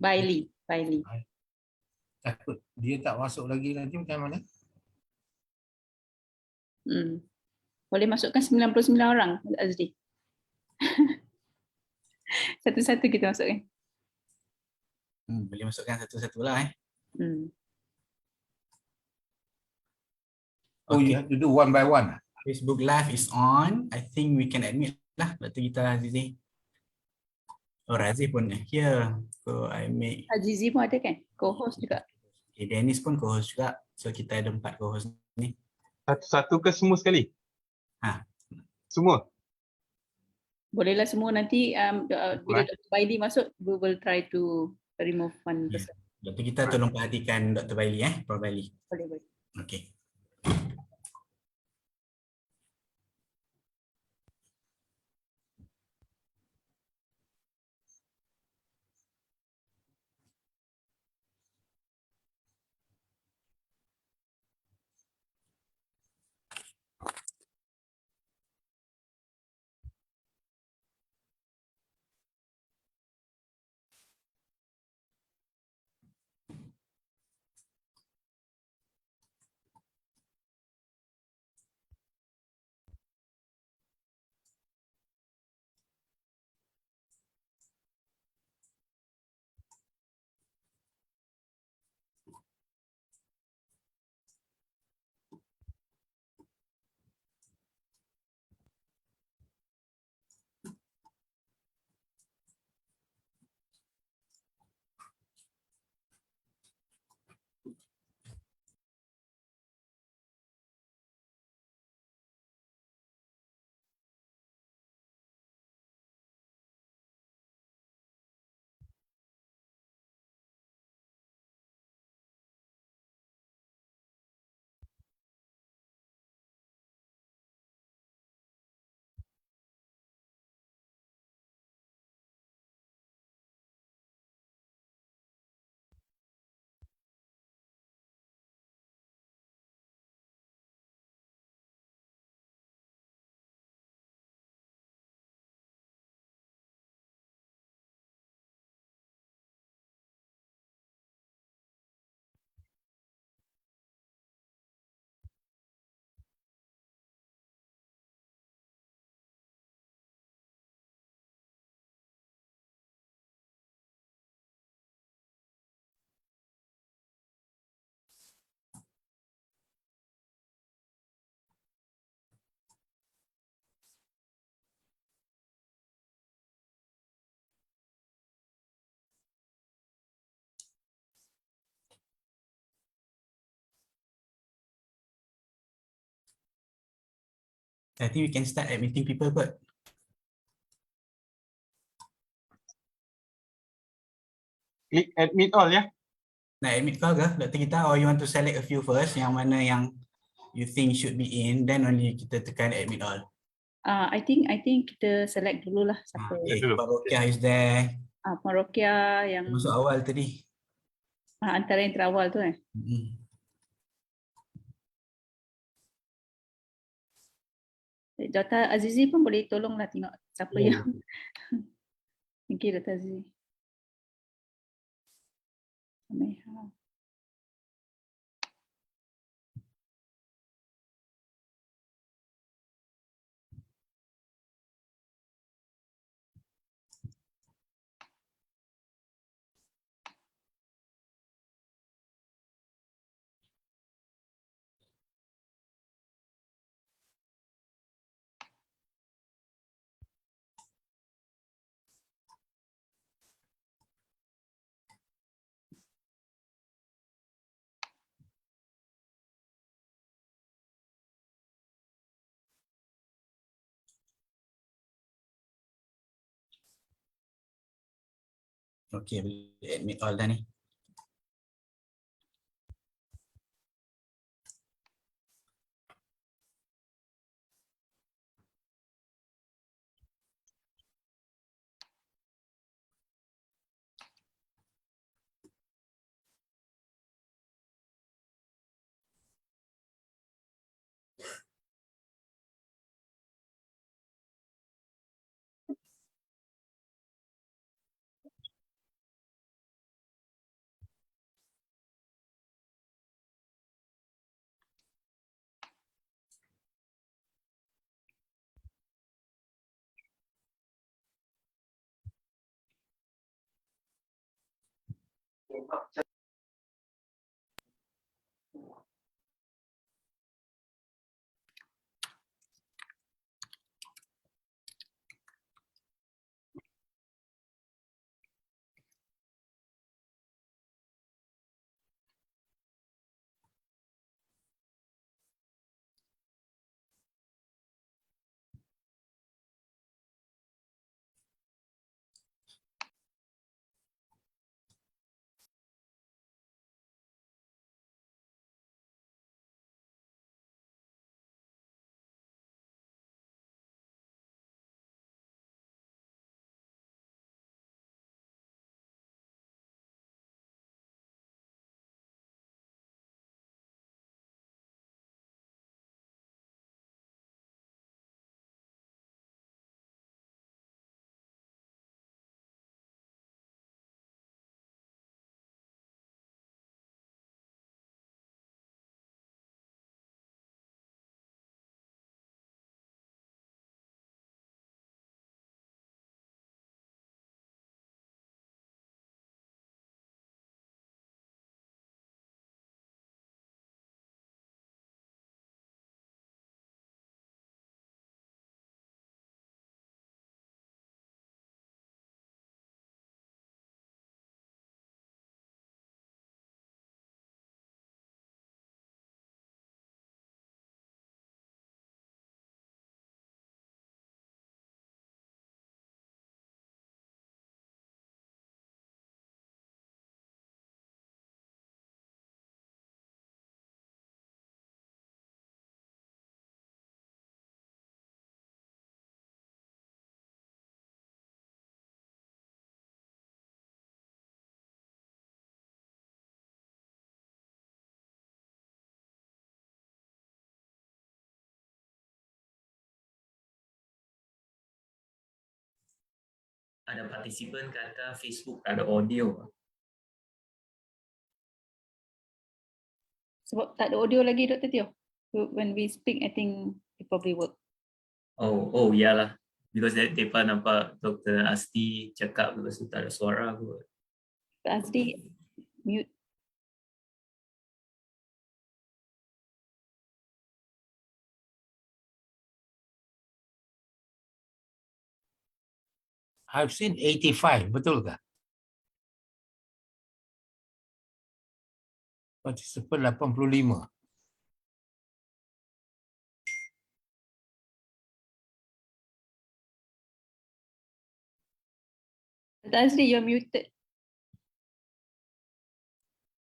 Bailey. Takut dia tak masuk lagi nanti macam mana? Boleh masukkan 99 orang, Azdie. Satu-satu kita masukkan. Boleh masukkan satu-satu lah Oh, you have to do one by one. Facebook Live is on. I think we can admit lah Dr. Gita Azizi. Oh, Razif pun here. So I make Azizi pun ada kan? Co-host juga. Okay, Dennis pun co-host juga. So kita ada 4 co-host ni. Satu-satu ke semua sekali? Semua? Bolehlah semua nanti bila Dr. Bailey masuk, we will try to remove one person. Dr. Gita tolong perhatikan Dr. Bailey Prof. Bailey. Boleh. Okay. I think we can start admitting people kot. Click admit all Nak admit kau ke Dr. Gita, or you want to select a few first yang mana yang you think should be in, then only kita tekan admit all. I think kita select dululah siapa. Pak Rokia is there. Pak Rokia yang masuk awal tadi. Antara yang terawal tu Dr. Azizi pun boleh tolonglah tengok siapa yang thank you Dr. Azizi. Okay, boleh admit all dah ni. Ada partisipan kata Facebook tak ada audio. Sebab tak ada audio lagi Dr. Teoh. When we speak, I think it probably work. Oh iyalah. Because mereka nampak Dr. Azdie cakap lepas tu tak ada suara kot. Dr. Azdie, mute. I've seen 85, betul ke? Partisipan 85. Dr. Azdie, you're muted.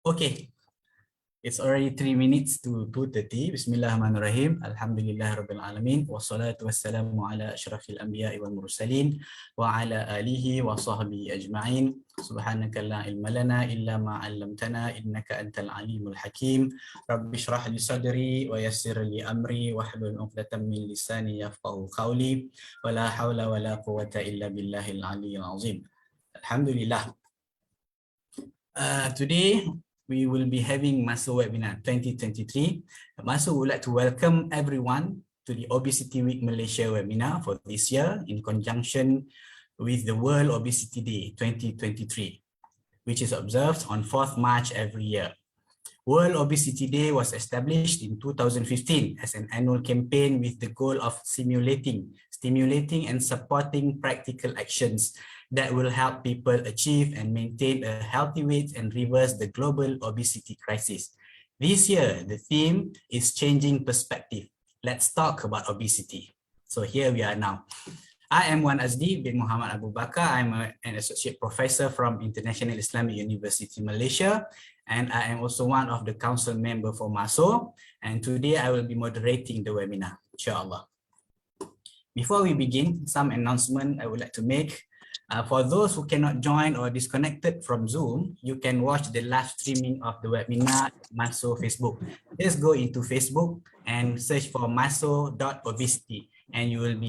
Okay. It's already 3 minutes to 2:30. Bismillahirrahmanirrahim. Alhamdulillahirrabbilalamin. Wassalatu wassalamu ala ashrafil anbiya'i wal mursalin wa ala alihi wa sahbihi ajma'in. Subhanaka la ilma lana illa ma 'allamtana innaka antal alimul hakim. Rabbi shrah li sadri wa yassir li amri wahlul 'uqdatam min lisani yafqahu qawli. Wa la hawla wa la quwwata illa billahil aliyyil azim. Alhamdulillah. Today we will be having Maso webinar 2023. Maso would like to welcome everyone to the Obesity Week Malaysia webinar for this year in conjunction with the World Obesity Day 2023, which is observed on 4th March every year. World Obesity Day was established in 2015 as an annual campaign with the goal of stimulating and supporting practical actions that will help people achieve and maintain a healthy weight and reverse the global obesity crisis. This year, the theme is changing perspective. Let's talk about obesity. So here we are now. I am Azdie bin Muhammad Abu Bakar. I'm an associate professor from International Islamic University, Malaysia, and I am also one of the council member for MASO. And today I will be moderating the webinar, inshallah. Before we begin, some announcement I would like to make. For those who cannot join or disconnected from Zoom, you can watch the live streaming of the webinar at MASO Facebook. Just go into Facebook and search for maso.obesity and you will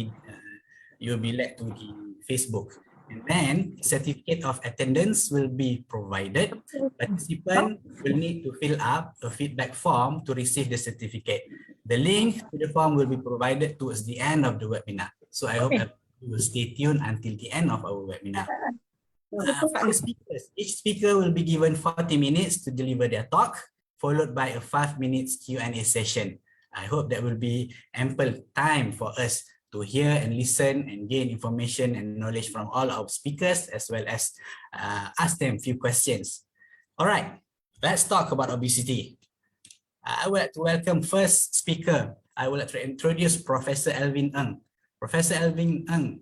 be led to the Facebook. And then certificate of attendance will be provided. Participants will need to fill up a feedback form to receive the certificate. The link to the form will be provided towards the end of the webinar. So I hope you will stay tuned until the end of our webinar. 5 speakers. Each speaker will be given 40 minutes to deliver their talk, followed by a 5 minutes Q&A session. I hope that will be ample time for us to hear and listen and gain information and knowledge from all our speakers, as well as ask them a few questions. All right, let's talk about obesity. I would like to welcome first speaker. I would like to introduce Professor Alvin Ng. Professor Alvin Ng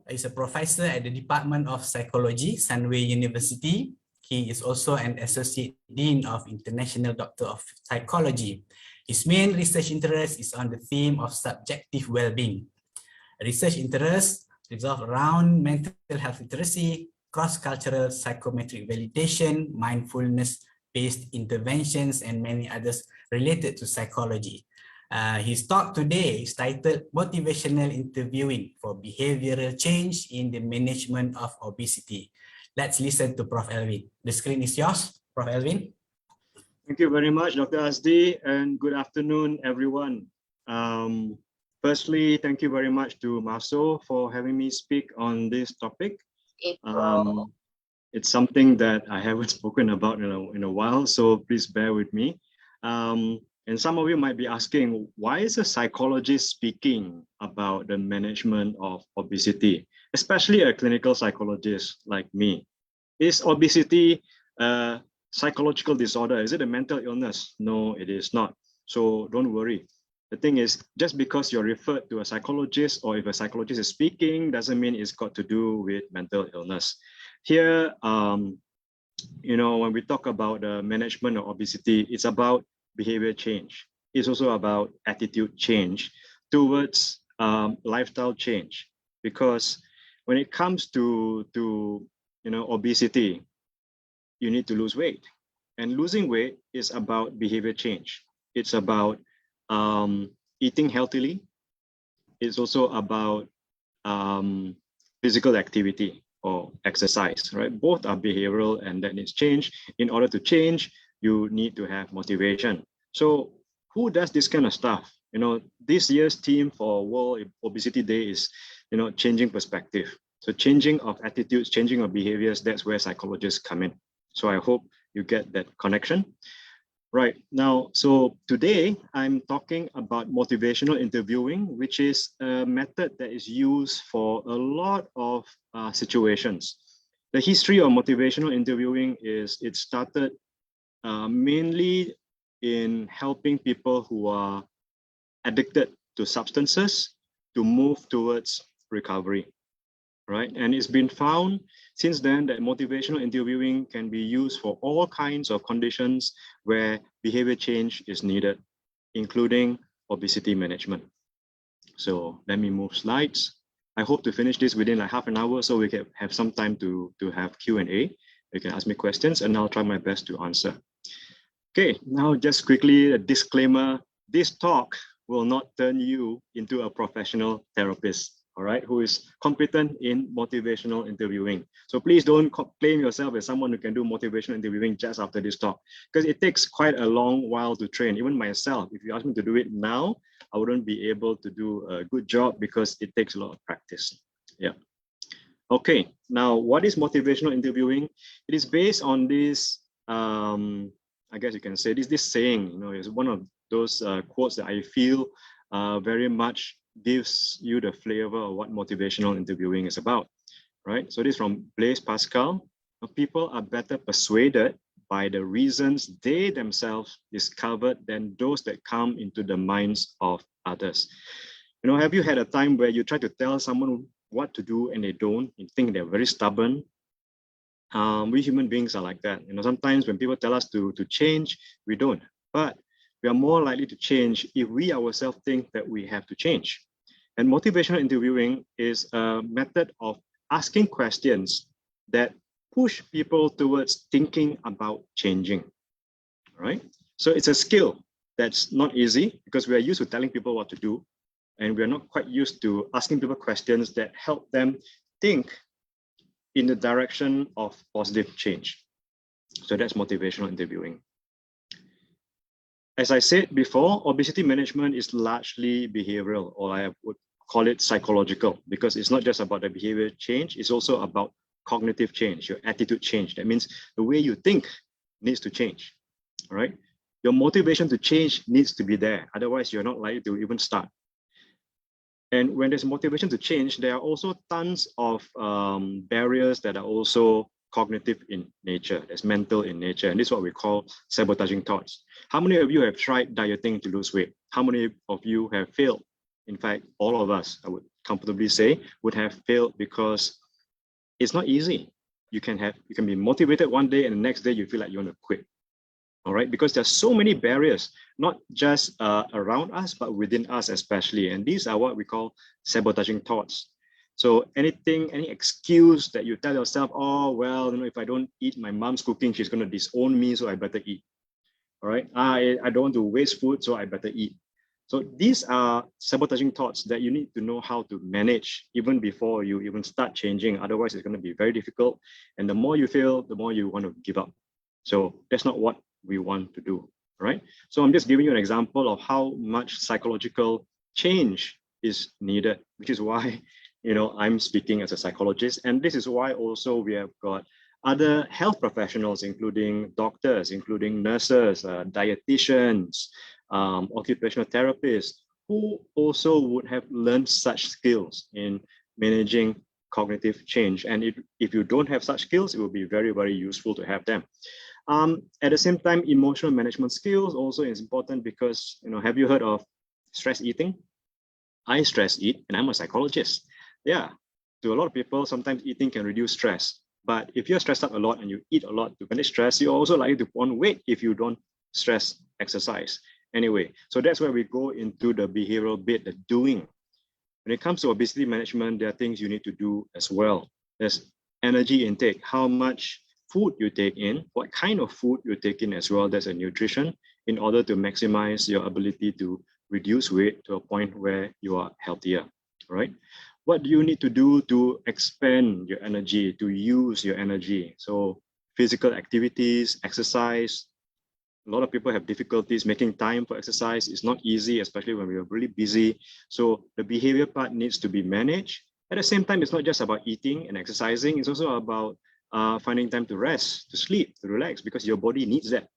is a professor at the Department of Psychology, Sunway University. He is also an Associate Dean of International Doctor of Psychology. His main research interest is on the theme of subjective well-being. Research interests revolve around mental health literacy, cross-cultural psychometric validation, mindfulness-based interventions, and many others related to psychology. His talk today is titled Motivational Interviewing for Behavioral Change in the Management of Obesity. Let's listen to Prof. Alvin. The screen is yours, Prof. Alvin. Thank you very much, Dr. Azdie, and good afternoon, everyone. Firstly, thank you very much to Maso for having me speak on this topic. It's something that I haven't spoken about in a while, so please bear with me. And some of you might be asking, why is a psychologist speaking about the management of obesity, especially a clinical psychologist like me? Is obesity a psychological disorder? Is it a mental illness? No, it is not. So don't worry. The thing is, just because you're referred to a psychologist or if a psychologist is speaking doesn't mean it's got to do with mental illness. Here, when we talk about the management of obesity, it's about behavior change. It's also about attitude change towards lifestyle change. Because when it comes to obesity, you need to lose weight. And losing weight is about behavior change. It's about eating healthily. It's also about physical activity or exercise, right? Both are behavioral and that needs change. In order to change, you need to have motivation. So who does this kind of stuff? This year's theme for World Obesity Day is, changing perspective. So changing of attitudes, changing of behaviors, that's where psychologists come in. So I hope you get that connection. Right now, so today I'm talking about motivational interviewing, which is a method that is used for a lot of situations. The history of motivational interviewing is it started mainly in helping people who are addicted to substances to move towards recovery, right? And it's been found since then that motivational interviewing can be used for all kinds of conditions where behavior change is needed, including obesity management. So let me move slides. I hope to finish this within like half an hour so we can have some time to have Q&A. You can ask me questions and I'll try my best to answer. Okay, now just quickly a disclaimer. This talk will not turn you into a professional therapist, all right, who is competent in motivational interviewing. So please don't claim yourself as someone who can do motivational interviewing just after this talk, because it takes quite a long while to train. Even myself, if you ask me to do it now, I wouldn't be able to do a good job because it takes a lot of practice. Yeah. Okay, now what is motivational interviewing? It is based on this, I guess you can say this saying, it's one of those quotes that I feel very much gives you the flavor of what motivational interviewing is about, right? So this is from Blaise Pascal. People are better persuaded by the reasons they themselves discovered than those that come into the minds of others. Have you had a time where you try to tell someone what to do and they don't? You think they're very stubborn? We human beings are like that. Sometimes when people tell us to change, we don't. But we are more likely to change if we ourselves think that we have to change. And motivational interviewing is a method of asking questions that push people towards thinking about changing, right? So it's a skill that's not easy because we are used to telling people what to do, and we are not quite used to asking people questions that help them think in the direction of positive change. So that's motivational interviewing. As I said before, obesity management is largely behavioral, or I would call it psychological, because it's not just about the behavior change, it's also about cognitive change, your attitude change. That means the way you think needs to change, all right? Your motivation to change needs to be there. Otherwise, you're not likely to even start. And when there's motivation to change, there are also tons of barriers that are also cognitive in nature, that's mental in nature. And this is what we call sabotaging thoughts. How many of you have tried dieting to lose weight? How many of you have failed? In fact, all of us, I would comfortably say, would have failed because it's not easy. You can be motivated one day and the next day you feel like you want to quit. All right, because there's so many barriers, not just around us, but within us especially. And these are what we call sabotaging thoughts. So any excuse that you tell yourself, oh, well, if I don't eat my mom's cooking, she's going to disown me, so I better eat. All right, I don't want to waste food, so I better eat. So these are sabotaging thoughts that you need to know how to manage even before you even start changing. Otherwise, it's going to be very difficult. And the more you fail, the more you want to give up. So that's not what we want to do, right? So I'm just giving you an example of how much psychological change is needed, which is why, I'm speaking as a psychologist. And this is why also we have got other health professionals, including doctors, including nurses, dietitians, occupational therapists, who also would have learned such skills in managing cognitive change. And if you don't have such skills, it will be very, very useful to have them. At the same time, emotional management skills also is important because, have you heard of stress eating? I stress eat, and I'm a psychologist. Yeah, to a lot of people, sometimes eating can reduce stress. But if you're stressed out a lot and you eat a lot to manage stress, you're also likely to put on weight if you don't stress exercise. Anyway, so that's where we go into the behavioral bit, the doing. When it comes to obesity management, there are things you need to do as well. There's energy intake, how much food you take in, what kind of food you take in as well. There's a nutrition in order to maximize your ability to reduce weight to a point where you are healthier, right? What do you need to do to expand your energy, to use your energy? So physical activities, exercise. A lot of people have difficulties making time for exercise. It's not easy, especially when we are really busy. So the behavior part needs to be managed. At the same time, it's not just about eating and exercising. It's also about finding time to rest, to sleep, to relax, because your body needs that,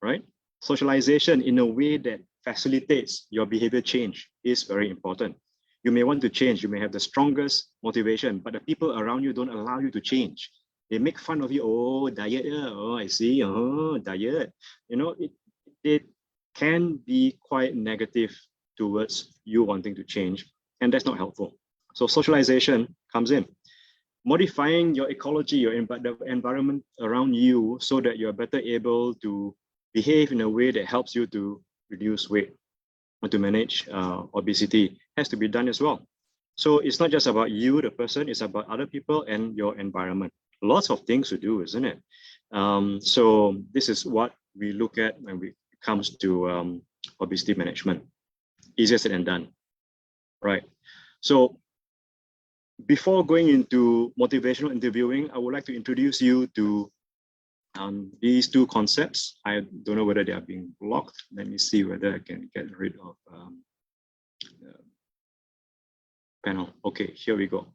right? Socialization in a way that facilitates your behavior change is very important. You may want to change, you may have the strongest motivation, but the people around you don't allow you to change. They make fun of you. Oh, diet. Oh, I see. Oh, diet. It can be quite negative towards you wanting to change, and that's not helpful. So socialization comes in. Modifying your ecology, the environment around you, so that you're better able to behave in a way that helps you to reduce weight or to manage obesity has to be done as well. So it's not just about you, the person, it's about other people and your environment. Lots of things to do, isn't it? So this is what we look at when it comes to obesity management. Easier said than done, right? So before going into motivational interviewing, I would like to introduce you to these two concepts. I don't know whether they are being blocked. Let me see whether I can get rid of the panel. Okay, here we go.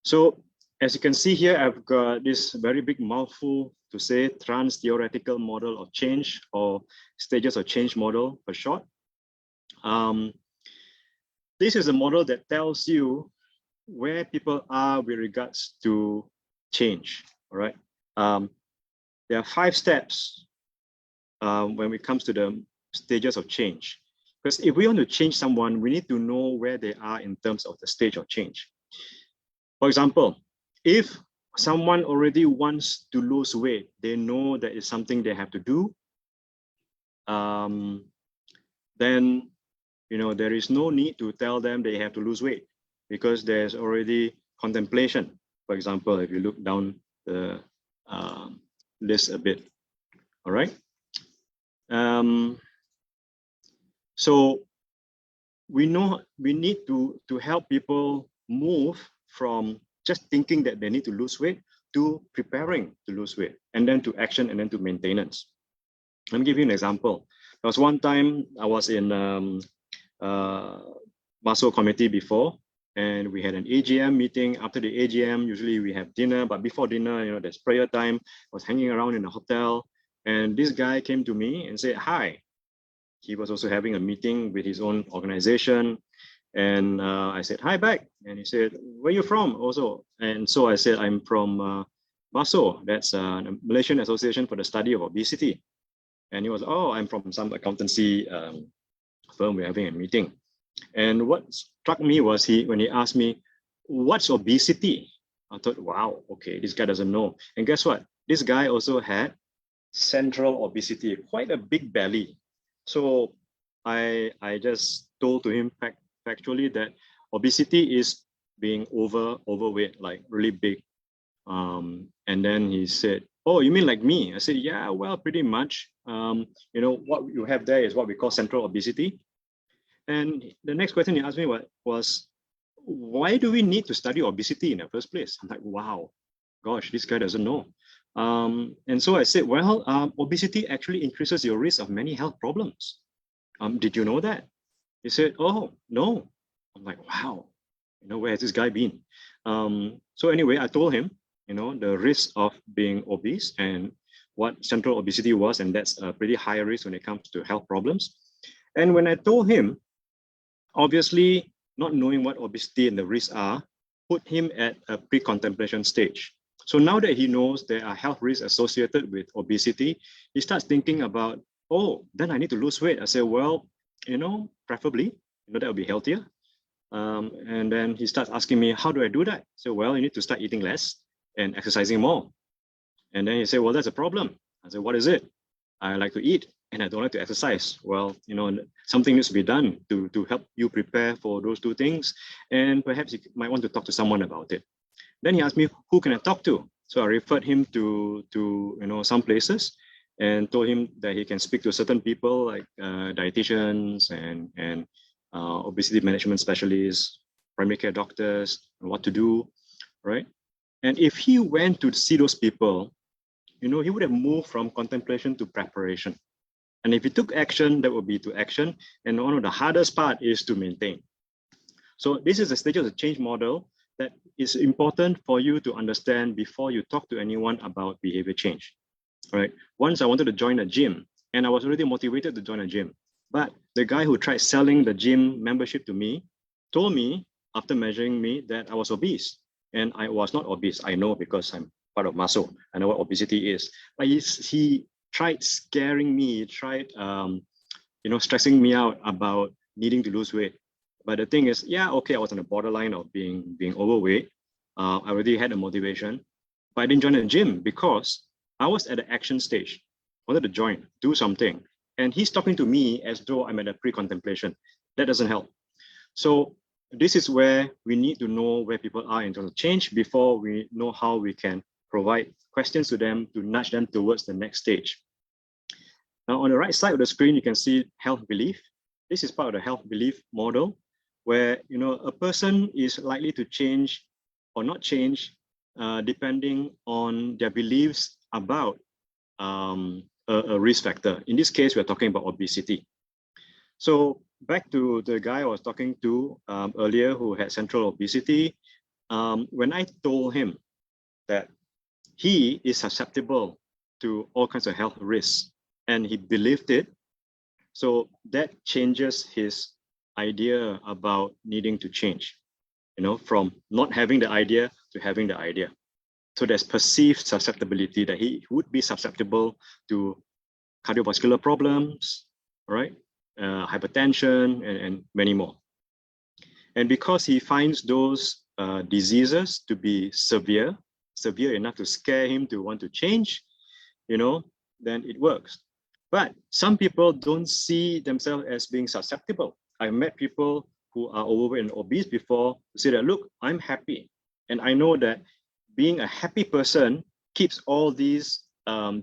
So as you can see here, I've got this very big mouthful to say trans-theoretical model of change, or stages of change model for short. This is a model that tells you where people are with regards to change, all right? There are 5 steps when it comes to the stages of change. Because if we want to change someone, we need to know where they are in terms of the stage of change. For example, if someone already wants to lose weight, they know that it's something they have to do, then there is no need to tell them they have to lose weight, because there's already contemplation. For example, if you look down the list a bit, all right? So we know we need to help people move from just thinking that they need to lose weight to preparing to lose weight, and then to action, and then to maintenance. Let me give you an example. There was one time I was in muscle committee before, and we had an AGM meeting. After the AGM, usually we have dinner, but before dinner, you know, there's prayer time. I was hanging around in a hotel, and this guy came to me and said, hi. He was also having a meeting with his own organization. And I said, hi back. And he said, where are you from also? And so I said, I'm from MASO, that's the Malaysian Association for the Study of Obesity. And he was, oh, I'm from some accountancy firm, we're having a meeting. And what struck me was when he asked me, what's obesity? I thought, wow, okay, this guy doesn't know. And guess what? This guy also had central obesity, quite a big belly. So I just told to him factually that obesity is being overweight, like really big. And then he said, oh, you mean like me? I said, yeah, well, pretty much. You know, what you have there is what we call central obesity. And the next question he asked me was, why do we need to study obesity in the first place? I'm like, wow, gosh, this guy doesn't know. And so I said, well, obesity actually increases your risk of many health problems. Did you know that? He said, oh, no. I'm like, wow, you know, where has this guy been? So anyway, I told him, you know, the risk of being obese and what central obesity was, and that's a pretty high risk when it comes to health problems. And when I told him, obviously, not knowing what obesity and the risks are, put him at a pre-contemplation stage. So now that he knows there are health risks associated with obesity, he starts thinking about, oh, then I need to lose weight. I say, well, you know, preferably, you know, that would be healthier. And then he starts asking me, how do I do that? So, well, you need to start eating less and exercising more. And then he said, well, that's a problem. I said, what is it? I like to eat and I don't like to exercise. Well, you know, something needs to be done to help you prepare for those two things. And perhaps you might want to talk to someone about it. Then he asked me, who can I talk to? So I referred him to you know, some places and told him that he can speak to certain people like dietitians and obesity management specialists, primary care doctors, and what to do, right? And if he went to see those people, you know, he would have moved from contemplation to preparation. And if he took action, that would be to action. And one of the hardest part is to maintain. So this is the stage of the change model that is important for you to understand before you talk to anyone about behavior change, right? Once I wanted to join a gym and I was already motivated to join a gym, but the guy who tried selling the gym membership to me told me after measuring me that I was obese, and I was not obese. I know because I'm part of MASO. I know what obesity is. But he tried scaring me, tried you know, stressing me out about needing to lose weight. But the thing is, yeah, okay, I was on the borderline of being overweight. I already had a motivation, but I didn't join a gym because I was at the action stage. I wanted to join, do something. And he's talking to me as though I'm at a pre-contemplation. That doesn't help. So this is where we need to know where people are in terms of change before we know how we can provide questions to them to nudge them towards the next stage. Now, on the right side of the screen, you can see health belief. This is part of the health belief model, where, you know, a person is likely to change or not change depending on their beliefs about a risk factor. In this case, we're talking about obesity. So back to the guy I was talking to earlier who had central obesity, when I told him that he is susceptible to all kinds of health risks and he believed it, so that changes his idea about needing to change, you know, from not having the idea to having the idea. So there's perceived susceptibility that he would be susceptible to cardiovascular problems, right? Hypertension, and many more. And because he finds those diseases to be severe enough to scare him to want to change, you know, then it works. But some people don't see themselves as being susceptible. I met people who are overweight and obese before who say that, look, I'm happy. And I know that being a happy person keeps all these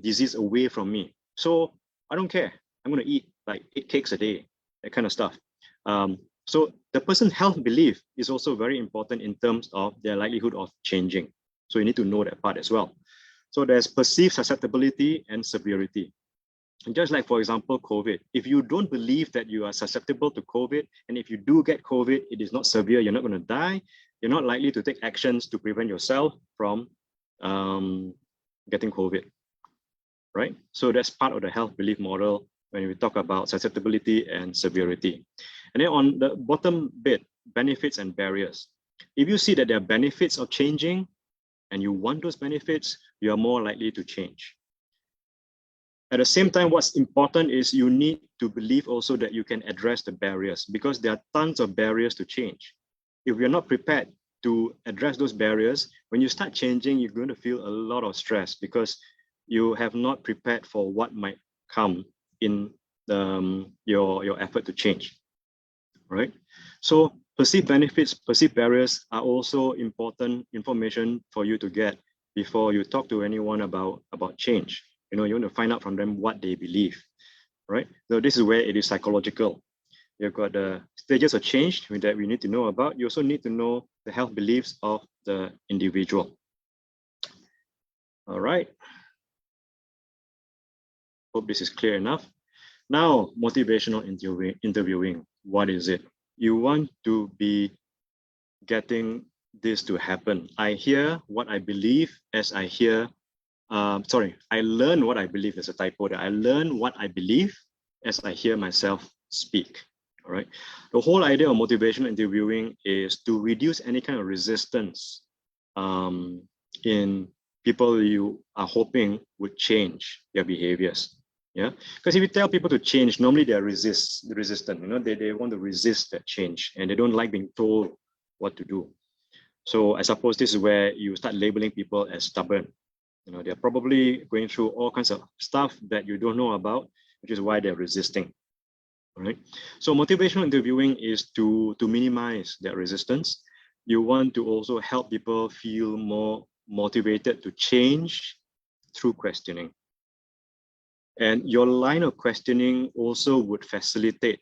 diseases away from me. So I don't care. I'm going to eat like 8 cakes a day, that kind of stuff. So the person's health belief is also very important in terms of their likelihood of changing. So you need to know that part as well. So there's perceived susceptibility and severity. Just like, for example, COVID. If you don't believe that you are susceptible to COVID, and if you do get COVID, it is not severe, you're not going to die, you're not likely to take actions to prevent yourself from getting COVID, right? So that's part of the health belief model when we talk about susceptibility and severity. And then on the bottom bit, benefits and barriers. If you see that there are benefits of changing and you want those benefits, you are more likely to change. At the same time, what's important is you need to believe also that you can address the barriers, because there are tons of barriers to change. If you're not prepared to address those barriers, when you start changing, you're going to feel a lot of stress because you have not prepared for what might come in your effort to change, right? So perceived benefits, perceived barriers are also important information for you to get before you talk to anyone about change. You know, you want to find out from them what they believe, right? So this is where it is psychological. You've got the stages of change that we need to know about. You also need to know the health beliefs of the individual. All right. Hope this is clear enough. Now, motivational interviewing. What is it? You want to be getting this to happen. I hear what I believe as I hear. I learn what I believe. There's a typo there. I learn what I believe as I hear myself speak. All right. The whole idea of motivational interviewing is to reduce any kind of resistance in people you are hoping would change their behaviors. Yeah, because if you tell people to change, normally they are resistant. You know, they want to resist that change and they don't like being told what to do. So I suppose this is where you start labeling people as stubborn. You know, they're probably going through all kinds of stuff that you don't know about, which is why they're resisting. All right. So motivational interviewing is to minimize that resistance. You want to also help people feel more motivated to change through questioning. And your line of questioning also would facilitate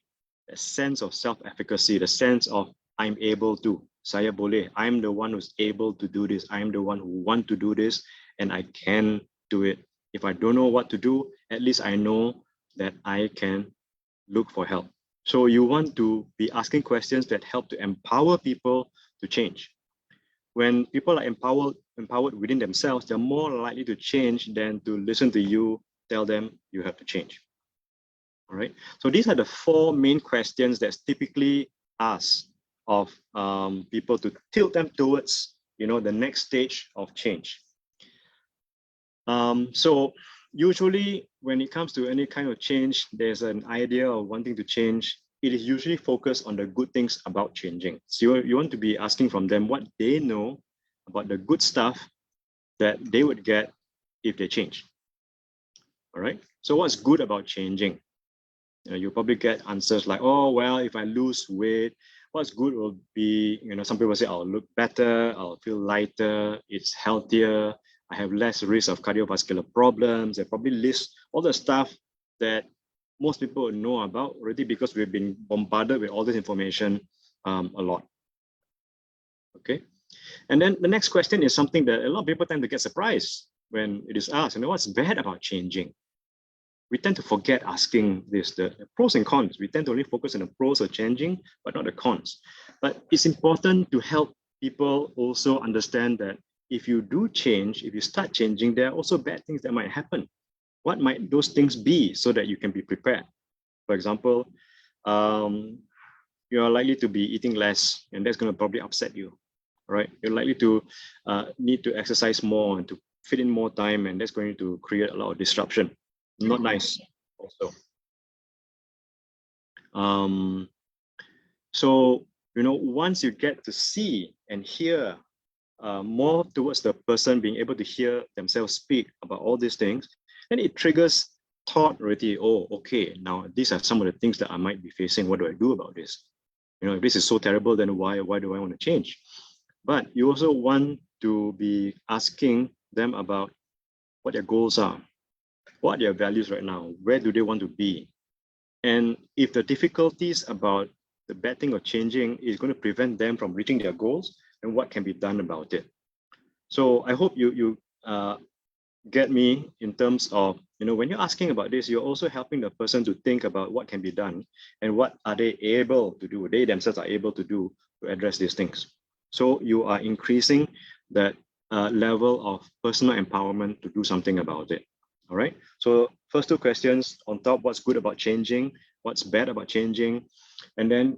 a sense of self-efficacy, the sense of I'm able to, saya boleh, I'm the one who's able to do this, I'm the one who want to do this, and I can do it. If I don't know what to do, at least I know that I can look for help. So you want to be asking questions that help to empower people to change. When people are empowered within themselves, they're more likely to change than to listen to you tell them you have to change. All right. So these are the four main questions that's typically asked of people to tilt them towards, you know, the next stage of change. So usually when it comes to any kind of change, there's an idea of wanting to change. It is usually focused on the good things about changing. So you want to be asking from them what they know about the good stuff that they would get if they change. All right. So what's good about changing? You probably get answers like, oh, well, if I lose weight, what's good will be, you know, some people say I'll look better, I'll feel lighter, it's healthier, I have less risk of cardiovascular problems. They probably list all the stuff that most people know about already because we've been bombarded with all this information a lot. Okay. And then the next question is something that a lot of people tend to get surprised when it is asked, you know, what's bad about changing? We tend to forget asking this, the pros and cons. We tend to only focus on the pros of changing, but not the cons. But it's important to help people also understand that if you do change, if you start changing, there are also bad things that might happen. What might those things be so that you can be prepared? For example, you are likely to be eating less, and that's going to probably upset you, right? You're likely to need to exercise more and to fit in more time, and that's going to create a lot of disruption. Not nice also. So, you know, once you get to see and hear more towards the person being able to hear themselves speak about all these things, then it triggers thought already. Oh, okay, now these are some of the things that I might be facing. What do I do about this? You know, if this is so terrible, then why do I want to change? But you also want to be asking them about what their goals are. What are their values right now? Where do they want to be? And if the difficulties about the bad thing of changing is going to prevent them from reaching their goals, then what can be done about it? So I hope you get me in terms of, when you're asking about this, you're also helping the person to think about what can be done and what are they able to do, they themselves are able to do to address these things. So you are increasing that level of personal empowerment to do something about it. All right. So first two questions on top, what's good about changing, what's bad about changing, and then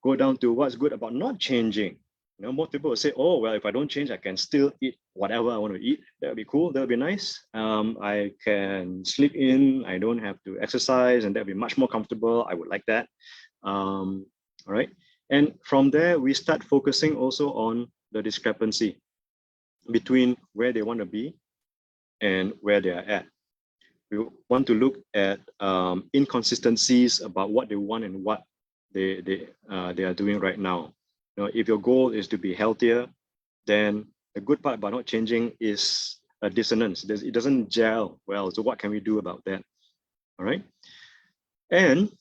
go down to what's good about not changing. Most people will say, oh, well, if I don't change, I can still eat whatever I want to eat. That would be cool. That would be nice. I can sleep in. I don't have to exercise, and that would be much more comfortable. I would like that. All right. And from there, we start focusing also on the discrepancy between where they want to be and where they are at. We want to look at inconsistencies about what they want and what they are doing right now. If your goal is to be healthier, then the good part about not changing is a dissonance. It doesn't gel well. So what can we do about that? All right. And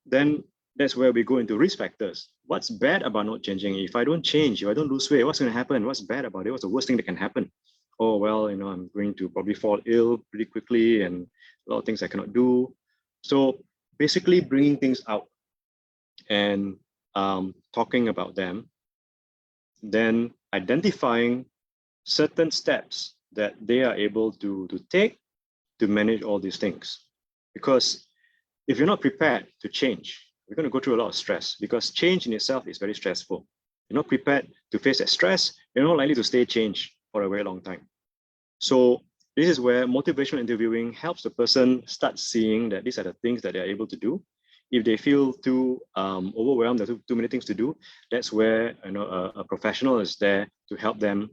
then that's where we go into risk factors. What's bad about not changing? If I don't change, if I don't lose weight, what's going to happen? What's bad about it? What's the worst thing that can happen? Oh, well, I'm going to probably fall ill pretty quickly and a lot of things I cannot do. So basically bringing things out and talking about them, then identifying certain steps that they are able to take to manage all these things. Because if you're not prepared to change, we're going to go through a lot of stress, because change in itself is very stressful. You're not prepared to face that stress, you're not likely to stay changed for a very long time. So this is where motivational interviewing helps the person start seeing that these are the things that they're able to do. If they feel too overwhelmed, there's too many things to do, that's where a professional is there to help them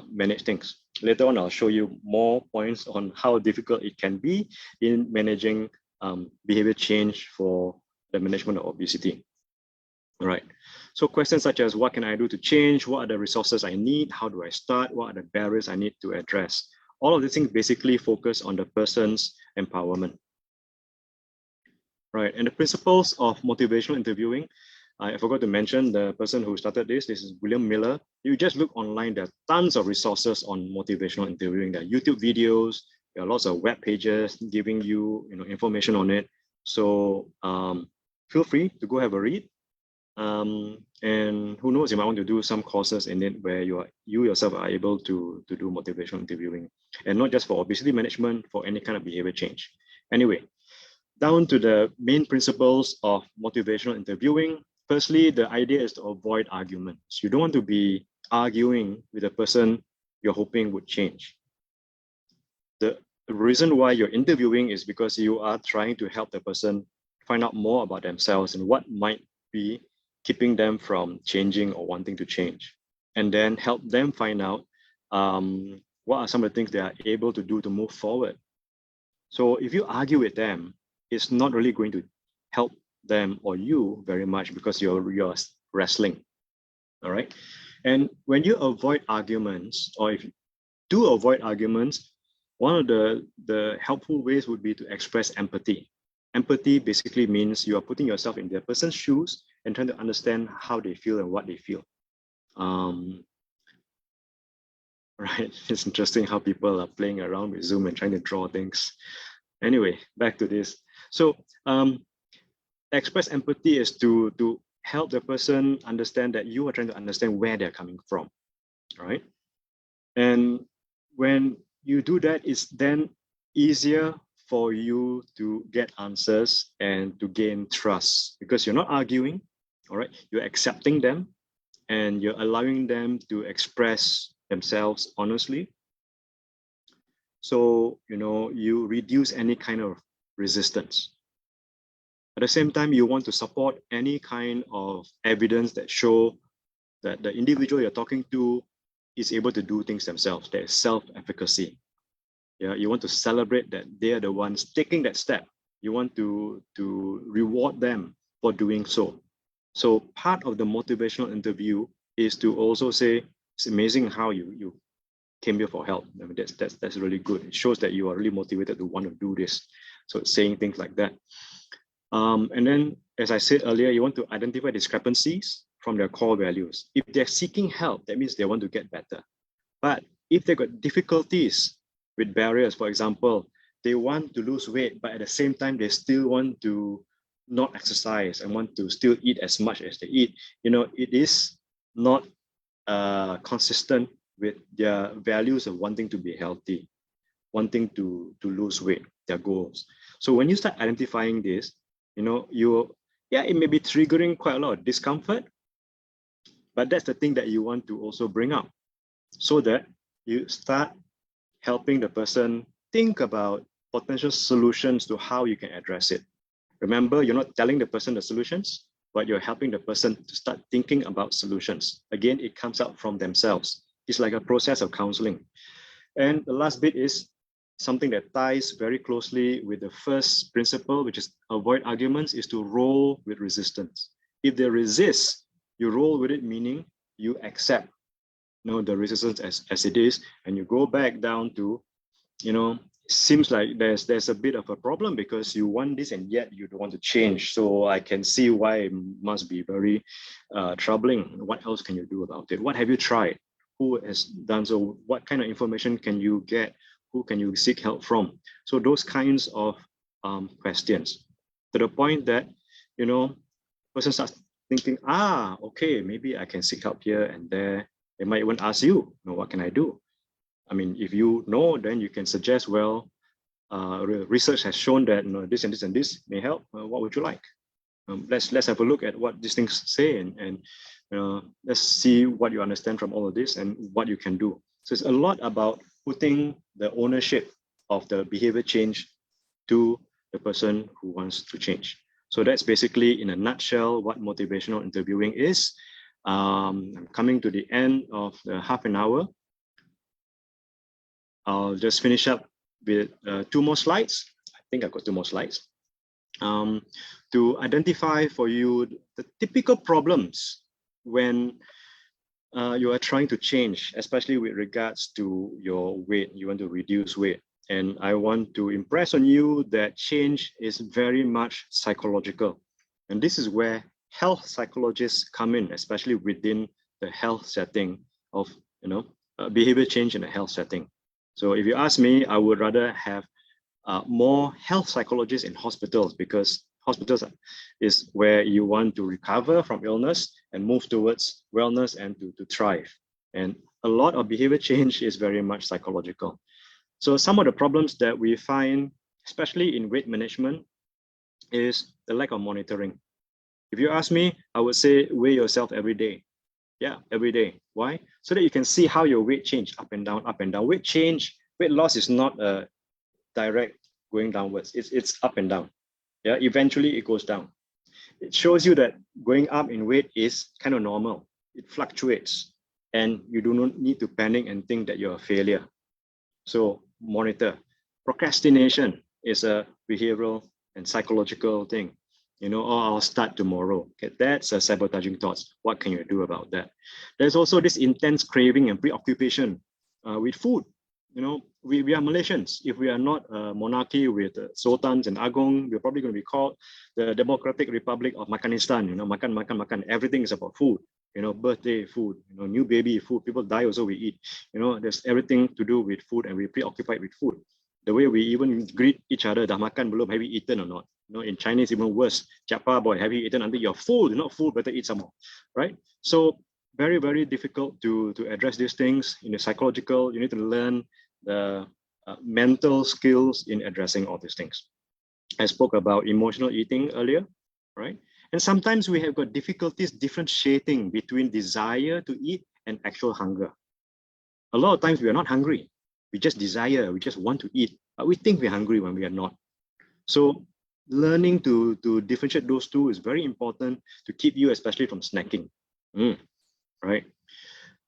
manage things. Later on, I'll show you more points on how difficult it can be in managing behavior change for the management of obesity. All right. So questions such as what can I do to change? What are the resources I need? How do I start? What are the barriers I need to address? All of these things basically focus on the person's empowerment. Right. And the principles of motivational interviewing, I forgot to mention the person who started this. This is William Miller. You just look online, there are tons of resources on motivational interviewing. There are YouTube videos, there are lots of web pages giving you, information on it. So feel free to go have a read. And who knows, you might want to do some courses in it where you yourself are able to do motivational interviewing, and not just for obesity management, for any kind of behavior change. Anyway, down to the main principles of motivational interviewing. Firstly, the idea is to avoid arguments. You don't want to be arguing with a person you're hoping would change. The reason why you're interviewing is because you are trying to help the person find out more about themselves and what might be keeping them from changing or wanting to change, and then help them find out what are some of the things they are able to do to move forward. So if you argue with them, it's not really going to help them or you very much, because you're wrestling. All right. And when you avoid arguments, or if you do avoid arguments, one of the helpful ways would be to express empathy. Empathy basically means you are putting yourself in their person's shoes and trying to understand how they feel and what they feel. Right. It's interesting how people are playing around with Zoom and trying to draw things. Anyway, back to this. So express empathy is to help the person understand that you are trying to understand where they're coming from, right? And when you do that, it's then easier for you to get answers and to gain trust, because you're not arguing, all right? You're accepting them and you're allowing them to express themselves honestly. So, you reduce any kind of resistance. At the same time, you want to support any kind of evidence that show that the individual you're talking to is able to do things themselves. There is self-efficacy. Yeah, you want to celebrate that they are the ones taking that step. You want to reward them for doing so. So part of the motivational interview is to also say, it's amazing how you came here for help. I mean, that's really good. It shows that you are really motivated to want to do this. So it's saying things like that. And then, as I said earlier, you want to identify discrepancies from their core values. If they're seeking help, that means they want to get better. But if they've got difficulties with barriers. For example, they want to lose weight, but at the same time, they still want to not exercise and want to still eat as much as they eat. You know, it is not consistent with their values of wanting to be healthy, wanting to lose weight, their goals. So when you start identifying this, you know, it may be triggering quite a lot of discomfort, but that's the thing that you want to also bring up so that you start helping the person think about potential solutions to how you can address it. Remember, you're not telling the person the solutions, but you're helping the person to start thinking about solutions. Again, it comes out from themselves. It's like a process of counseling. And the last bit is something that ties very closely with the first principle, which is avoid arguments, is to roll with resistance. If they resist, you roll with it, meaning you accept, you know, the resistance as it is, and you go back down to, you know, it seems like there's a bit of a problem because you want this and yet you don't want to change. So I can see why it must be very troubling. What else can you do about it? What have you tried? Who has done so? What kind of information can you get? Who can you seek help from? So those kinds of questions, to the point that, you know, person starts thinking, okay, maybe I can seek help here and there. They might even ask you, what can I do? I mean, if you know, then you can suggest, well, research has shown that, you know, this and this and this may help. What would you like? Let's have a look at what these things say and let's see what you understand from all of this and what you can do. So it's a lot about putting the ownership of the behavior change to the person who wants to change. So that's basically, in a nutshell, what motivational interviewing is. I'm coming to the end of the half an hour. I'll just finish up with 2 more slides. I think I've got 2 more slides. To identify for you the typical problems when you are trying to change, especially with regards to your weight, you want to reduce weight. And I want to impress on you that change is very much psychological. And this is where health psychologists come in, especially within the health setting of, behavior change in a health setting. So if you ask me, I would rather have more health psychologists in hospitals, because hospitals is where you want to recover from illness and move towards wellness and to thrive. And a lot of behavior change is very much psychological. So some of the problems that we find, especially in weight management, is the lack of monitoring. If you ask me, I would say weigh yourself every day. Yeah, every day. Why? So that you can see how your weight change up and down, up and down. Weight loss is not a direct going downwards. It's up and down. Yeah, eventually it goes down. It shows you that going up in weight is kind of normal. It fluctuates and you do not need to panic and think that you're a failure. So monitor. Procrastination is a behavioral and psychological thing. I'll start tomorrow. Okay, that's a sabotaging thoughts. What can you do about that? There's also this intense craving and preoccupation with food. We are Malaysians. If we are not a monarchy with sultans and agong, we're probably going to be called the Democratic Republic of Makanistan. Makan. Everything is about food. Birthday food, new baby food. People die also, we eat. There's everything to do with food, and we're preoccupied with food. The way we even greet each other, dah makan belum, have you eaten or not? In Chinese, even worse. Chapa boy, have you eaten until you're full? You're not full, better eat some more, right? So very, very difficult to address these things. Psychological, you need to learn the mental skills in addressing all these things. I spoke about emotional eating earlier, right? And sometimes we have got difficulties differentiating between desire to eat and actual hunger. A lot of times we are not hungry. We just desire, we just want to eat, but we think we're hungry when we are not. So learning to differentiate those two is very important to keep you, especially from snacking, right?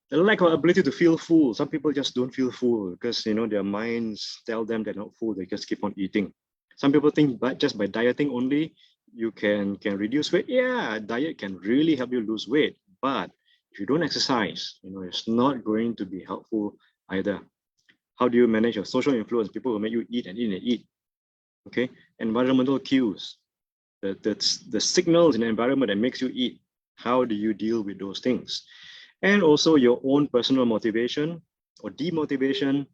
The lack of ability to feel full. Some people just don't feel full because their minds tell them they're not full. They just keep on eating. Some people think just by dieting only you can reduce weight. Yeah, diet can really help you lose weight, but if you don't exercise, it's not going to be helpful either. How do you manage your social influence? People will make you eat and eat and eat. Okay, environmental cues, the signals in the environment that makes you eat. How do you deal with those things? And also your own personal motivation or demotivation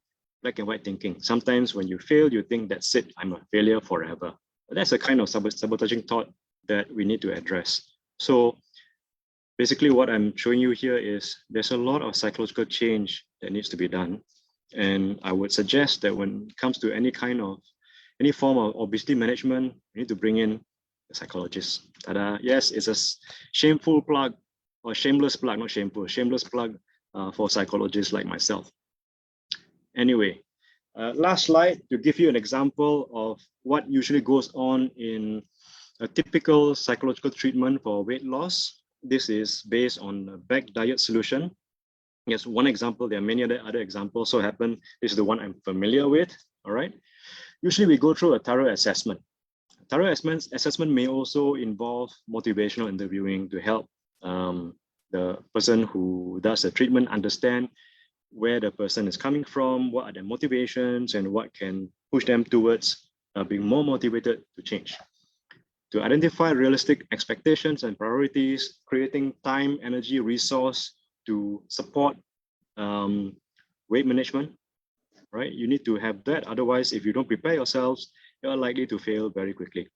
black and white thinking. Sometimes when you fail, you think that's it, I'm a failure forever. But that's a kind of sabotaging thought that we need to address. So basically what I'm showing you here is there's a lot of psychological change that needs to be done. And I would suggest that when it comes to any form of obesity management, we need to bring in a psychologist. Yes, it's a shameful plug, or shameless plug, not shameful, shameless plug for psychologists like myself. Anyway, last slide to give you an example of what usually goes on in a typical psychological treatment for weight loss. This is based on a back diet solution. Yes, one example. There are many other examples. So happen, this is the one I'm familiar with. All right. Usually we go through a thorough assessment. Thorough assessment may also involve motivational interviewing to help the person who does the treatment understand where the person is coming from, what are their motivations, and what can push them towards being more motivated to change. To identify realistic expectations and priorities, creating time, energy, resource to support weight management, right? You need to have that. Otherwise, if you don't prepare yourselves, you're likely to fail very quickly.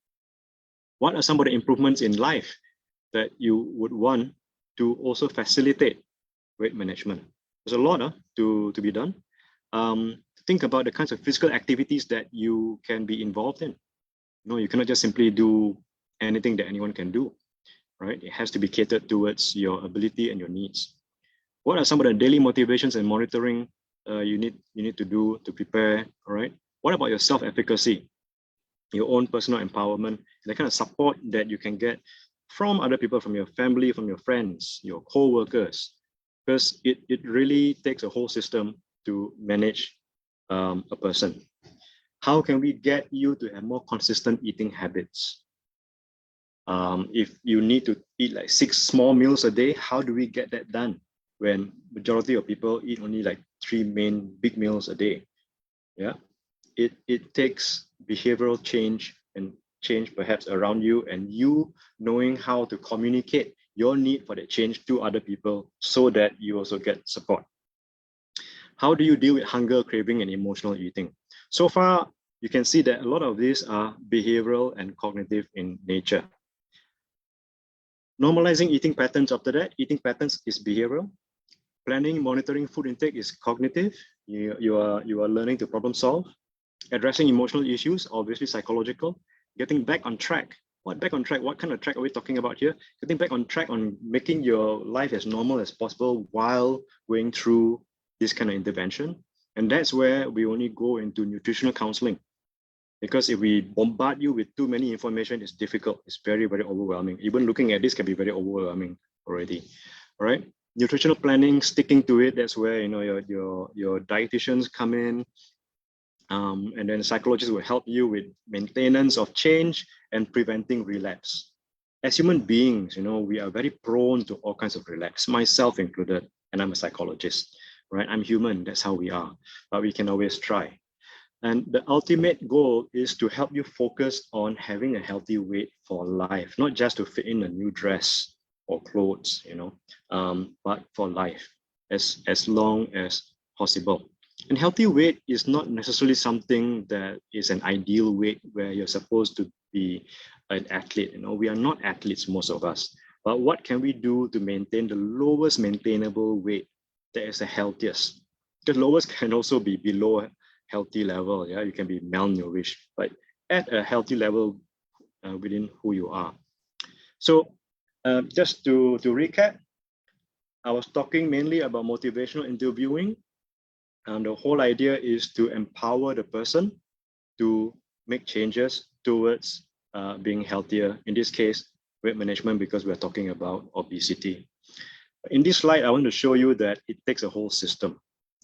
What are some of the improvements in life that you would want to also facilitate weight management? There's a lot to be done. Think about the kinds of physical activities that you can be involved in. You cannot just simply do anything that anyone can do, right? It has to be catered towards your ability and your needs. What are some of the daily motivations and monitoring you need to do to prepare, all right? What about your self-efficacy, your own personal empowerment, the kind of support that you can get from other people, from your family, from your friends, your co-workers, because it really takes a whole system to manage a person. How can we get you to have more consistent eating habits? If you need to eat like 6 small meals a day, how do we get that done when majority of people eat only like 3 main big meals a day? Yeah, it takes behavioral change and change perhaps around you, and you knowing how to communicate your need for that change to other people so that you also get support. How do you deal with hunger, craving, and emotional eating? So far, you can see that a lot of these are behavioral and cognitive in nature. Normalizing eating patterns after that. Eating patterns is behavioral. Planning, monitoring food intake is cognitive. You are learning to problem solve. Addressing emotional issues, obviously psychological. Getting back on track. What back on track? What kind of track are we talking about here? Getting back on track on making your life as normal as possible while going through this kind of intervention. And that's where we only go into nutritional counseling. Because if we bombard you with too many information, it's difficult. It's very, very overwhelming. Even looking at this can be very overwhelming already. All right. Nutritional planning, sticking to it. That's where your dietitians come in. And then psychologists will help you with maintenance of change and preventing relapse. As human beings, we are very prone to all kinds of relapse, myself included, and I'm a psychologist, right? I'm human, that's how we are, but we can always try. And the ultimate goal is to help you focus on having a healthy weight for life, not just to fit in a new dress or clothes, but for life, as long as possible. And healthy weight is not necessarily something that is an ideal weight where you're supposed to be an athlete. We are not athletes, most of us. But what can we do to maintain the lowest maintainable weight that is the healthiest? The lowest can also be below healthy level. Yeah, you can be malnourished, but at a healthy level within who you are. So just to recap, I was talking mainly about motivational interviewing. The whole idea is to empower the person to make changes towards being healthier. In this case, weight management, because we're talking about obesity. In this slide, I want to show you that it takes a whole system.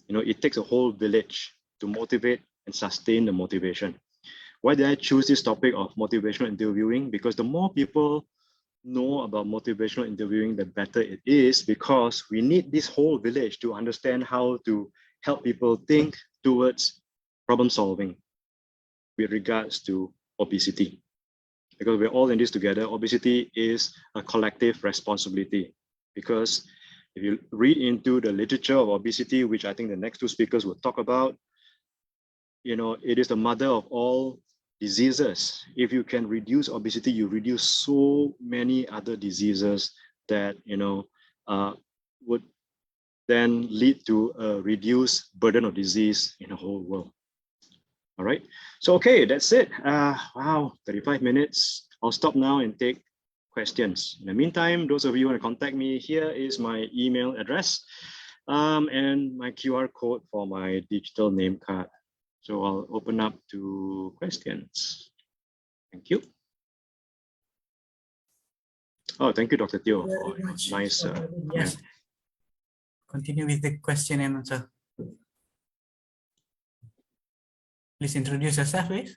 It takes a whole village to motivate and sustain the motivation. Why did I choose this topic of motivational interviewing? Because the more people know about motivational interviewing, the better it is, because we need this whole village to understand how to help people think towards problem solving with regards to obesity. Because we're all in this together, obesity is a collective responsibility. Because if you read into the literature of obesity, which I think the next 2 speakers will talk about, it is the mother of all diseases. If you can reduce obesity, you reduce so many other diseases that, would then lead to a reduced burden of disease in the whole world. All right. So, okay, that's it. Wow, 35 minutes. I'll stop now and take questions. In the meantime, those of you who want to contact me, here is my email address and my QR code for my digital name card. So I'll open up to questions. Thank you. Oh, thank you, Dr. Teoh. Very much. Nice. Yes. Continue with the question and answer. Please introduce yourself, please.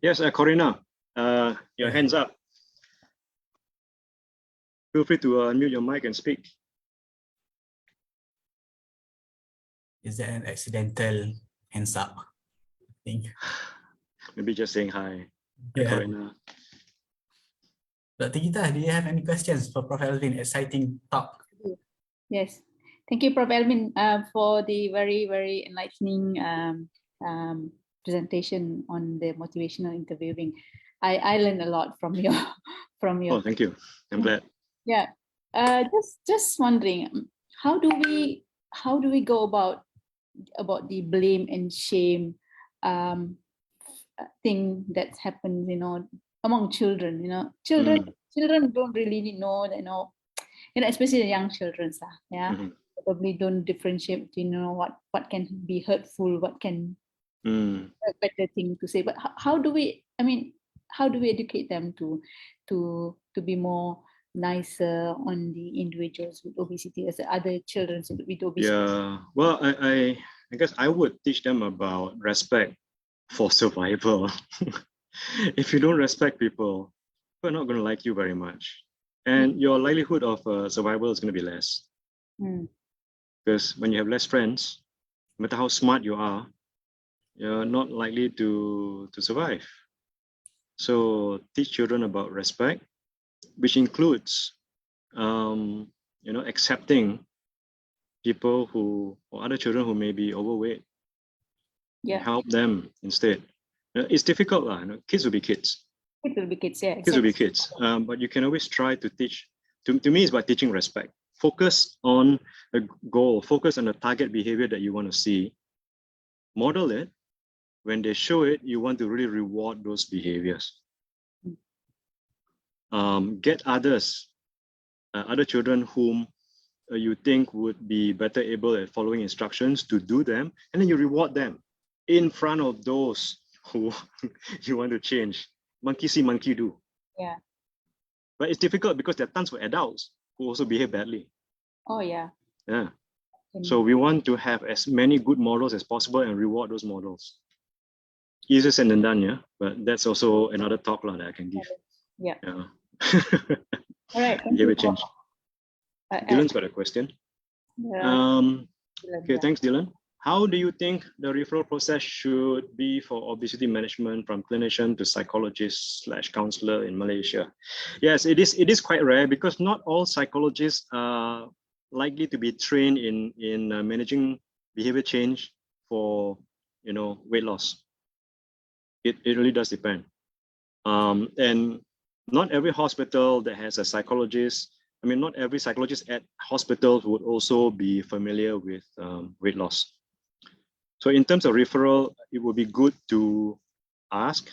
Yes, Corina, your hands up. Feel free to unmute your mic and speak. Is that an accidental hands up? I think. Maybe just saying hi. Yeah. Corina. Dr. Gita, do you have any questions for Prof. Alvin? Exciting talk. Yes. Thank you, Prof. Alvin, for the very, very enlightening presentation on the motivational interviewing. I learned a lot from your Oh, thank you. I'm glad. Yeah. Just wondering, how do we go about the blame and shame thing that's happened, among children, children don't really know, especially the young children, probably don't differentiate between, what can be hurtful, what can a better thing to say. But how do we educate them to be more nicer on the individuals with obesity as other children with obesity? Yeah, well, I guess I would teach them about respect for survival. If you don't respect people, people are not going to like you very much. And your likelihood of survival is going to be less. Because when you have less friends, no matter how smart you are, you're not likely to survive. So teach children about respect, which includes, accepting people or other children who may be overweight. Yeah. Help them instead. It's difficult, kids will be kids. Kids will be kids, yeah. Kids will be kids. But you can always try to teach. To me, it's about teaching respect. Focus on a goal. Focus on a target behavior that you want to see. Model it. When they show it, you want to really reward those behaviors. Get other children whom you think would be better able at following instructions to do them, and then you reward them in front of those who you want to change. Monkey see, monkey do. Yeah. But it's difficult because there are tons of adults who also behave badly. Oh, yeah. Yeah. So we want to have as many good models as possible and reward those models. Easier said than done, yeah. But that's also another talk that I can give. Yeah. Yeah. All right. Behavior change. Dylan's got a question. Okay, thanks, Dylan. How do you think the referral process should be for obesity management from clinician to psychologist / counselor in Malaysia? Yes, it is quite rare because not all psychologists are likely to be trained in managing behavior change for weight loss. It really does depend. And not every hospital that has a psychologist, not every psychologist at hospitals would also be familiar with weight loss. So in terms of referral, it would be good to ask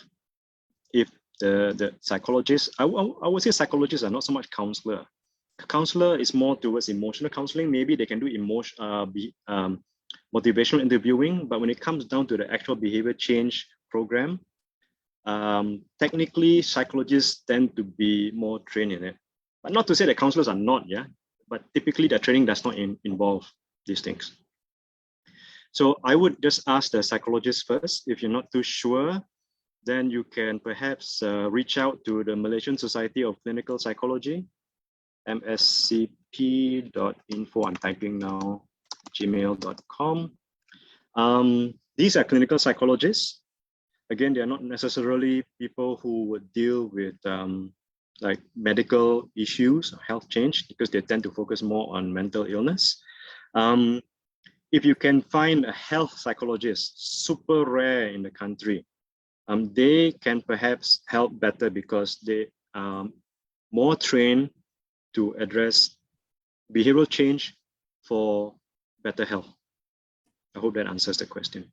if the psychologist, I would say psychologists are not so much counselor. Counselor is more towards emotional counseling. Maybe they can do motivational interviewing, but when it comes down to the actual behavior change program, technically psychologists tend to be more trained in it. But not to say that counselors are not, but typically their training does not involve these things. So I would just ask the psychologist first. If you're not too sure, then you can perhaps reach out to the Malaysian Society of Clinical Psychology, mscp.info, I'm typing now, gmail.com. These are clinical psychologists. Again, they are not necessarily people who would deal with like medical issues, health change, because they tend to focus more on mental illness. If you can find a health psychologist, super rare in the country, they can perhaps help better because they are more trained to address behavioral change for better health. I hope that answers the question.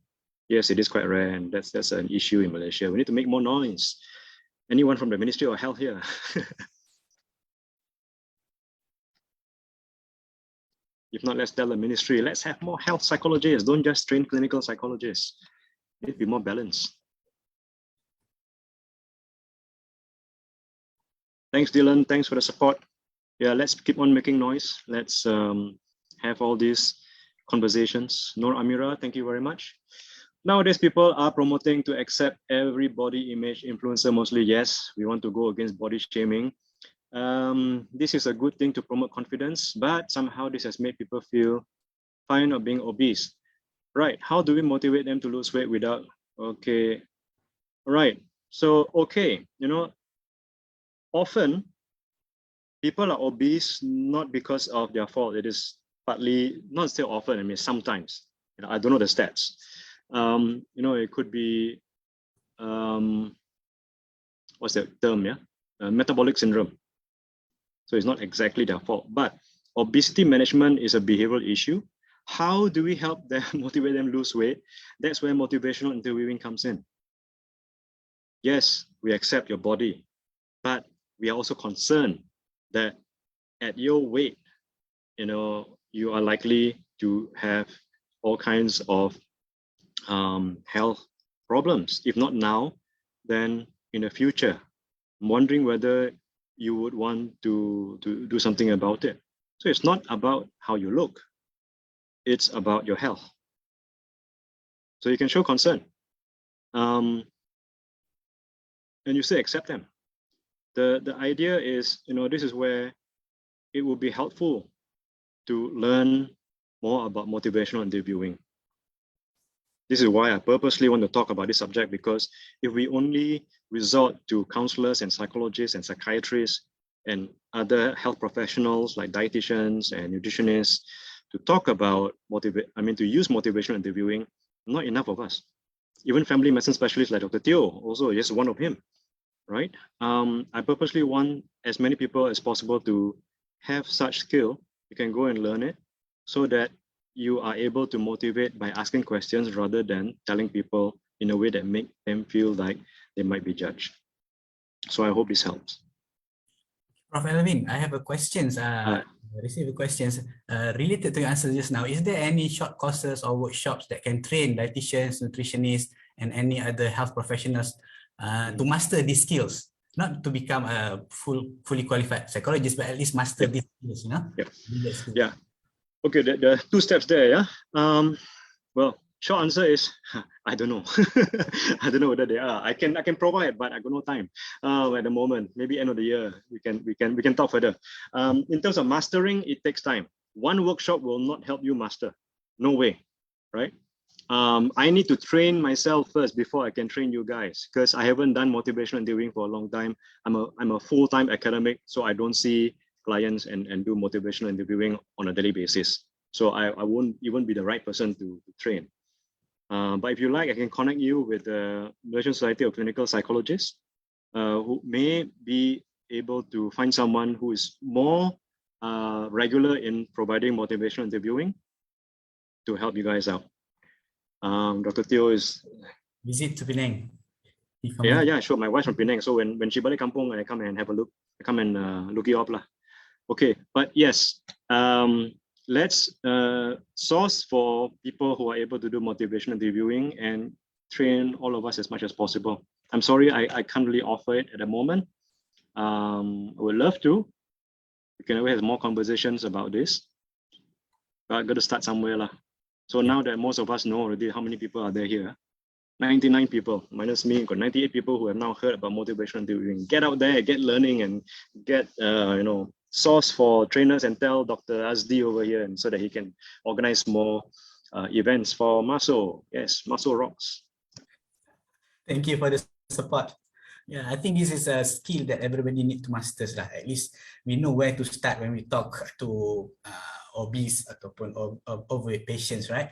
Yes, it is quite rare, and that's an issue in Malaysia. We need to make more noise. Anyone from the Ministry of Health here? If not, let's tell the ministry, let's have more health psychologists. Don't just train clinical psychologists. It need to be more balanced. Thanks, Dylan. Thanks for the support. Yeah, let's keep on making noise. Let's have all these conversations. Noor Amira, thank you very much. Nowadays, people are promoting to accept every body image influencer mostly. Yes, we want to go against body shaming. This is a good thing to promote confidence, but somehow this has made people feel fine of being obese. Right, how do we motivate them to lose weight without, okay, right. So, okay, you know, often people are obese not because of their fault. It is partly, not still often, I mean, sometimes, you know, I don't know the stats. You know, it could be, what's the term, yeah? Metabolic syndrome. So it's not exactly their fault, but obesity management is a behavioral issue. How do we help them, motivate them lose weight? That's where motivational interviewing comes in. Yes, we accept your body, but we are also concerned that at your weight, you know, you are likely to have all kinds of health problems. If not now, then in the future. I'm wondering whether you would want to do something about it. So it's not about how you look, it's about your health. So you can show concern. And you say accept them. The idea is, you know, this is where it will be helpful to learn more about motivational interviewing. This is why I purposely want to talk about this subject, because if we only resort to counselors and psychologists and psychiatrists and other health professionals like dietitians and nutritionists to talk about to use motivational interviewing, not enough of us. Even family medicine specialists like Dr. Teoh, also just one of him, right? I purposely want as many people as possible to have such skill. You can go and learn it so that you are able to motivate by asking questions rather than telling people in a way that make them feel like they might be judged. So I hope this helps. Prof. Alvin, I have a questions. Receive questions related to your answer just now. Is there any short courses or workshops that can train dietitians, nutritionists, and any other health professionals to master these skills? Not to become a fully qualified psychologist, but at least master these skills, you know? Yeah. Okay, the two steps there, yeah. Well, short answer is I don't know. I don't know whether they are. I can provide, but I got no time at the moment. Maybe end of the year we can talk further. In terms of mastering, it takes time. One workshop will not help you master. No way, right? I need to train myself first before I can train you guys, because I haven't done motivational interviewing for a long time. I'm a full-time academic, so I don't see clients and do motivational interviewing on a daily basis. So I won't even be the right person to train. But if you like, I can connect you with the Malaysian Society of Clinical Psychologists who may be able to find someone who is more regular in providing motivational interviewing to help you guys out. Dr. Teoh is... Visit to Penang. Yeah, sure. My wife's from Penang. So when she balik kampung, I come and have a look. I come and look you up lah. Okay, but yes, let's source for people who are able to do motivational interviewing and train all of us as much as possible. I'm sorry, I can't really offer it at the moment. I would love to. We can always have more conversations about this, but I've got to start somewhere lah. So now that most of us know already how many people are there here, 99 people, minus me, got 98 people who have now heard about motivational interviewing. Get out there, get learning, and get source for trainers, and tell Dr. Azdie over here, and so that he can organize more events for Maso. Yes, Maso rocks. Thank you for the support. Yeah, I think this is a skill that everybody need to master lah. At least we know where to start when we talk to obese ataupun overweight patients, right?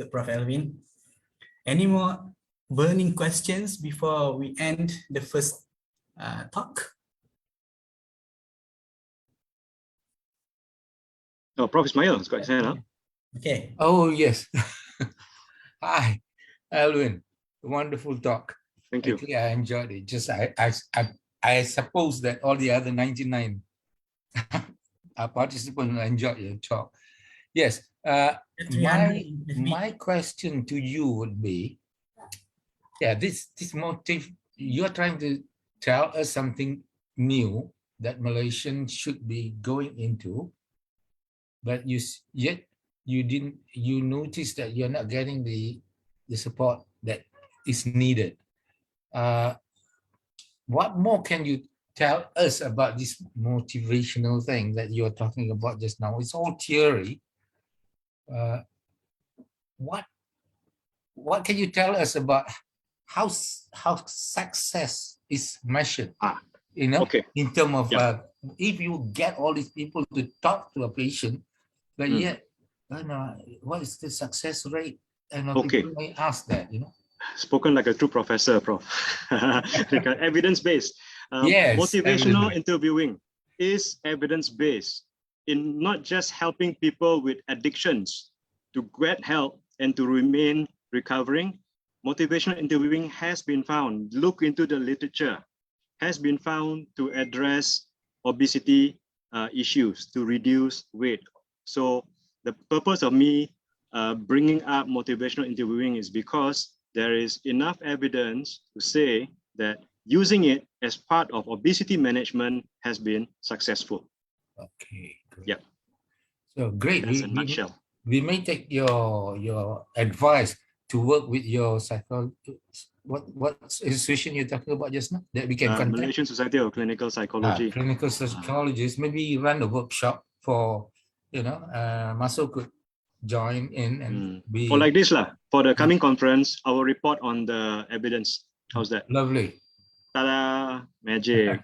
Prof. Alvin, any more burning questions before we end the first talk? Oh, Prof. Ismail has got his hand up. Okay. Oh, yes. Hi, Alvin. Wonderful talk. Thank you. Actually, I enjoyed it. Just I suppose that all the other 99 participants enjoyed your talk. Yes. My question to you would be, yeah, this motive, you're trying to tell us something new that Malaysians should be going into, but you notice that you're not getting the support that is needed. What more can you tell us about this motivational thing that you're talking about just now? It's all theory. What can you tell us about how success is measured? Okay. In terms of if you get all these people to talk to a patient, but yet, what is the success rate? People may ask that, Spoken like a true professor, Prof. Like evidence-based. Yes, motivational interviewing is evidence-based in not just helping people with addictions to get help and to remain recovering. Motivational interviewing has been found, look into the literature, has been found to address obesity issues, to reduce weight. So the purpose of me bringing up motivational interviewing is because there is enough evidence to say that using it as part of obesity management has been successful. Okay. Great. Yeah. So great. That's a nutshell. We may take your advice to work with your psychologist. What institution you're talking about just now that we can contact? Malaysian Society of Clinical Psychology. Clinical psychologist. Maybe run a workshop for, Maso could join in and be. For like this lah. For the coming conference, I will report on the evidence. How's that? Lovely. Ta-da! Magic.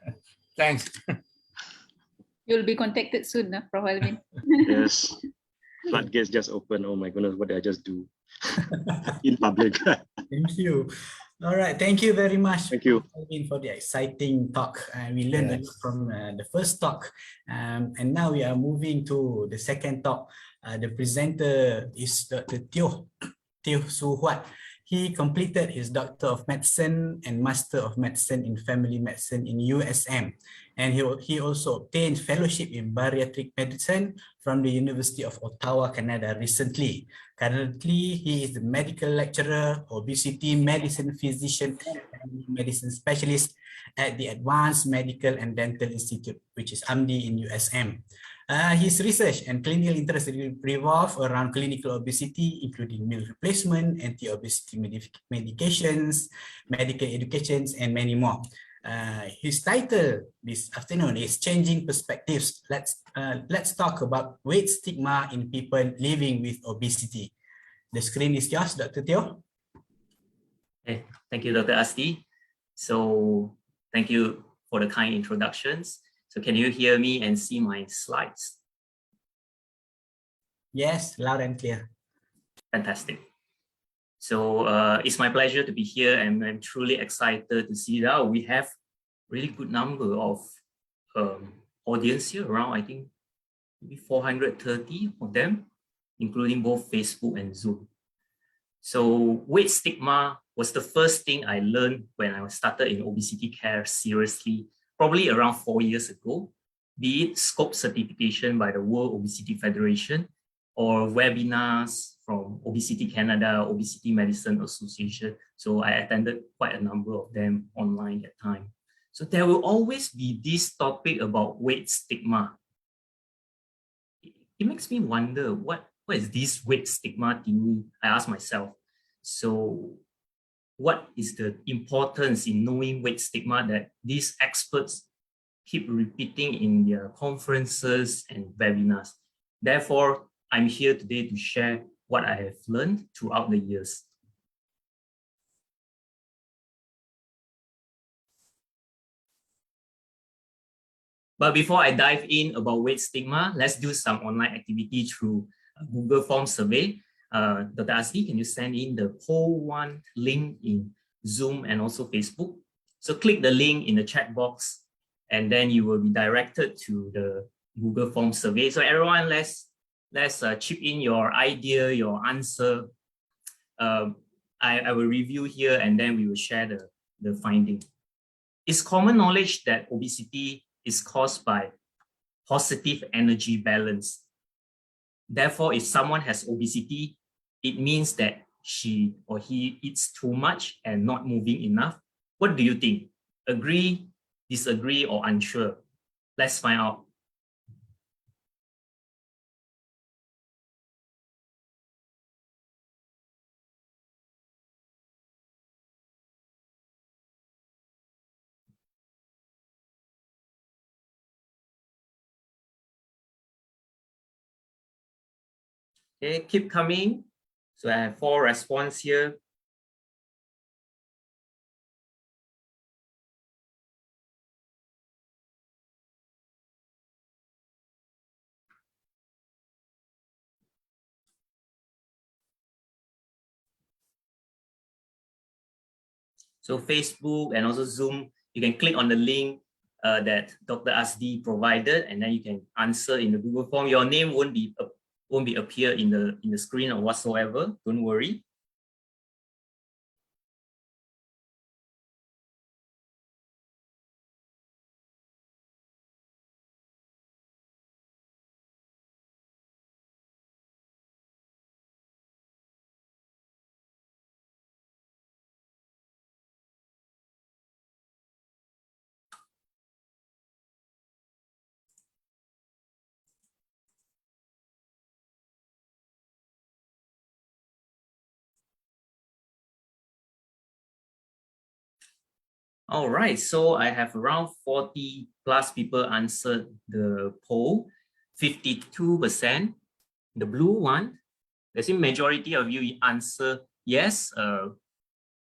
Thanks. You'll be contacted soon, Prof. Alvin. Yes. Floodgates just open. Oh my goodness, what did I just do? In public. Thank you. All right, thank you very much. Thank you, Alvin, for the exciting talk. We learned a lot from the first talk, and now we are moving to the second talk. The presenter is Dr. Teoh Huat. He completed his Doctor of Medicine and Master of Medicine in Family Medicine in USM. And he also obtained fellowship in bariatric medicine from the University of Ottawa, Canada recently. Currently, he is the medical lecturer, obesity medicine physician, and medicine specialist at the Advanced Medical and Dental Institute, which is AMDI in USM. His research and clinical interest revolve around clinical obesity, including meal replacement, anti-obesity medications, medical educations, and many more. His title this afternoon is Changing Perspectives. Let's talk about weight stigma in people living with obesity. The screen is yours, Dr. Teoh. Hey, thank you, Dr. Azdie. So thank you for the kind introductions. So can you hear me and see my slides? Yes, loud and clear. Fantastic. So it's my pleasure to be here, and I'm truly excited to see that we have really good number of audience here, around I think maybe 430 of them, including both Facebook and Zoom. So weight stigma was the first thing I learned when I started in obesity care seriously, probably around 4 years ago, be it scope certification by the World Obesity Federation or webinars from Obesity Canada, Obesity Medicine Association. So I attended quite a number of them online at the time. So there will always be this topic about weight stigma. It makes me wonder, what is this weight stigma to me? I ask myself. So what is the importance in knowing weight stigma that these experts keep repeating in their conferences and webinars? Therefore, I'm here today to share what I have learned throughout the years. But before I dive in about weight stigma, let's do some online activity through Google Form survey. Dr. Azdie, can you send in the poll 1 link in Zoom and also Facebook? So click the link in the chat box, and then you will be directed to the Google Form survey. So everyone, let's chip in your idea, your answer. I will review here, and then we will share the finding. It's common knowledge that obesity is caused by positive energy balance. Therefore, if someone has obesity, it means that she or he eats too much and not moving enough. What do you think? Agree, disagree, or unsure? Let's find out. Okay, keep coming. So I have 4 responses here. So Facebook and also Zoom, you can click on the link that Dr. Azdie provided, and then you can answer in the Google form. Your name won't be appear in the screen or whatsoever. Don't worry. All right, so I have around 40 plus people answered the poll, 52%. The blue one, there's a majority of you answer yes,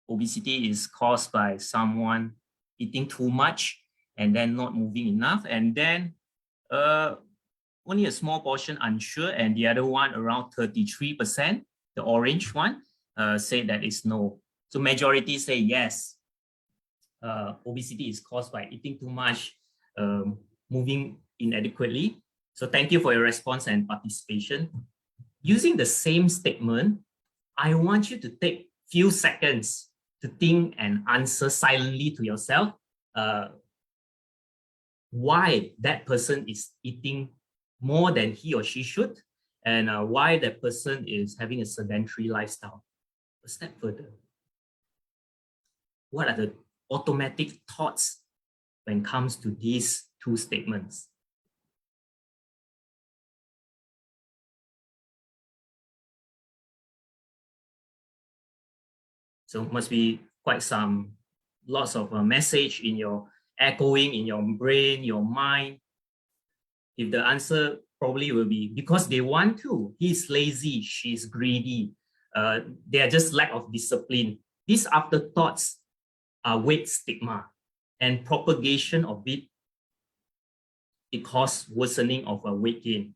obesity is caused by someone eating too much and then not moving enough. And then only a small portion unsure, and the other one around 33%, the orange one, say that it's no. So majority say yes. Obesity is caused by eating too much, moving inadequately. So thank you for your response and participation. Using the same statement, I want you to take few seconds to think and answer silently to yourself why that person is eating more than he or she should, and why that person is having a sedentary lifestyle. A step further, what are the automatic thoughts when it comes to these 2 statements? So must be quite lots of message in your echoing in your brain, your mind. If the answer probably will be because they want to, he's lazy, she's greedy, they are just lack of discipline. These afterthoughts are weight stigma, and propagation of it causes worsening of weight gain,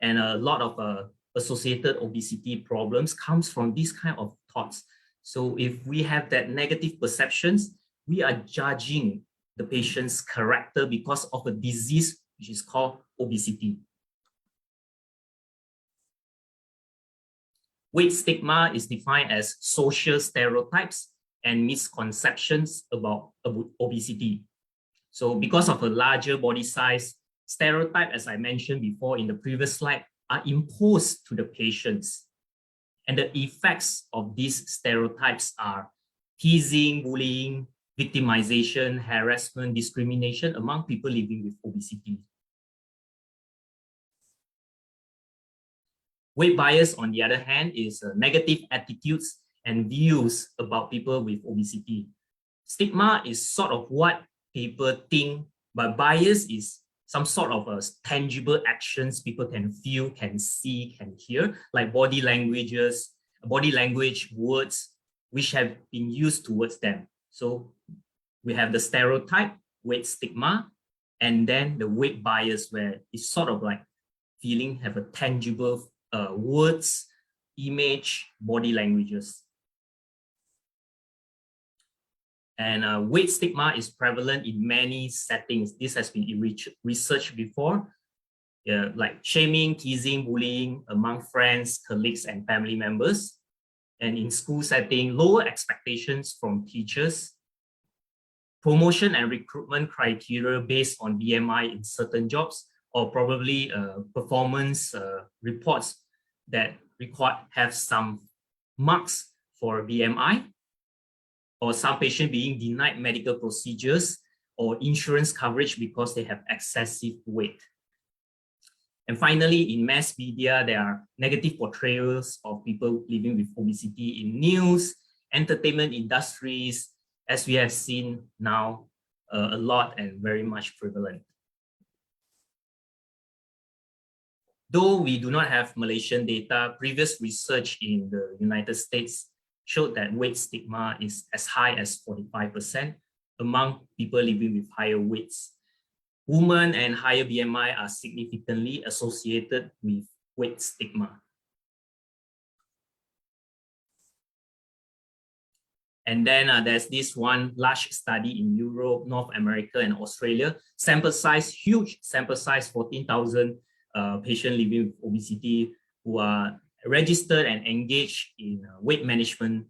and a lot of associated obesity problems comes from these kind of thoughts. So if we have that negative perceptions, we are judging the patient's character because of a disease which is called obesity. Weight stigma is defined as social stereotypes and misconceptions about obesity. So because of a larger body size, stereotype, as I mentioned before in the previous slide, are imposed to the patients. And the effects of these stereotypes are teasing, bullying, victimization, harassment, discrimination among people living with obesity. Weight bias, on the other hand, is negative attitudes and views about people with obesity. Stigma is sort of what people think, but bias is some sort of tangible actions people can feel, can see, can hear, like body language, words, which have been used towards them. So we have the stereotype, weight stigma, and then the weight bias, where it's sort of like feeling have a tangible words, image, body languages. And weight stigma is prevalent in many settings. This has been researched before, like shaming, teasing, bullying among friends, colleagues, and family members. And in school setting, lower expectations from teachers, promotion and recruitment criteria based on BMI in certain jobs, or probably performance reports that have some marks for BMI, or some patient being denied medical procedures or insurance coverage because they have excessive weight. And finally, in mass media, there are negative portrayals of people living with obesity in news, entertainment industries, as we have seen now a lot and very much prevalent. Though we do not have Malaysian data, previous research in the United States showed that weight stigma is as high as 45% among people living with higher weights. Women and higher BMI are significantly associated with weight stigma. And then there's this one large study in Europe, North America, and Australia. Sample size, huge sample size, 14,000 patients living with obesity who are registered and engaged in weight management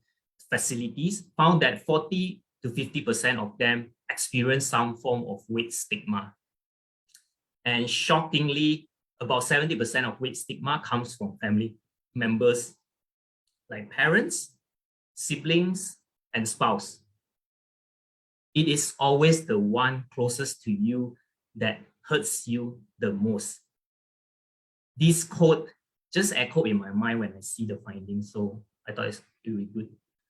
facilities, found that 40 to 50% of them experience some form of weight stigma. And shockingly, about 70% of weight stigma comes from family members like parents, siblings, and spouse. It is always the one closest to you that hurts you the most. This quote just echoed in my mind when I see the findings, so I thought it would be good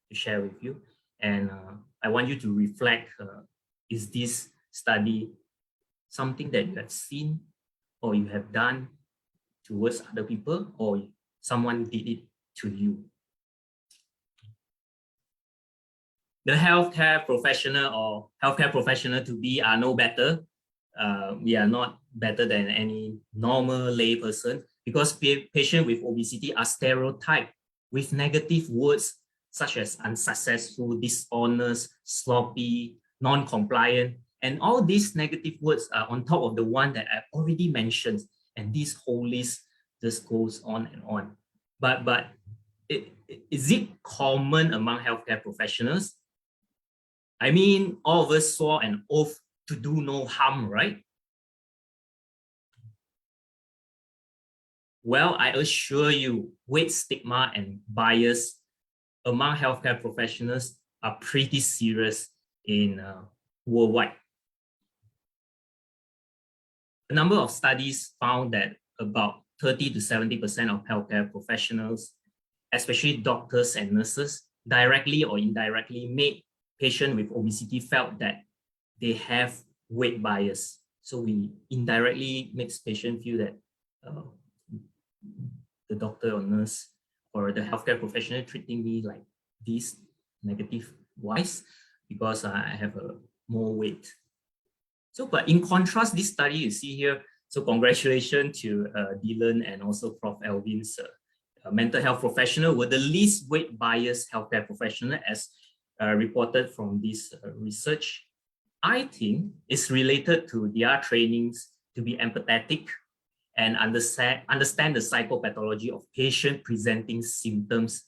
to share with you. And I want you to reflect, is this study something that you have seen or you have done towards other people, or someone did it to you? The healthcare professional or healthcare professional to be are no better. We are not better than any normal lay person, because patients with obesity are stereotyped with negative words such as unsuccessful, dishonest, sloppy, non-compliant. And all these negative words are on top of the one that I already mentioned. And this whole list just goes on and on. But is it common among healthcare professionals? I mean, all of us swore an oath to do no harm, right? Well, I assure you, weight stigma and bias among healthcare professionals are pretty serious in worldwide. A number of studies found that about 30 to 70% of healthcare professionals, especially doctors and nurses, directly or indirectly made patients with obesity felt that they have weight bias. So we indirectly makes patients feel that the doctor or nurse or the healthcare professional treating me like this negative wise because I have a more weight. So, but in contrast, this study you see here, so congratulations to Dylan and also Prof. Alvin's mental health professional were the least weight biased healthcare professional as reported from this research. I think it's related to their trainings to be empathetic and understand the psychopathology of patient presenting symptoms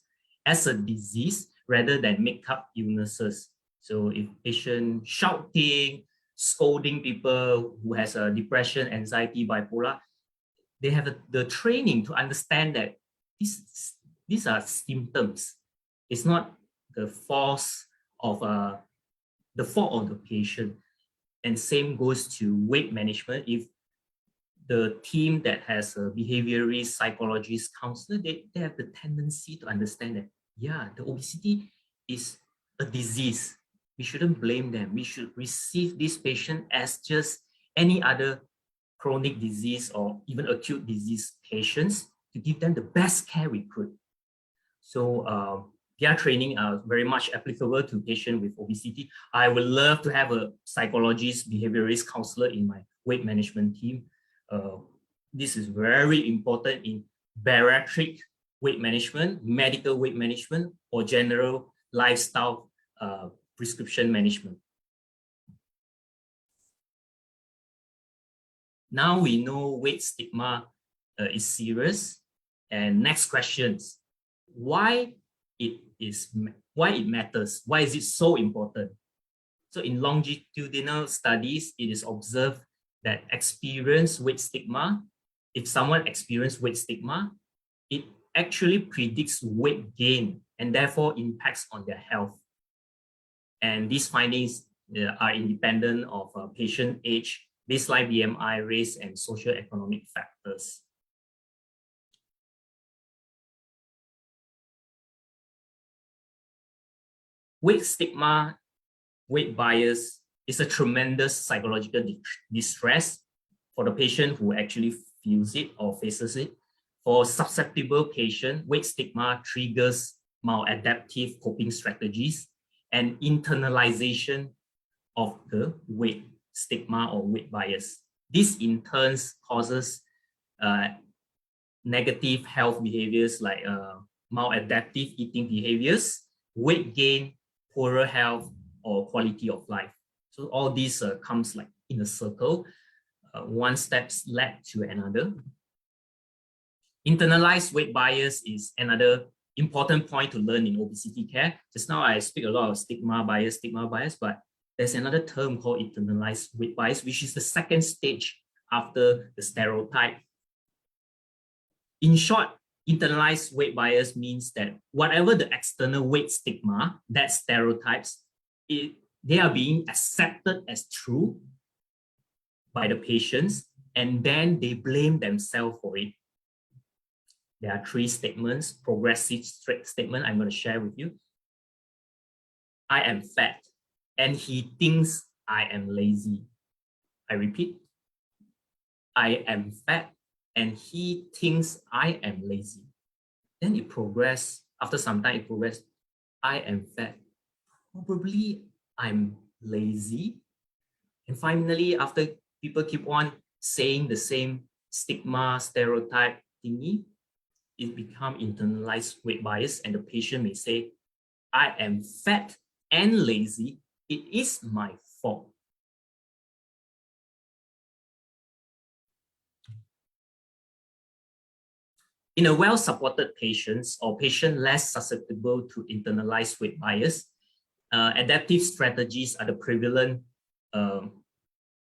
as a disease rather than make up illnesses. So if patient shouting, scolding people who has a depression, anxiety, bipolar, they have the training to understand that these are symptoms. It's not the fault of the patient. And same goes to weight management. If the team that has a behaviorist, psychologist, counselor, they have the tendency to understand that, yeah, the obesity is a disease. We shouldn't blame them. We should receive this patient as just any other chronic disease or even acute disease patients to give them the best care we could. So their training are very much applicable to patients with obesity. I would love to have a psychologist, behaviorist, counselor in my weight management team. This is very important in bariatric weight management, medical weight management, or general lifestyle prescription management. Now we know weight stigma is serious. And next questions, why it matters? Why is it so important? So in longitudinal studies, it is observed that if someone experiences weight stigma, it actually predicts weight gain and therefore impacts on their health. And these findings are independent of patient age, baseline BMI, race, and socioeconomic factors. Weight stigma, weight bias is a tremendous psychological distress for the patient who actually feels it or faces it. For susceptible patients, weight stigma triggers maladaptive coping strategies and internalization of the weight stigma or weight bias. This in turn causes negative health behaviors like maladaptive eating behaviors, weight gain, poorer health, or quality of life. So all these comes like in a circle. One step led to another. Internalized weight bias is another important point to learn in obesity care. Just now I speak a lot of stigma bias, but there's another term called internalized weight bias, which is the second stage after the stereotype. In short, internalized weight bias means that whatever the external weight stigma, that stereotypes, they are being accepted as true by the patients, and then they blame themselves for it. There are three statements, progressive statement I'm going to share with you. I am fat, and he thinks I am lazy. I repeat, I am fat, and he thinks I am lazy. Then it progresses. After some time, it progresses. I am fat. Probably I'm lazy. And finally, after people keep on saying the same stigma, stereotype thingy, it becomes internalized weight bias, and the patient may say, I am fat and lazy. It is my fault. In a well-supported patients or patient less susceptible to internalized weight bias, adaptive strategies are the prevalent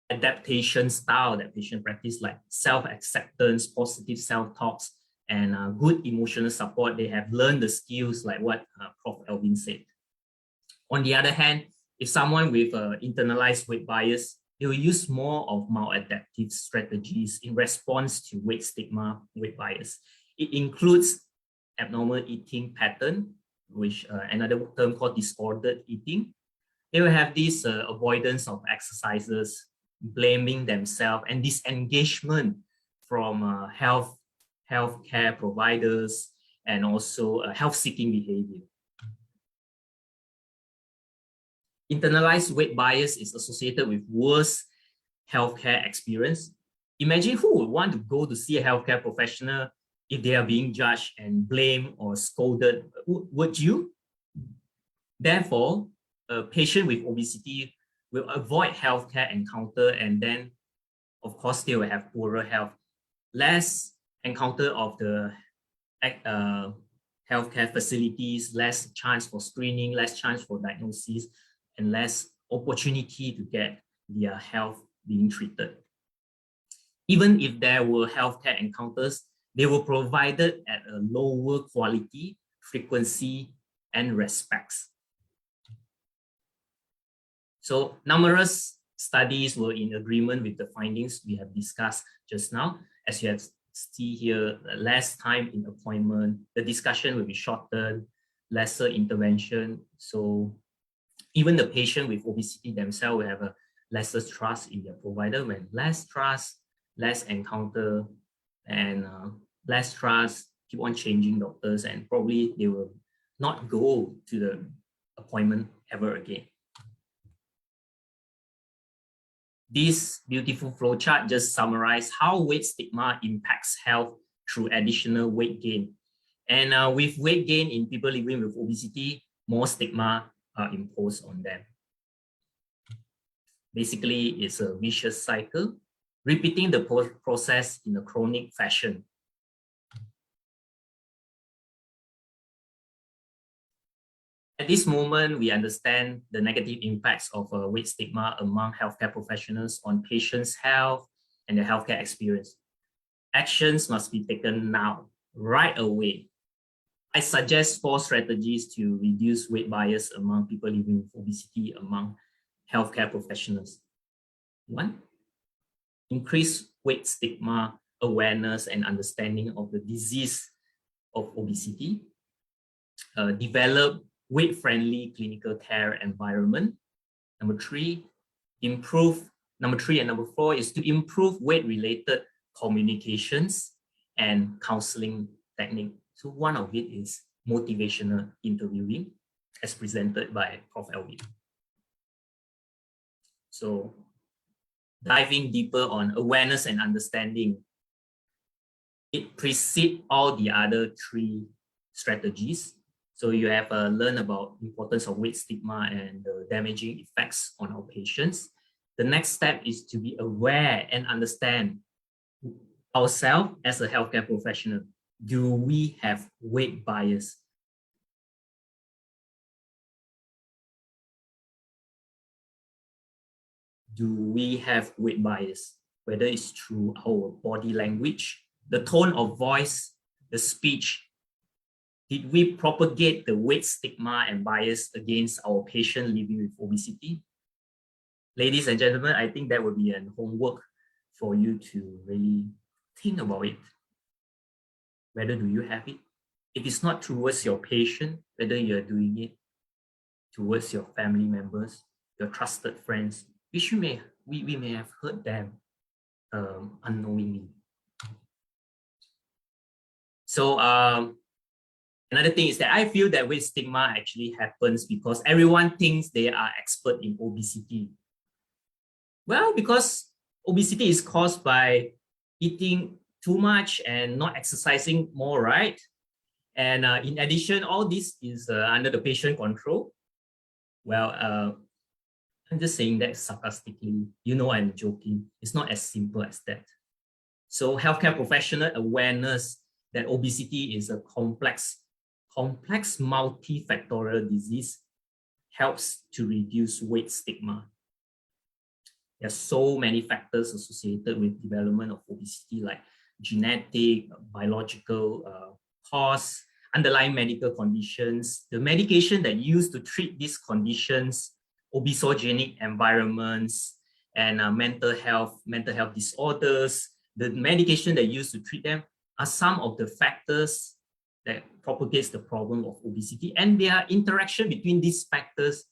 adaptation style that patient practice, like self-acceptance, positive self-talks, and good emotional support. They have learned the skills like what Prof. Alvin said. On the other hand, if someone with internalized weight bias, they will use more of maladaptive strategies in response to weight stigma, weight bias. It includes abnormal eating pattern, which another term called disordered eating. They will have this avoidance of exercises, blaming themselves, and disengagement from healthcare providers, and also health-seeking behavior. Internalized weight bias is associated with worse healthcare experience. Imagine who would want to go to see a healthcare professional if they are being judged and blamed or scolded. Would you? Therefore, a patient with obesity will avoid healthcare encounter, and then, of course, they will have poorer health, less encounter of the healthcare facilities, less chance for screening, less chance for diagnosis, and less opportunity to get their health being treated. Even if there were healthcare encounters, they were provided at a lower quality, frequency, and respects. So numerous studies were in agreement with the findings we have discussed just now. As you have see here, less time in appointment, the discussion will be shortened, lesser intervention. So even the patient with obesity themselves will have a lesser trust in their provider. When less trust, less encounter, and less trust, keep on changing doctors, and probably they will not go to the appointment ever again. This beautiful flowchart just summarizes how weight stigma impacts health through additional weight gain. And with weight gain in people living with obesity, more stigma are imposed on them. Basically, it's a vicious cycle, repeating the process in a chronic fashion. At this moment, we understand the negative impacts of weight stigma among healthcare professionals on patients' health and their healthcare experience. Actions must be taken now, right away. I suggest 4 strategies to reduce weight bias among people living with obesity among healthcare professionals. 1, increase weight stigma awareness and understanding of the disease of obesity. Develop weight-friendly clinical care environment. Number 3 and number 4 is to improve weight-related communications and counseling technique. So one of it is motivational interviewing, as presented by Prof. Alvin. So diving deeper on awareness and understanding, it precedes all the other 3 strategies. So you have learned about the importance of weight stigma and the damaging effects on our patients. The next step is to be aware and understand ourselves as a healthcare professional. Do we have weight bias? Do we have weight bias? Whether it's through our body language, the tone of voice, the speech. Did we propagate the weight stigma and bias against our patient living with obesity? Ladies and gentlemen, I think that would be a homework for you to really think about it. Whether do you have it? If it's not towards your patient, whether you're doing it towards your family members, your trusted friends, which we may have heard them unknowingly. So another thing is that I feel that weight stigma actually happens because everyone thinks they are expert in obesity. Well, because obesity is caused by eating too much and not exercising more, right? And in addition, all this is under the patient control. Well, I'm just saying that sarcastically. You know I'm joking. It's not as simple as that. So healthcare professional awareness that obesity is a complex multifactorial disease helps to reduce weight stigma. There are so many factors associated with development of obesity, like genetic, biological cause, underlying medical conditions, the medication that used to treat these conditions, obesogenic environments, and mental health disorders. The medication that used to treat them are some of the factors that propagates the problem of obesity, and their interaction between these factors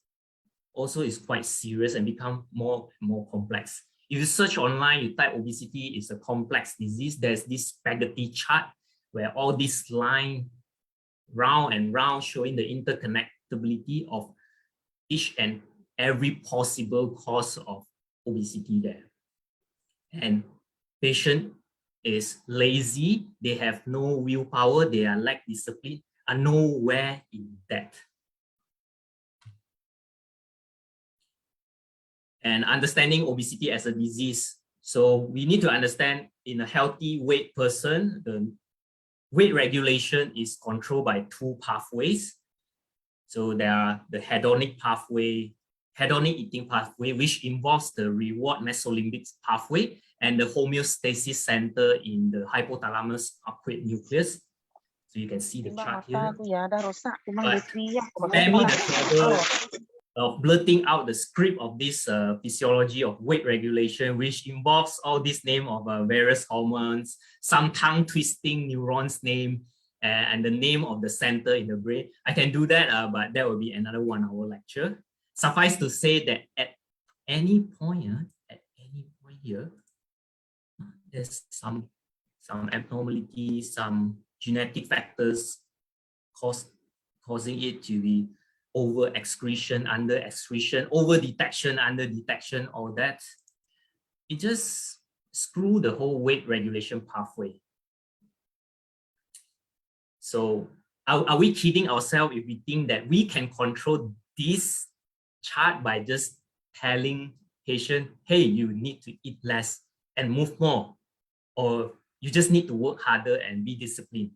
also is quite serious and become more complex. If you search online, you type obesity is a complex disease, there's this spaghetti chart where all these lines round and round showing the interconnectability of each and every possible cause of obesity there. And patient is lazy, they have no willpower, they are lack discipline, are nowhere in that. And understanding obesity as a disease. So we need to understand in a healthy weight person, the weight regulation is controlled by 2 pathways. So there are the hedonic eating pathway, which involves the reward mesolimbic pathway and the homeostasis center in the hypothalamus arcuate nucleus. So you can see the chart here. Spare me the trouble of blurting out the script of this physiology of weight regulation, which involves all this name of various hormones, some tongue twisting neurons name, and the name of the center in the brain. I can do that, but that will be another 1-hour lecture. Suffice to say that at any point here, there's some abnormality, some genetic factors cause causing it to be over excretion, under excretion, over detection, under detection, all that. It just screw the whole weight regulation pathway. So are we kidding ourselves if we think that we can control this chart by just telling patient, hey, you need to eat less and move more, or you just need to work harder and be disciplined?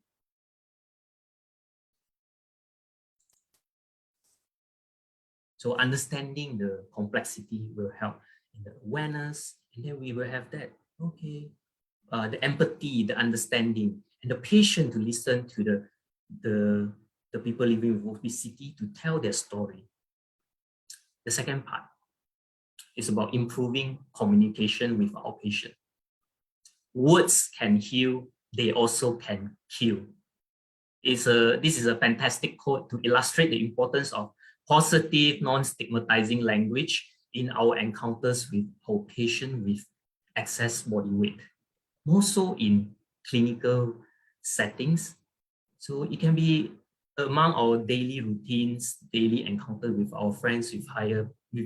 So understanding the complexity will help in the awareness, and then we will have that, okay, the empathy, the understanding, and the patience to listen to the people living with obesity to tell their story. The second part is about improving communication with our patient. Words can heal, they also can kill. This is a fantastic quote to illustrate the importance of positive, non-stigmatizing language in our encounters with our patient with excess body weight. More so in clinical settings. So it can be among our daily routines, daily encounter with our friends with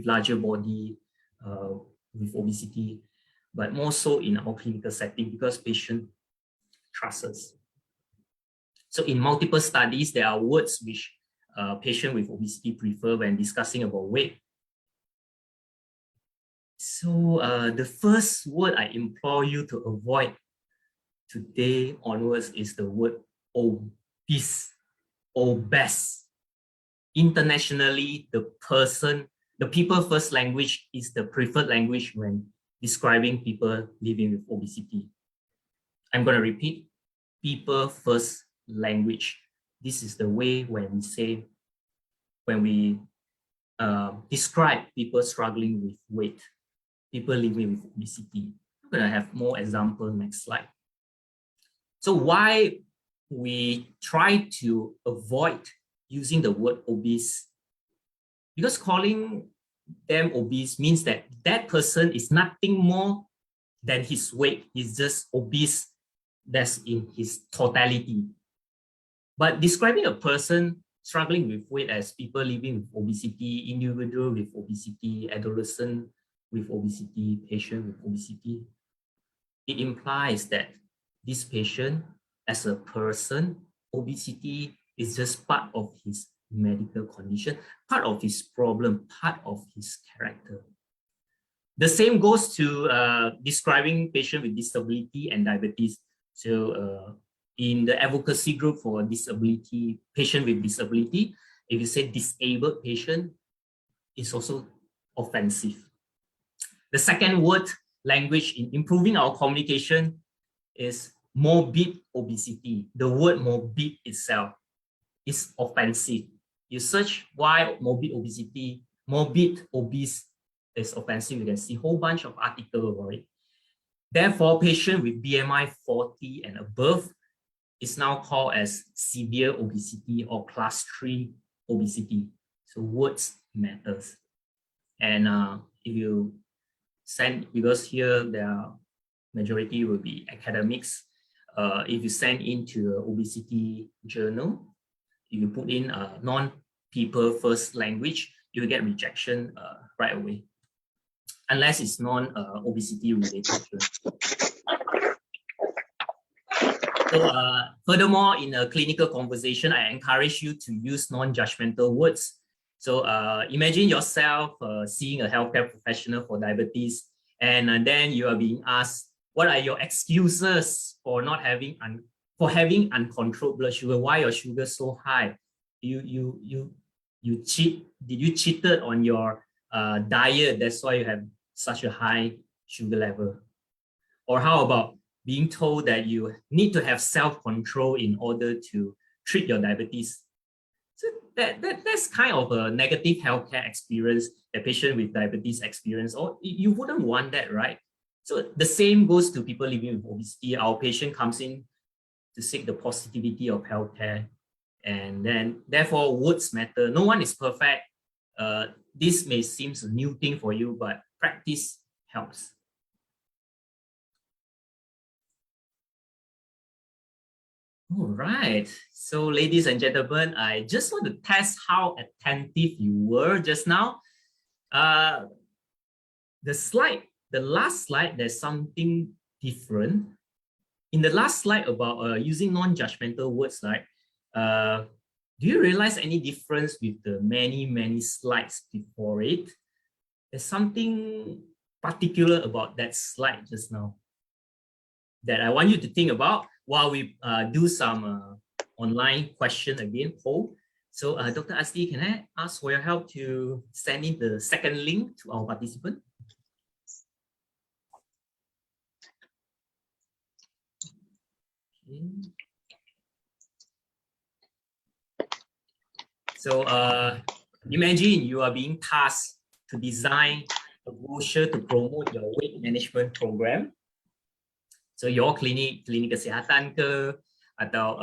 larger body, with obesity, but more so in our clinical setting because patient trust us. So in multiple studies, there are words which patients with obesity prefer when discussing about weight. So the first word I implore you to avoid today onwards is the word obese. Obese. Internationally, the people first language is the preferred language when describing people living with obesity. I'm going to repeat, people first language. This is the way when we describe people struggling with weight, people living with obesity. I'm going to have more examples next slide. So why we try to avoid using the word obese? Because calling them obese means that that person is nothing more than his weight. He's just obese. That's in his totality. But describing a person struggling with weight as people living with obesity, individual with obesity, adolescent with obesity, patient with obesity, it implies that this patient, as a person, obesity is just part of his medical condition, part of his problem, part of his character. The same goes to describing patient with disability and diabetes. So in the advocacy group for disability, patient with disability, if you say disabled patient, it's also offensive. The second word language in improving our communication is morbid obesity. The word morbid itself is offensive. You search why morbid obesity, morbid obese is offensive, you can see a whole bunch of articles about it. Therefore, patient with BMI 40 and above is now called as severe obesity or class 3 obesity. So words matters. And if you send, because here the majority will be academics, if you send into the obesity journal, if you put in non-people first language, you will get rejection right away, unless it's non-obesity related. So furthermore, in a clinical conversation, I encourage you to use non-judgmental words. So imagine yourself seeing a healthcare professional for diabetes, and then you are being asked, what are your excuses for not having having uncontrolled blood sugar? Why your sugar so high? Did you cheated on your diet? That's why you have such a high sugar level. Or how about being told that you need to have self-control in order to treat your diabetes? So that's kind of a negative healthcare experience that patient with diabetes experience, or you wouldn't want that, right? So the same goes to people living with obesity. Our patient comes in to seek the positivity of healthcare, and then therefore words matter. No one is perfect. This may seem a new thing for you, but practice helps. All right. So, ladies and gentlemen, I just want to test how attentive you were just now. The last slide, there's something different. In the last slide about using non-judgmental words, like, do you realize any difference with the many slides before it? There's something particular about that slide just now that I want you to think about while we do some online question again, poll. So Dr. Azdie, can I ask for your help to send in the second link to our participant? Okay. So imagine you are being tasked to design a brochure to promote your weight management program. So your clinic kesihatan ke, atau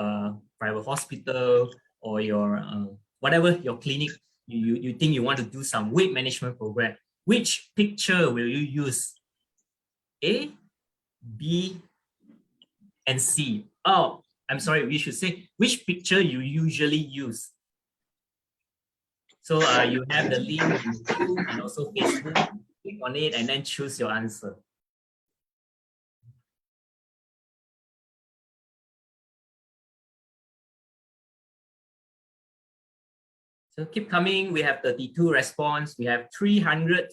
private hospital, or your whatever your clinic, you think you want to do some weight management program. Which picture will you use? A, B, and C. Oh, I'm sorry, we should say which picture you usually use. So you have the link YouTube and also Facebook. Click on it and then choose your answer. So keep coming. We have 32 response. We have 300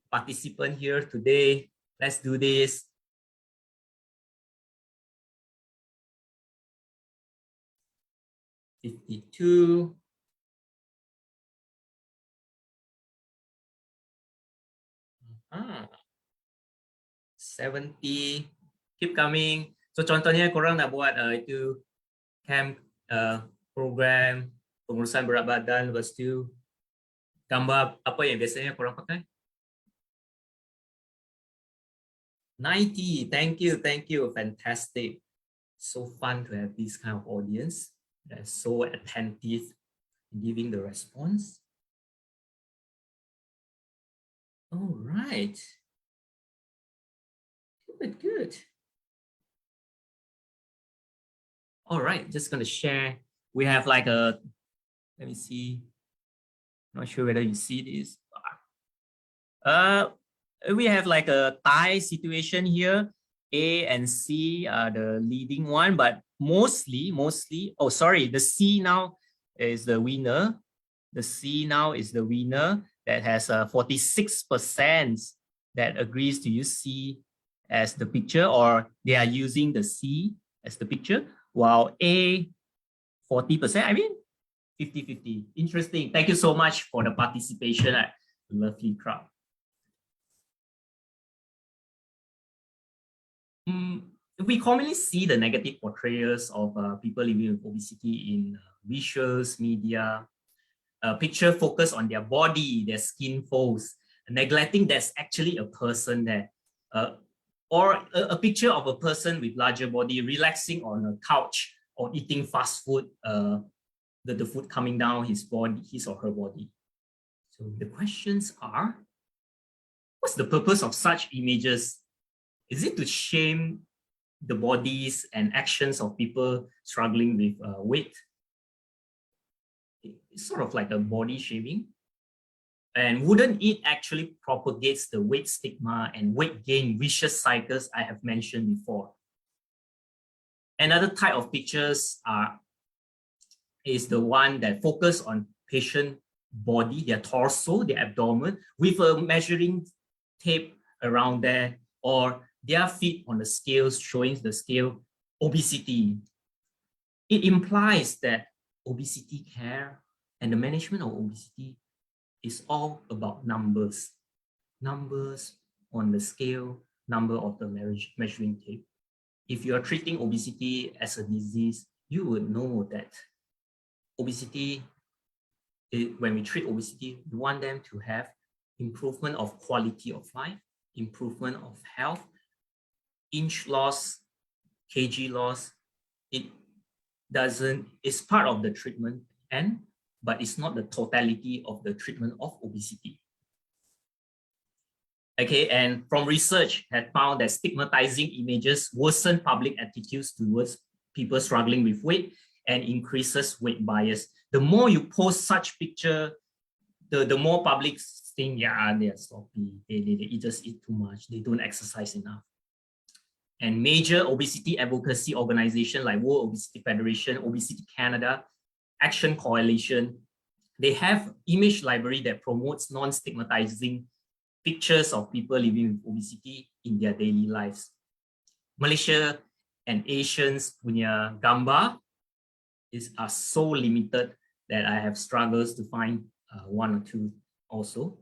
participants here today. Let's do this. $52. 70. Keep coming. So contohnya korang nak buat itu camp program pengurusan berat badan, lepas tu gambar apa yang biasanya korang pakai? 90. Thank you. Fantastic. So fun to have this kind of audience that's so attentive in giving the response. All right. Good. All right, just going to share. We have like a, let me see. Not sure whether you see this. We have like a tie situation here. A and C are the leading one, but mostly, oh, sorry, the C now is the winner. The C now is the winner that has 46% that agrees to use C as the picture, or they are using the C as the picture, while A, 40%, I mean, 50-50. Interesting. Thank you so much for the participation. Lovely crowd. We commonly see the negative portrayals of people living with obesity in visuals, media. Picture focus on their body, their skin folds, neglecting there's actually a person there. Or a picture of a person with larger body relaxing on a couch or eating fast food, the food coming down his or her body. So the questions are, what's the purpose of such images? Is it to shame the bodies and actions of people struggling with weight? It's sort of like a body shaming. And wouldn't it actually propagates the weight stigma and weight gain vicious cycles I have mentioned before? Another type of pictures is the one that focus on patient body, their torso, their abdomen, with a measuring tape around there, or their feet on the scales showing the scale obesity. It implies that obesity care and the management of obesity is all about numbers. Numbers on the scale, number of the measuring tape. If you are treating obesity as a disease, you would know that obesity, when we treat obesity, we want them to have improvement of quality of life, improvement of health, inch loss, kg loss. It's part of the treatment but it's not the totality of the treatment of obesity. Okay, and from research had found that stigmatizing images worsen public attitudes towards people struggling with weight and increases weight bias. The more you post such picture, the more public think, yeah, they're sloppy, they just eat too much, they don't exercise enough. And major obesity advocacy organizations like World Obesity Federation, Obesity Canada, Action Coalition, they have image library that promotes non-stigmatizing pictures of people living with obesity in their daily lives. Malaysia and Asians punya gambar are so limited that I have struggles to find one or two also.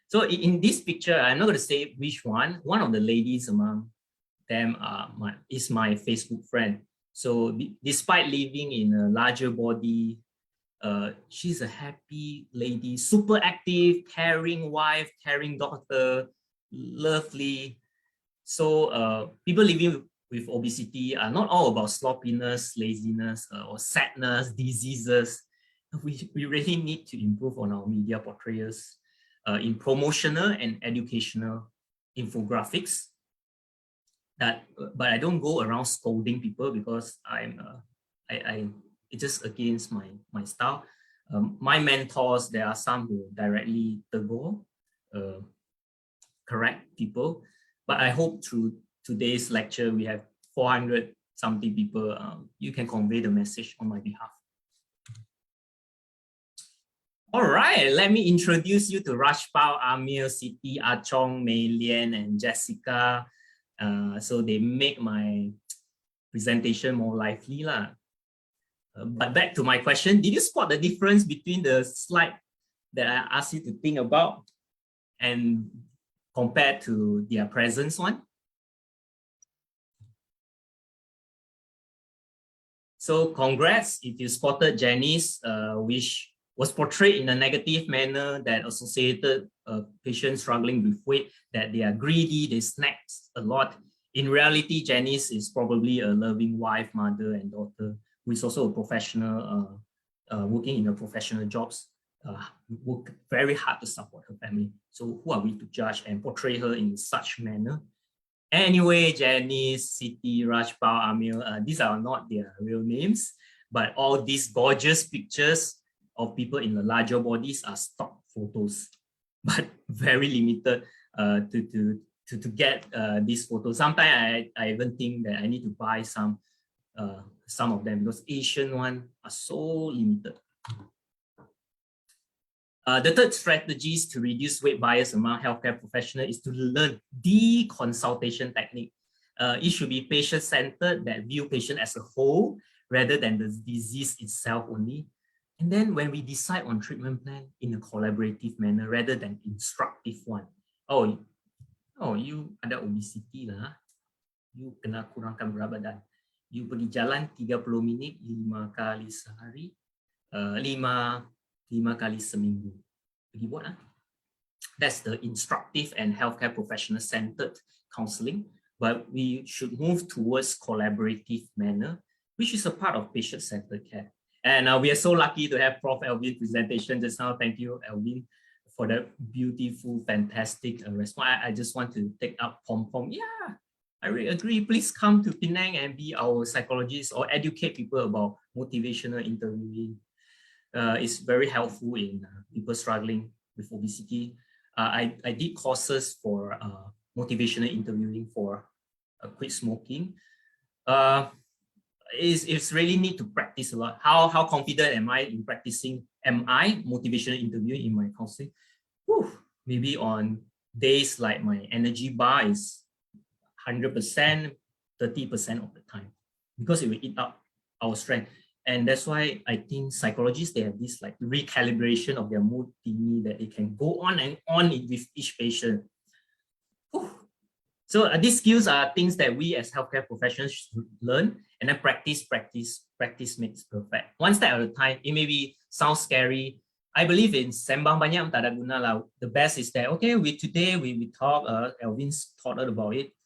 So in this picture, I'm not going to say which one of the ladies among them is my Facebook friend. So despite living in a larger body, she's a happy lady, super active, caring wife, caring daughter, lovely. So people living with obesity are not all about sloppiness, laziness, or sadness, diseases. We really need to improve on our media portrayals in promotional and educational infographics. But I don't go around scolding people because it's just against my style. My mentors, there are some who directly correct people, but I hope through today's lecture we have 400 something people. You can convey the message on my behalf. All right, let me introduce you to Rajpal, Amir, Siti, Achong, Mei Lian, and Jessica. So they make my presentation more lively lah. But back to my question, did you spot the difference between the slide that I asked you to think about and compared to their presence one? So congrats if you spotted Janice, which was portrayed in a negative manner that associated patients struggling with weight, that they are greedy, they snack a lot. In reality, Janice is probably a loving wife, mother, and daughter, who is also a professional, working in a professional jobs, work very hard to support her family. So who are we to judge and portray her in such manner? Anyway, Janice, Siti, Rajpal, Amir, these are not their real names, but all these gorgeous pictures of people in the larger bodies are stock photos, but very limited to get these photos. Sometimes I even think that I need to buy some of them because Asian ones are so limited. The third strategies to reduce weight bias among healthcare professionals is to learn the consultation technique. It should be patient-centered, that view patient as a whole rather than the disease itself only. And then when we decide on treatment plan in a collaborative manner rather than instructive one. Oh, you ada obesity lah. You kena kurangkan berat badan. You pergi jalan 30 minit 5 kali sehari, 5 kali seminggu. Pergi buat lah. That's the instructive and healthcare professional centered counseling. But we should move towards collaborative manner, which is a part of patient-centered care. And we are so lucky to have Prof. Alvin presentation just now. Thank you, Alvin, for that beautiful, fantastic response. I just want to take up pom-pom. Yeah, I really agree. Please come to Penang and be our psychologist or educate people about motivational interviewing. It's very helpful in people struggling with obesity. I did courses for motivational interviewing for quit smoking. It's really need to practice a lot. How confident am I in practicing? Am I motivational interviewing in my counseling? Whew, maybe on days like my energy bar is 100%, 30% of the time, because it will eat up our strength. And that's why I think psychologists, they have this like recalibration of their mood thingy that they can go on and on with each patient. Whew. So these skills are things that we as healthcare professionals should learn, and then practice makes perfect. One step at a time. It maybe sounds scary. I believe in sembang banyak tak ada guna lah. The best is that, okay, today we talk, Alvin's taught us about it.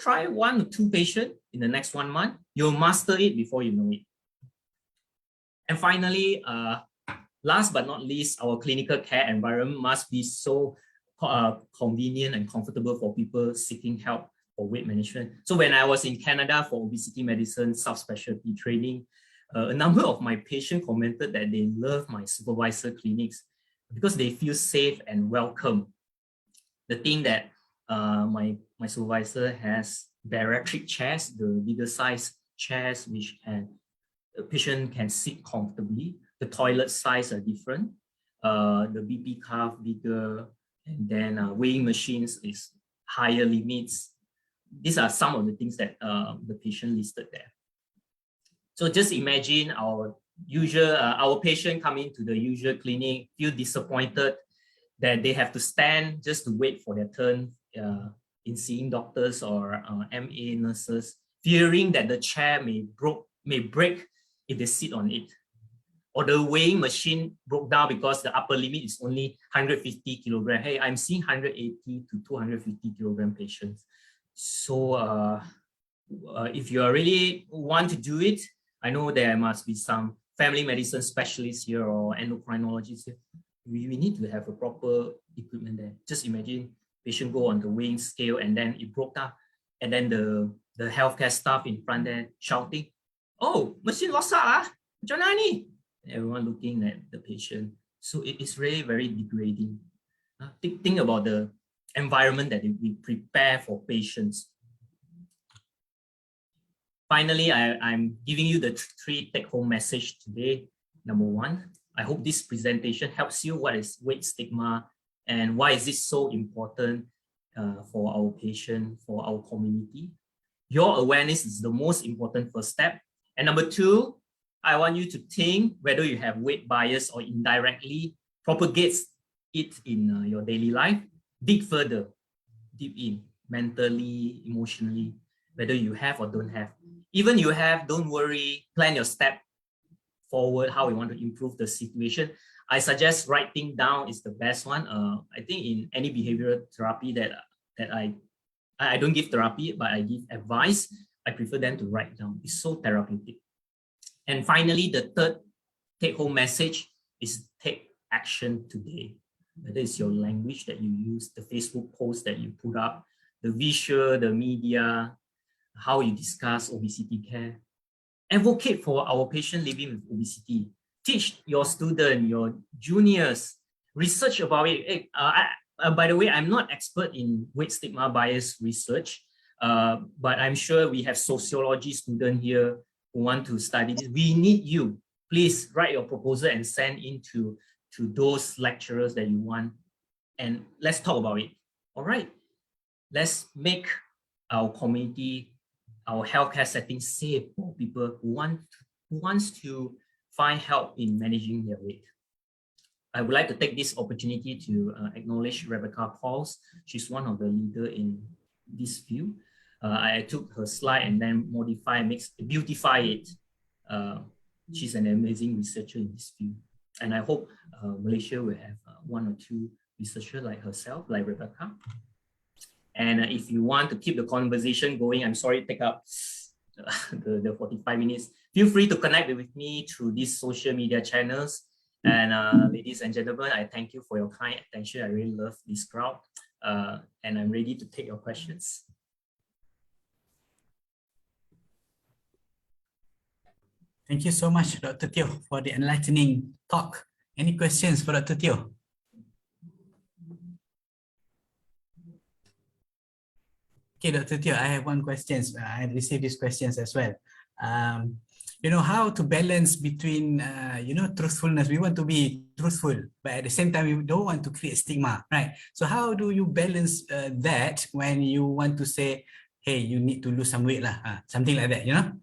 Try 1 or 2 patients in the next 1 month. You'll master it before you know it. And finally, last but not least, our clinical care environment must be so convenient and comfortable for people seeking help for weight management. So when I was in Canada for obesity medicine subspecialty training, a number of my patients commented that they love my supervisor clinics because they feel safe and welcome. The thing that my supervisor has bariatric chairs, the bigger size chairs, which a patient can sit comfortably. The toilet size are different. The BP cuff bigger, and then weighing machines is higher limits. These are some of the things that the patient listed there. So just imagine our patient coming to the usual clinic, feel disappointed that they have to stand just to wait for their turn in seeing doctors or MA nurses, fearing that the chair may break if they sit on it. Or the weighing machine broke down because the upper limit is only 150 kilograms. Hey, I'm seeing 180 to 250 kilogram patients. So if you really want to do it, I know there must be some family medicine specialists here or endocrinologists here. We need to have a proper equipment there. Just imagine patient go on the weighing scale and then it broke down. And then the healthcare staff in front there shouting, "Oh, machine rosak lah, macam mana ni?" Everyone looking at the patient. So it is really very degrading. Think about the environment that we prepare for patients. Finally, I'm giving you the 3 take-home message today. Number 1, I hope this presentation helps you what is weight stigma and why is this so important for our patient, for our community. Your awareness is the most important first step. And number 2, I want you to think whether you have weight bias or indirectly propagates it in your daily life. Dig further, deep in, mentally, emotionally, whether you have or don't have. Even you have, don't worry, plan your step forward, how you want to improve the situation. I suggest writing down is the best one. I think in any behavioral therapy that I don't give therapy, but I give advice, I prefer them to write down. It's so therapeutic. And finally, the 3rd take-home message is take action today. Whether it's your language that you use, the Facebook post that you put up, the visual, the media, how you discuss obesity care. Advocate for our patient living with obesity. Teach your student, your juniors, research about it. Hey, by the way, I'm not expert in weight stigma bias research, but I'm sure we have sociology students here who want to study this. We need you. Please write your proposal and send in to those lecturers that you want. And let's talk about it. All right. Let's make our community, our healthcare setting safe for people who wants to find help in managing their weight. I would like to take this opportunity to acknowledge Rebecca Pauls. She's one of the leaders in this field. I took her slide and then beautify it. She's an amazing researcher in this field. And I hope Malaysia will have 1 or 2 researchers like herself, like Rebecca. And if you want to keep the conversation going, I'm sorry to take up the 45 minutes. Feel free to connect with me through these social media channels. And ladies and gentlemen, I thank you for your kind attention. I really love this crowd. And I'm ready to take your questions. Thank you so much, Dr. Teoh, for the enlightening talk. Any questions for Dr. Teoh? Okay, Dr. Teoh, I have one question. I received these questions as well. You know, how to balance between, truthfulness. We want to be truthful, but at the same time, we don't want to create stigma, right? So how do you balance that when you want to say, hey, you need to lose some weight, something like that, you know?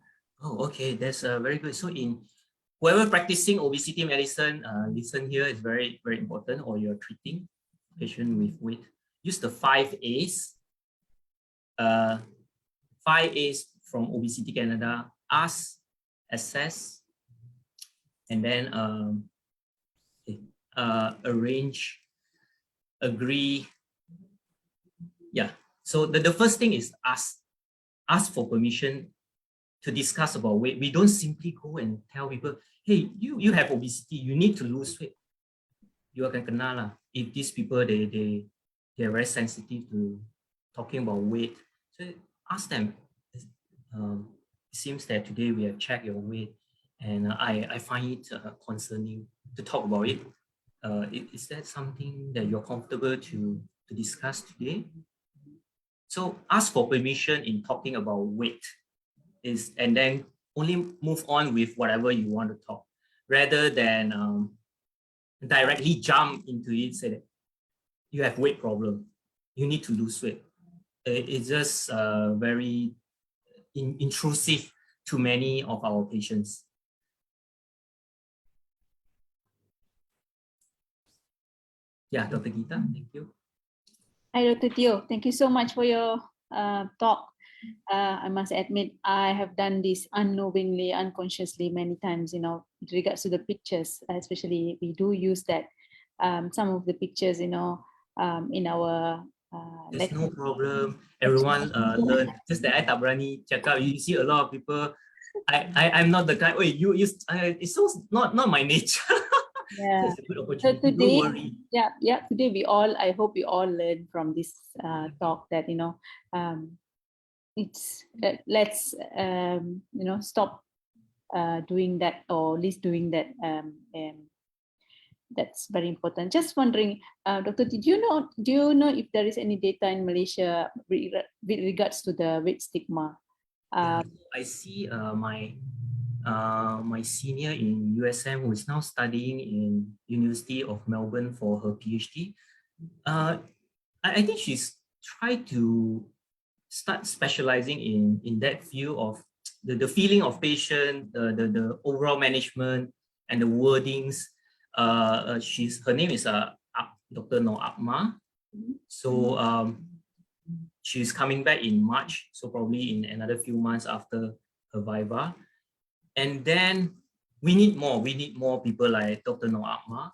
Oh, okay, that's very good. So in whoever practicing obesity medicine, listen here is very, very important, or you're treating patient with weight. Use the 5 A's. 5 A's from Obesity Canada: ask, assess, and then arrange, agree. Yeah. So the first thing is ask for permission to discuss about weight. We don't simply go and tell people, hey, you have obesity, you need to lose weight. You akan kena lah. If these people they're very sensitive to talking about weight. So ask them. It seems that today we have checked your weight, and I find it concerning to talk about it. Is that something that you're comfortable to discuss today? So ask for permission in talking about weight, and then only move on with whatever you want to talk, rather than directly jump into it. Say that you have weight problem, you need to lose weight. It's just very intrusive to many of our patients. Yeah, Dr. Gita, thank you. Hi, Dr. Teoh. Thank you so much for your talk. I must admit, I have done this unknowingly, unconsciously many times, with regards to the pictures, especially we do use that, some of the pictures, in our There's no problem. Everyone learn. Just that I tak berani cakap. You see a lot of people. I'm not the guy. Wait, it's so not my nature. Yeah. So it's a good opportunity. So today, Don't worry. today I hope we all learn from this talk that it's let's stop doing that, or at least doing that. That's very important. Just wondering, Doctor, do you know if there is any data in Malaysia with regards to the weight stigma? I see my senior in USM, who is now studying in University of Melbourne for her PhD. I think she's tried to start specializing in that field of the feeling of patient, the overall management, and the wordings. Her name is Dr. No Akma. So she's coming back in March, so probably in another few months after her Viva. And then we need more people like Dr. No Akma,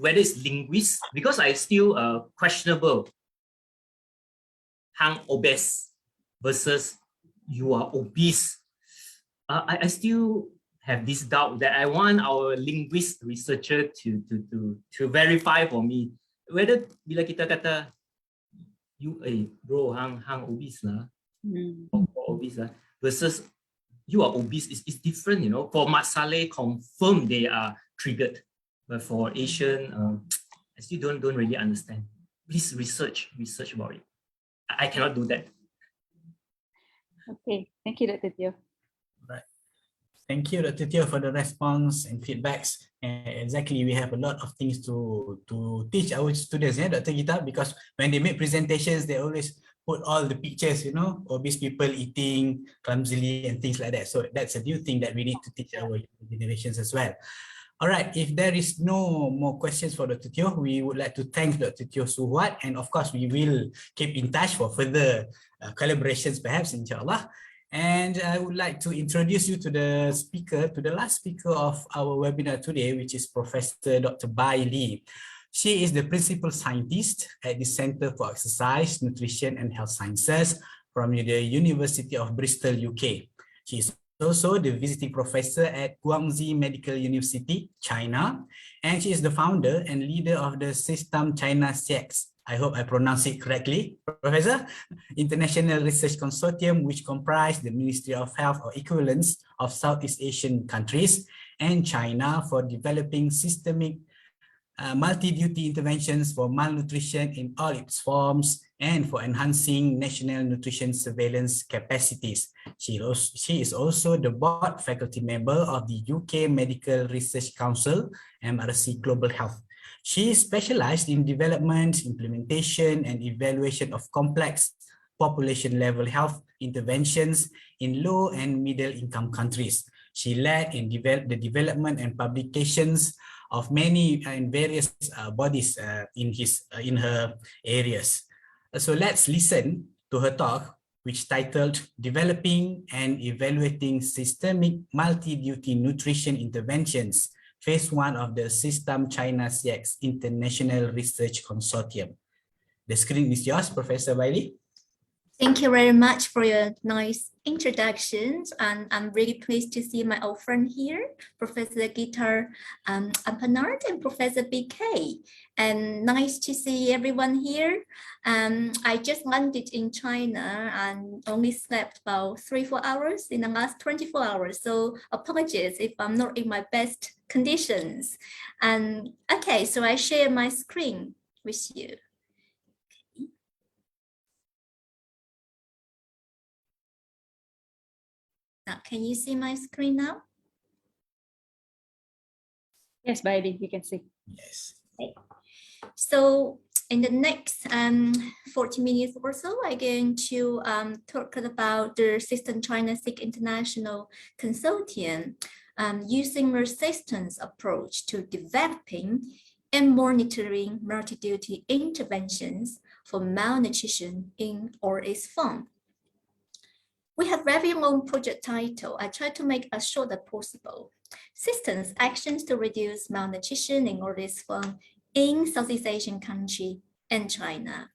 whether it's linguists, because I still questionable hang obese versus you are obese. I still have this doubt that I want our linguist researcher to verify for me whether bila kita kata you bro hang obese lah, obese lah, versus you are obese is different, For Mat Saleh, confirm they are triggered, but for Asian, I still don't really understand. Please research about it. I cannot do that. Okay, thank you, Dr. Teoh. Right. Thank you, Dr. Teoh, for the response and feedbacks. Exactly, we have a lot of things to teach our students, Dr. Gita, because when they make presentations, they always put all the pictures, obese people eating clumsily and things like that. So that's a new thing that we need to teach our generations as well. All right, if there is no more questions for Dr. Teoh, we would like to thank Dr. Teoh Huat, and of course, we will keep in touch for further collaborations, perhaps, inshallah. And I would like to introduce you to the last speaker of our webinar today, which is Professor Dr. Bai Lee. She is the principal scientist at the Center for Exercise, Nutrition and Health Sciences from the University of Bristol, UK. She is also the visiting professor at Guangzhou Medical University, China, and she is the founder and leader of the SYSTAM China SEACS. I hope I pronounce it correctly, Professor. International Research Consortium, which comprise the Ministry of Health or equivalents of Southeast Asian countries and China for developing systemic multi-duty interventions for malnutrition in all its forms and for enhancing national nutrition surveillance capacities. She is also the board faculty member of the UK Medical Research Council, MRC Global Health. She is specialized in development, implementation, and evaluation of complex population-level health interventions in low and middle-income countries. She led in the development and publications of many and various bodies in her areas. So let's listen to her talk, which titled Developing and Evaluating Systemic Multi-Duty Nutrition Interventions, Phase 1 of the SYSTAM China SEACS International Research Consortium. The screen is yours, Professor Bailey. Thank you very much for your nice introductions, and I'm really pleased to see my old friend here, Professor Guitar Ampanard and Professor BK. And nice to see everyone here. I just landed in China and only slept about 3-4 hours in the last 24 hours. So apologies if I'm not in my best conditions. And okay, so I share my screen with you. Now, can you see my screen now? Yes, Bailey, you can see. Yes. Okay. So in the next 40 minutes or so, I'm going to talk about the SYSTAM China SEACS International Consortium using the systems approach to developing and monitoring multi-duty interventions for malnutrition in all its forms. We have very long project title. I try to make as short as possible. SYSTAM's actions to reduce malnutrition in all its forms in Southeast Asian country and China.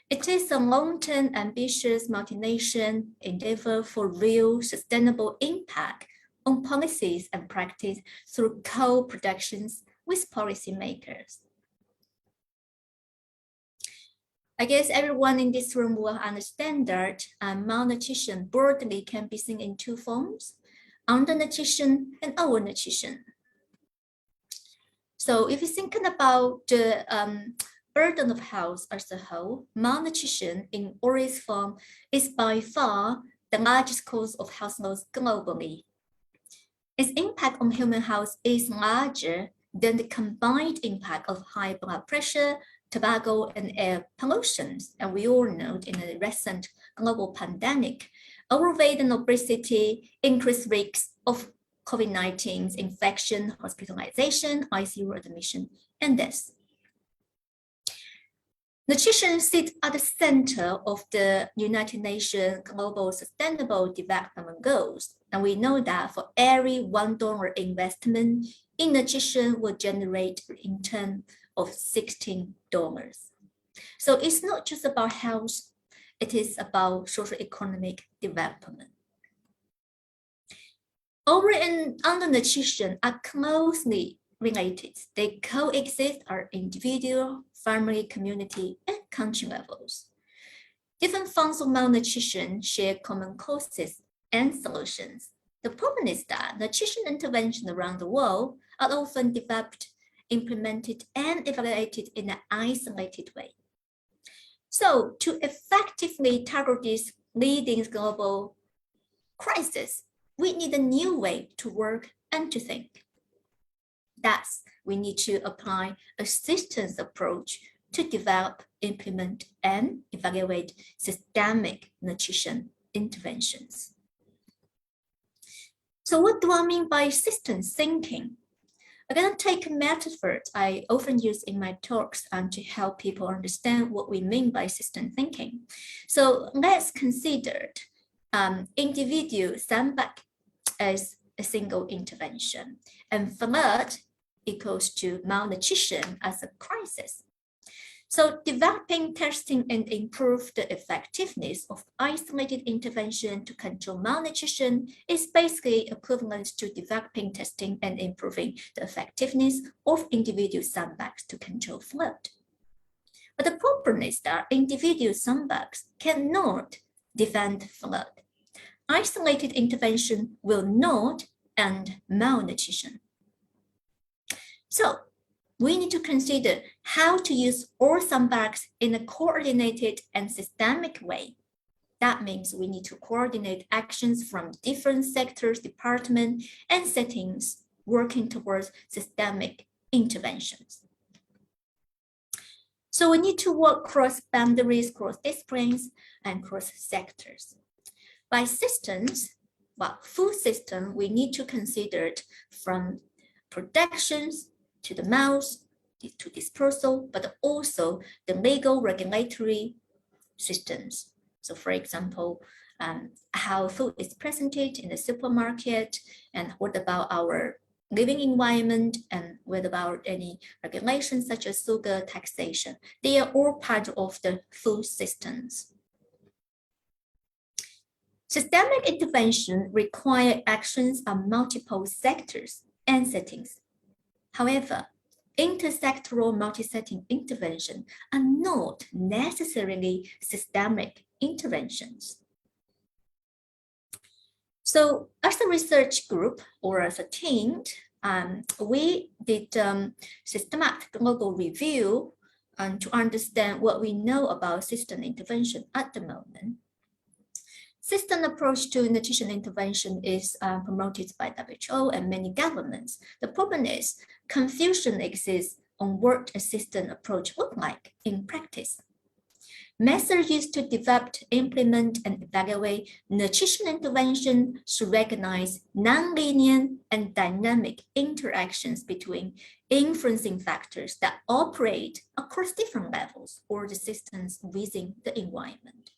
It is a long-term, ambitious, multinational endeavor for real, sustainable impact on policies and practice through co-productions with policymakers. I guess everyone in this room will understand that malnutrition broadly can be seen in two forms: undernutrition and overnutrition. So if you're thinking about the burden of health as a whole, malnutrition in all its form is by far the largest cause of health loss globally. Its impact on human health is larger than the combined impact of high blood pressure, tobacco, and air pollution. And we all know in the recent global pandemic, overweight and obesity increased risks of COVID-19 infection, hospitalization, ICU admission, and death. Nutrition sits at the center of the United Nations Global Sustainable Development Goals. And we know that for every $1 investment in nutrition will generate a return of $16. So it's not just about health, it is about socio-economic development. Over and undernutrition are closely related. They coexist at individual, family, community, and country levels. Different forms of malnutrition share common causes and solutions. The problem is that nutrition interventions around the world are often developed, implemented, and evaluated in an isolated way. So to effectively tackle this leading global crisis, we need a new way to work and to think. Thus, we need to apply a systems approach to develop, implement, and evaluate systemic nutrition interventions. So what do I mean by systems thinking? I'm going to take a metaphor I often use in my talks to help people understand what we mean by system thinking. So let's consider individual sandbag as a single intervention, and flood equals to malnutrition as a crisis. So developing, testing, and improve the effectiveness of isolated intervention to control malnutrition is basically equivalent to developing, testing, and improving the effectiveness of individual sandbags to control flood. But the problem is that individual sandbags cannot defend flood. Isolated intervention will not end malnutrition. So we need to consider how to use all sandbags in a coordinated and systemic way. That means we need to coordinate actions from different sectors, departments, and settings working towards systemic interventions. So we need to work cross boundaries, cross disciplines, and cross sectors. By systems, food system, we need to consider it from productions to the mouth, to dispersal, but also the legal regulatory systems. So for example, how food is presented in the supermarket, and what about our living environment, and what about any regulations such as sugar taxation. They are all part of the food systems. Systemic intervention requires actions on multiple sectors and settings. However, intersectoral multi-setting intervention are not necessarily systemic interventions. So as a research group or as a team, we did systematic global review to understand what we know about system intervention at the moment. System approach to nutrition intervention is promoted by WHO and many governments. The problem is confusion exists on what a system approach looks like in practice. Methods used to develop, implement, and evaluate nutrition intervention should recognize nonlinear and dynamic interactions between influencing factors that operate across different levels or the systems within the environment.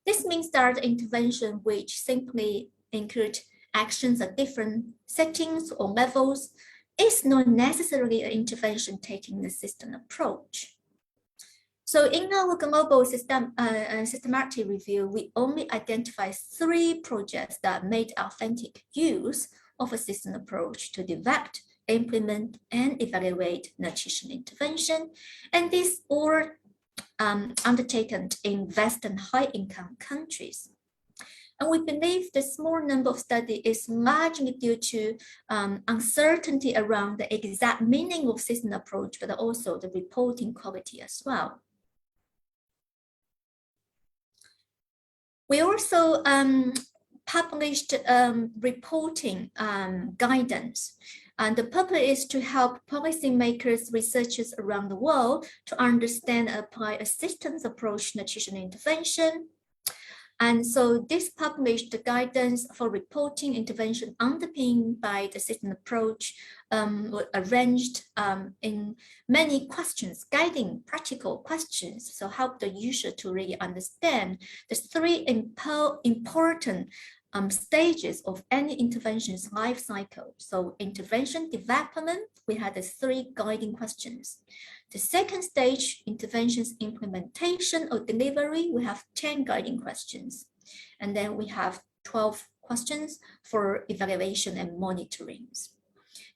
This means that intervention which simply include actions at different settings or levels is not necessarily an intervention taking the system approach. So in our global systematic review, we only identified 3 projects that made authentic use of a system approach to develop, implement, and evaluate nutrition intervention. And these were undertaken in Western high-income countries. And we believe the small number of studies is largely due to uncertainty around the exact meaning of system approach, but also the reporting quality as well. We also published reporting guidance, and the purpose is to help policymakers, researchers around the world to understand and apply a systems approach nutrition intervention. And so this published the guidance for reporting intervention underpinned by the system approach were arranged in many questions, guiding practical questions, so help the user to really understand the 3 important stages of any intervention's life cycle. So intervention development, we had the 3 guiding questions. The second stage, interventions implementation or delivery, we have 10 guiding questions. And then we have 12 questions for evaluation and monitoring.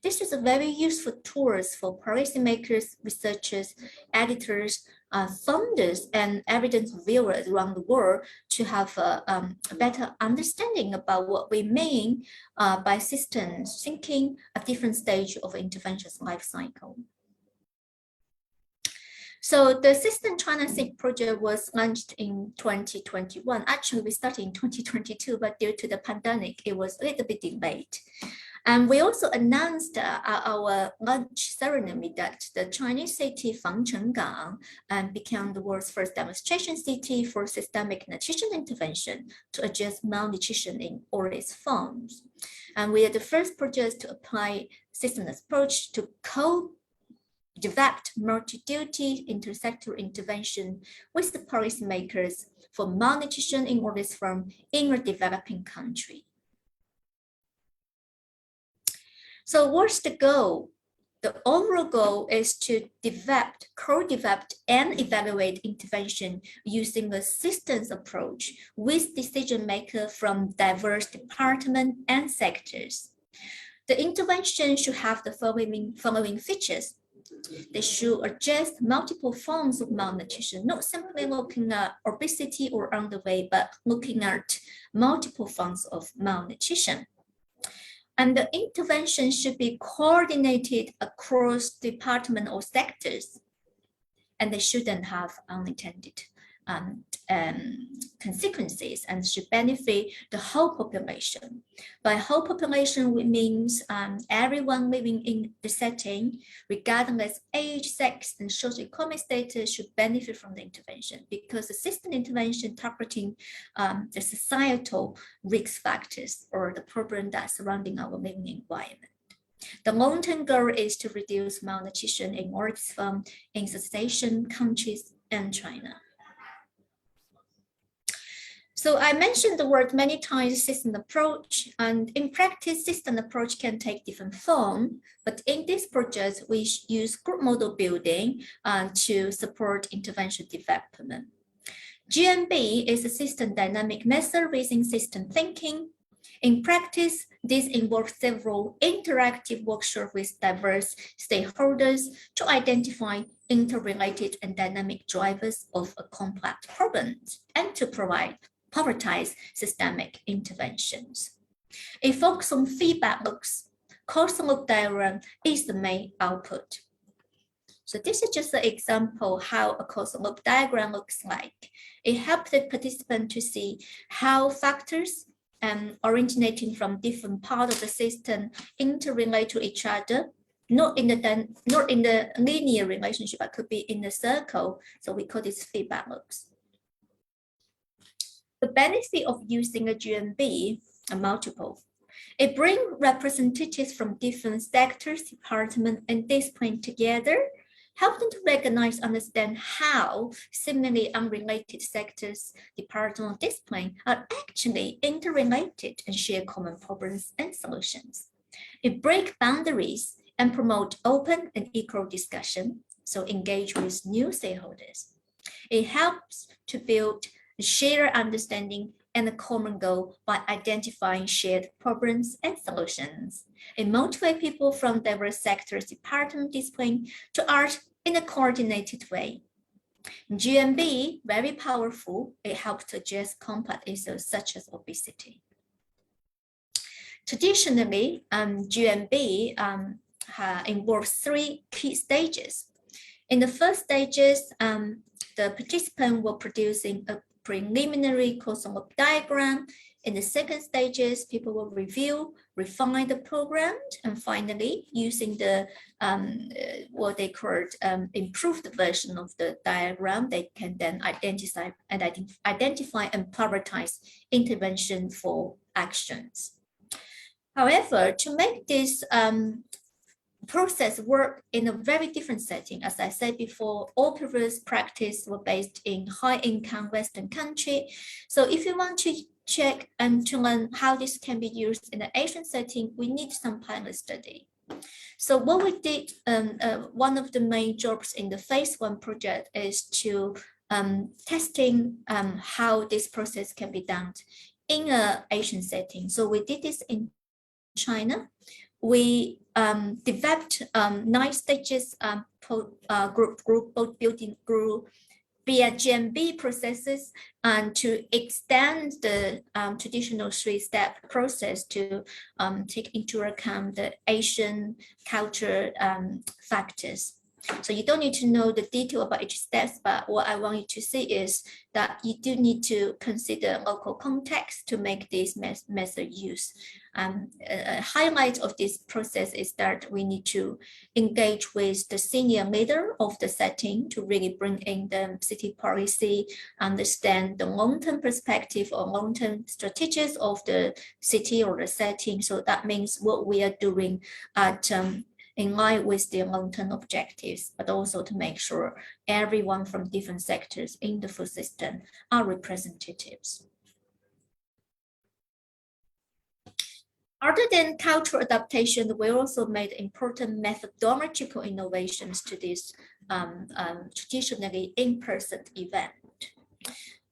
This is a very useful tool for policymakers, researchers, editors, funders, and evidence viewers around the world to have a better understanding about what we mean by systems thinking at different stages of intervention's life cycle. So the System China Think project was launched in 2021. Actually, we started in 2022, but due to the pandemic, it was a little bit delayed. And we also announced our launch ceremony that the Chinese city Fangchenggang became the world's first demonstration city for systemic nutrition intervention to address malnutrition in all its forms. And we are the first project to apply system approach to co-developed multi-duty intersectoral intervention with the policymakers for malnutrition in all its forms in a developing country. So what's the goal? The overall goal is to develop, co-develop, and evaluate intervention using a systems approach with decision makers from diverse departments and sectors. The intervention should have the following features. They should address multiple forms of malnutrition, not simply looking at obesity or underweight, but looking at multiple forms of malnutrition. And the intervention should be coordinated across departments or sectors, and they shouldn't have unintended consequences and should benefit the whole population. By whole population, we means everyone living in the setting, regardless age, sex, and socioeconomic status, should benefit from the intervention because the system intervention targeting the societal risk factors or the problem that's surrounding our living environment. The long-term goal is to reduce malnutrition in all its forms in Southeast countries and China. So I mentioned the word many times, system approach, and in practice, system approach can take different form. But in this project, we use group model building to support intervention development. GMB is a system dynamic method using system thinking. In practice, this involves several interactive workshops with diverse stakeholders to identify interrelated and dynamic drivers of a complex problem and to prioritize systemic interventions. A focus on feedback loops, causal loop diagram is the main output. So this is just an example how a causal loop diagram looks like. It helps the participant to see how factors originating from different parts of the system interrelate to each other, not in the linear relationship, but could be in a circle. So we call this feedback loops. The benefit of using a GMB are multiple. It brings representatives from different sectors, departments, and disciplines together, help them to recognize, understand how seemingly unrelated sectors, departments, or disciplines are actually interrelated and share common problems and solutions. It breaks boundaries and promotes open and equal discussion, so engage with new stakeholders. It helps to build a shared understanding and a common goal by identifying shared problems and solutions. It motivates people from diverse sectors, departments, disciplines to act in a coordinated way. GMB, very powerful. It helps to address complex issues such as obesity. Traditionally, GMB involves 3 key stages. In the first stages, the participant will producing a preliminary causal loop diagram. In the second stages, people will review, refine the program, and finally, using the what they call improved version of the diagram, they can then identify and prioritize intervention for actions. However, to make this process work in a very different setting, as I said before, all previous practice were based in high-income Western country. So if you want to check and to learn how this can be used in an Asian setting, we need some pilot study. So what we did, one of the main jobs in the phase 1 project is to testing how this process can be done in an Asian setting. So we did this in China. We developed 9 stages group building group via GMB processes and to extend the traditional 3-step process to take into account the Asian culture factors. So you don't need to know the detail about each step, but what I want you to see is that you do need to consider local context to make this method use. A highlight of this process is that we need to engage with the senior leader of the setting to really bring in the city policy, understand the long-term perspective or long-term strategies of the city or the setting. So that means what we are doing at in line with their long-term objectives, but also to make sure everyone from different sectors in the food system are representatives. Other than cultural adaptation, we also made important methodological innovations to this traditionally in-person event.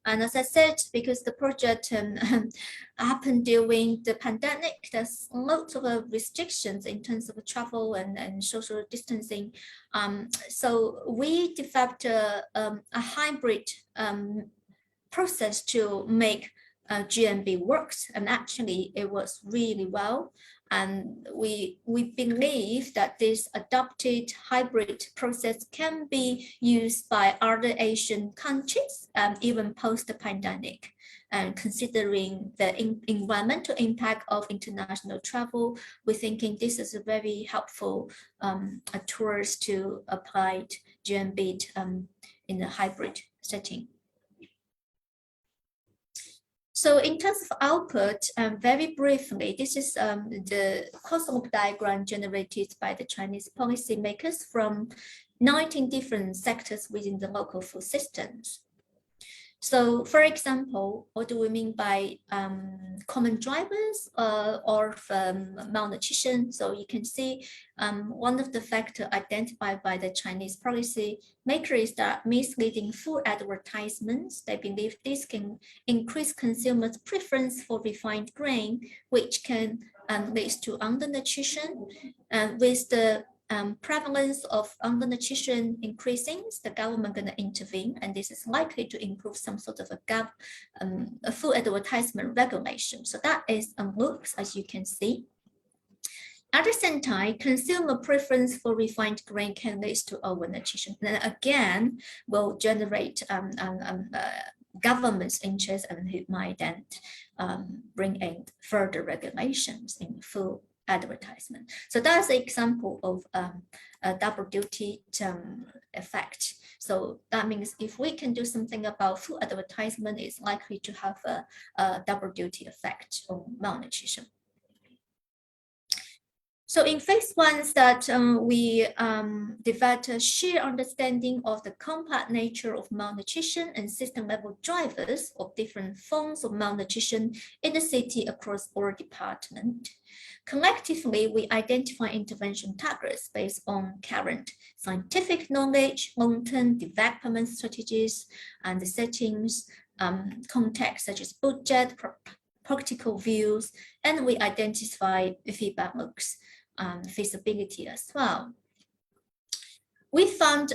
And as I said, because the project happened during the pandemic, there's lots of restrictions in terms of travel and social distancing. So we developed a hybrid process to make GMB works, and actually it was really well. And we believe that this adopted hybrid process can be used by other Asian countries, even post the pandemic. And considering the environmental impact of international travel, we're thinking this is a very helpful tools to apply GMB in a hybrid setting. So in terms of output, very briefly, this is the causal loop diagram generated by the Chinese policymakers from 19 different sectors within the local food systems. So, for example, what do we mean by common drivers or malnutrition? So you can see one of the factors identified by the Chinese policy maker is that misleading food advertisements. They believe this can increase consumers' preference for refined grain, which can lead to undernutrition. And with the prevalence of undernutrition increasing, the government going to intervene, and this is likely to improve some sort of a food advertisement regulation. So that is looks, as you can see. At the same time, consumer preference for refined grain can lead to overnutrition, and again will generate government's interest, and it might then bring in further regulations in food advertisement. So that's an example of a double duty effect. So that means if we can do something about food advertisement, it's likely to have a double duty effect on malnutrition. So in phase 1, that we developed a shared understanding of the complex nature of malnutrition and system level drivers of different forms of malnutrition in the city across all departments. Collectively, we identify intervention targets based on current scientific knowledge, long-term development strategies, and the settings, contexts such as budget, practical views, and we identify feedback loops, feasibility as well. We found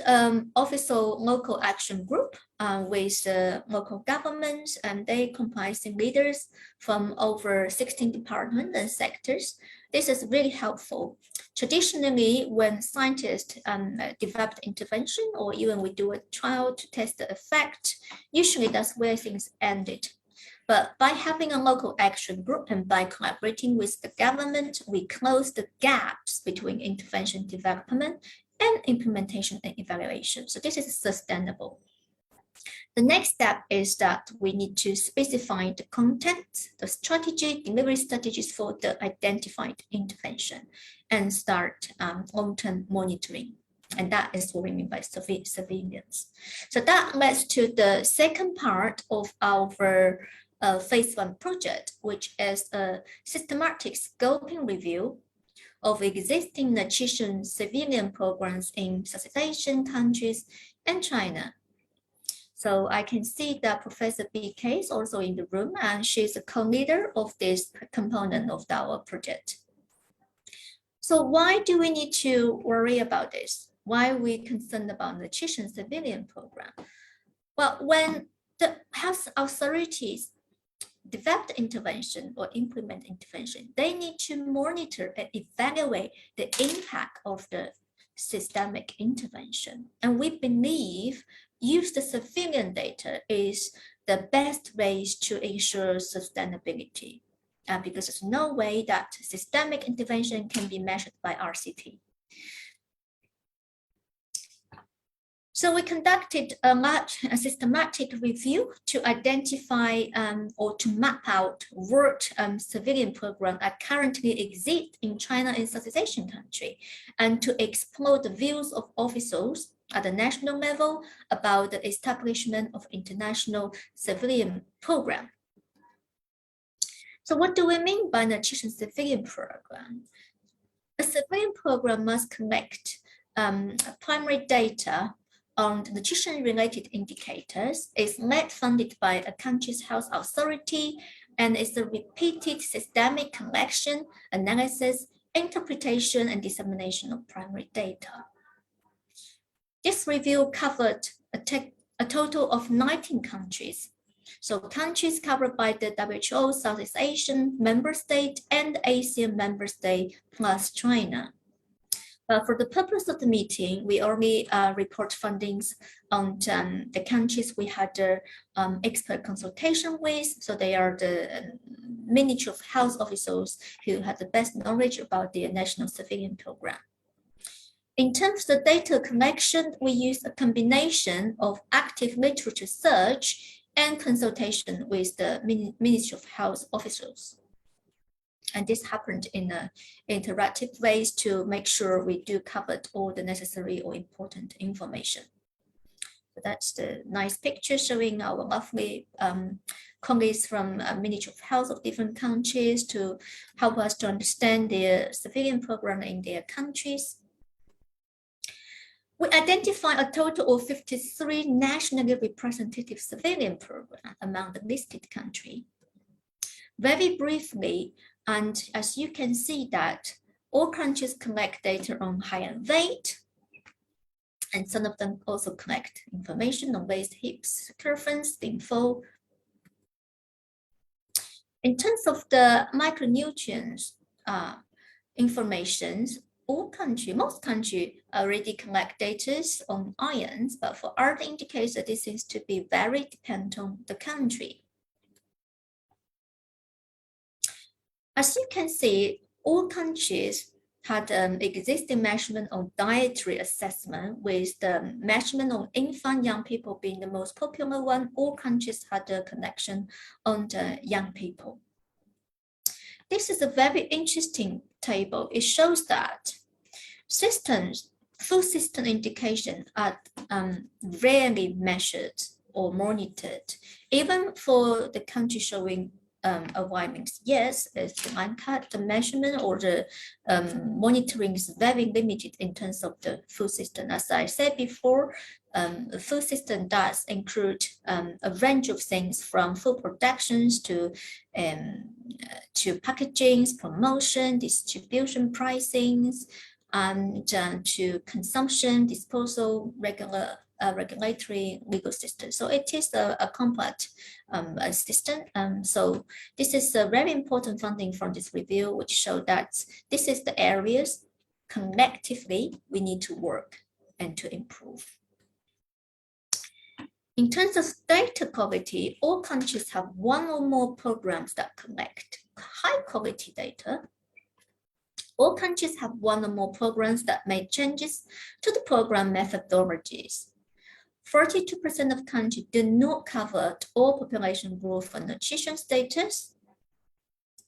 official local action group with local governments, and they comprising leaders from over 16 departments and sectors. This is really helpful. Traditionally, when scientists develop intervention, or even we do a trial to test the effect, usually that's where things ended. But by having a local action group and by collaborating with the government, we close the gaps between intervention development and implementation and evaluation. So this is sustainable. The next step is that we need to specify the content, the strategy, delivery strategies for the identified intervention, and start long-term monitoring. And that is what we mean by surveillance. So that leads to the second part of our phase 1 project, which is a systematic scoping review of existing nutrition civilian programs in Southeast Asian countries and China. So I can see that Professor BK is also in the room, and she's a co-leader of this component of our project. So why do we need to worry about this? Why are we concerned about nutrition civilian program? Well, when the health authorities develop intervention or implement intervention, they need to monitor and evaluate the impact of the systemic intervention. And we believe use the civilian data is the best ways to ensure sustainability, because there's no way that systemic intervention can be measured by RCT. So we conducted a systematic review to identify or to map out what civilian programs that currently exist in China and Southeast Asian country, and to explore the views of officials at the national level about the establishment of international civilian program. So what do we mean by nutrition civilian program? A civilian program must collect primary data on nutrition-related indicators, is funded by a country's health authority, and is a repeated systemic collection, analysis, interpretation, and dissemination of primary data. This review covered a total of 19 countries. So countries covered by the WHO Southeast Asian member state and ASEAN member state plus China. But for the purpose of the meeting, we only report findings on the countries we had the expert consultation with. So they are the Ministry of Health officials who have the best knowledge about the national civilian program. In terms of the data collection, we use a combination of active literature search and consultation with the Ministry of Health officials. And this happened in interactive ways to make sure we do cover all the necessary or important information. So that's the nice picture showing our lovely colleagues from Ministry of Health of different countries to help us to understand their civilian program in their countries. We identify a total of 53 nationally representative civilian programs among the listed countries. Very briefly, and as you can see that all countries collect data on height and weight, and some of them also collect information on waist, hips, circumference, info. In terms of the micronutrients information, most countries already collect data on ions, but for other indicators, this seems to be very dependent on the country. As you can see, all countries had existing measurement on dietary assessment, with the measurement on infant young people being the most popular one. All countries had a connection on the young people. This is a very interesting table. It shows that food system indications are rarely measured or monitored, even for the country showing alignments. Yes, as Sri Lanka, the measurement or the monitoring is very limited in terms of the food system. As I said before, the food system does include a range of things, from food productions to packaging, promotion, distribution, pricings, and to consumption, disposal, regulatory, legal system. So it is a complex system. So this is a very important finding from this review, which show that this is the areas collectively we need to work and to improve. In terms of data quality, all countries have one or more programs that collect high quality data. All countries have one or more programs that make changes to the program methodologies. 42% of countries do not cover all population growth and nutrition status.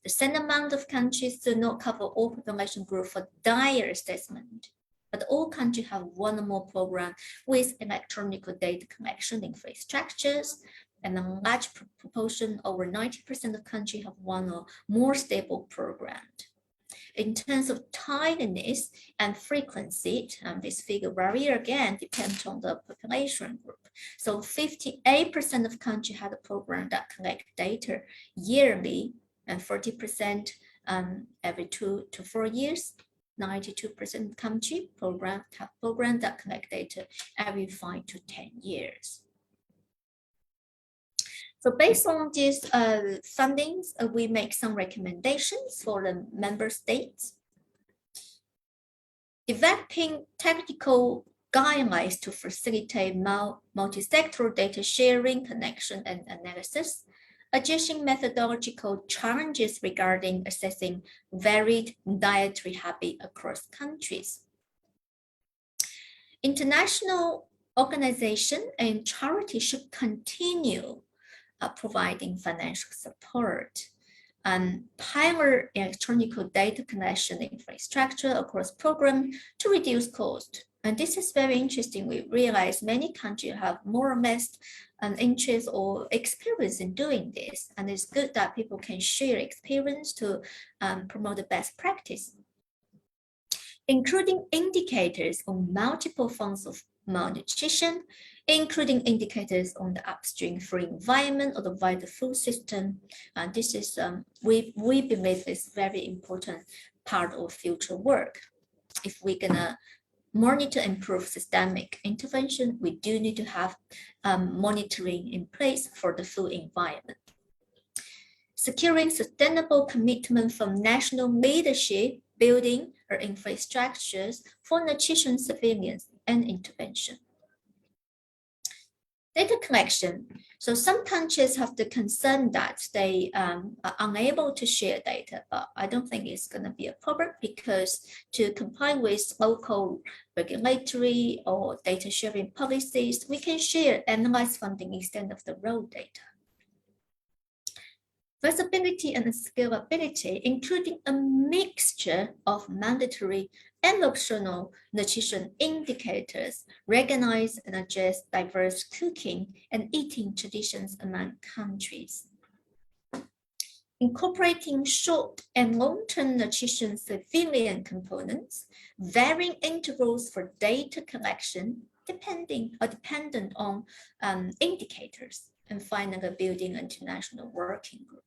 The same amount of countries do not cover all population growth for diet assessment. But all countries have one or more programs with electronic data collection infrastructures, and a large proportion, over 90% of countries, have one or more stable programs. In terms of timeliness and frequency, this figure vary again, depends on the population group. So 58% of countries had a program that collect data yearly, and 40% every 2 to 4 years. 92% country have programs that collect data every 5 to 10 years. So based on these findings, we make some recommendations for the member states. Developing technical guidelines to facilitate multi-sectoral data sharing, connection, and analysis. Addressing methodological challenges regarding assessing varied dietary habits across countries. International organizations and charities should continue providing financial support and pilot electronic data connection infrastructure across programs to reduce cost. And this is very interesting. We realize many countries have more or less an interest or experience in doing this. And it's good that people can share experience to promote the best practice. Including indicators on multiple forms of malnutrition, including indicators on the upstream food environment or the wider food system. This is, we believe, is very important part of future work. If we're gonna monitor and improve systemic intervention, we do need to have monitoring in place for the food environment. Securing sustainable commitment from national leadership, building or infrastructures for nutrition surveillance and intervention. Data collection. So some countries have the concern that they are unable to share data, but I don't think it's going to be a problem, because to comply with local regulatory or data sharing policies, we can share analyze funding instead of the raw data. Feasibility and scalability, including a mixture of mandatory and optional nutrition indicators recognize and address diverse cooking and eating traditions among countries. Incorporating short and long-term nutrition surveillance components, varying intervals for data collection, dependent on indicators, and finally building an international working group.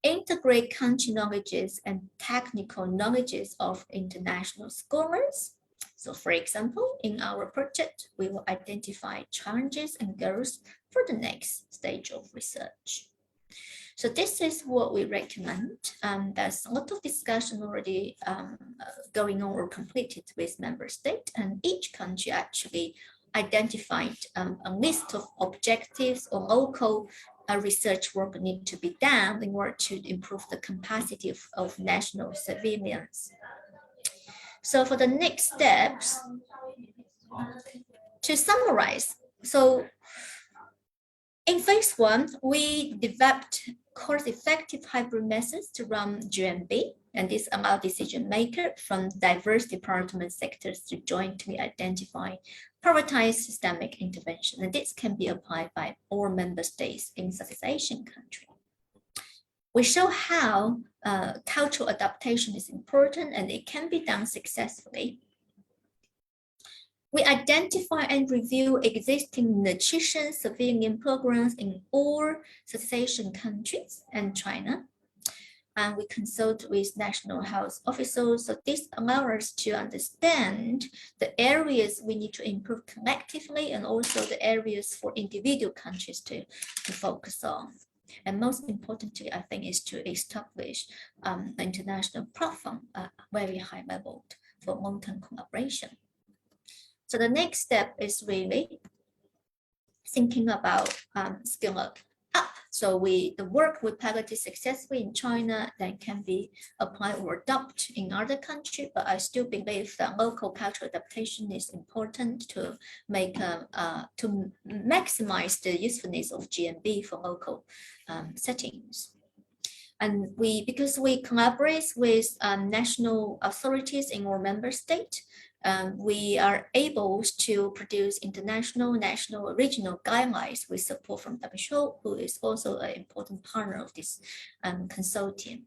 Integrate country knowledges and technical knowledges of international scholars. So for example, in our project, we will identify challenges and goals for the next stage of research. So this is what we recommend. There's a lot of discussion already going on or completed with member states, and each country actually identified a list of objectives or local research work need to be done in order to improve the capacity of national surveillance. So for the next steps, to summarize, so in phase 1, we developed cost-effective hybrid methods to run GMB, and this allowed decision makers from diverse department sectors to jointly identify prioritized systemic intervention, and this can be applied by all member states in Southeast Asian countries. We show how cultural adaptation is important and it can be done successfully. We identify and review existing nutrition surveillance programs in all Southeast Asian countries and China. And we consult with national health officials. So this allows us to understand the areas we need to improve collectively and also the areas for individual countries to focus on. And most importantly, I think, is to establish an international platform at very high level for long-term collaboration. So the next step is really thinking about skill up. So the work we piloted successfully in China then can be applied or adopted in other countries, but I still believe that local cultural adaptation is important to make to maximize the usefulness of GMB for local settings. And because we collaborate with national authorities in our member state, we are able to produce international, national, regional guidelines with support from WHO, who is also an important partner of this consortium.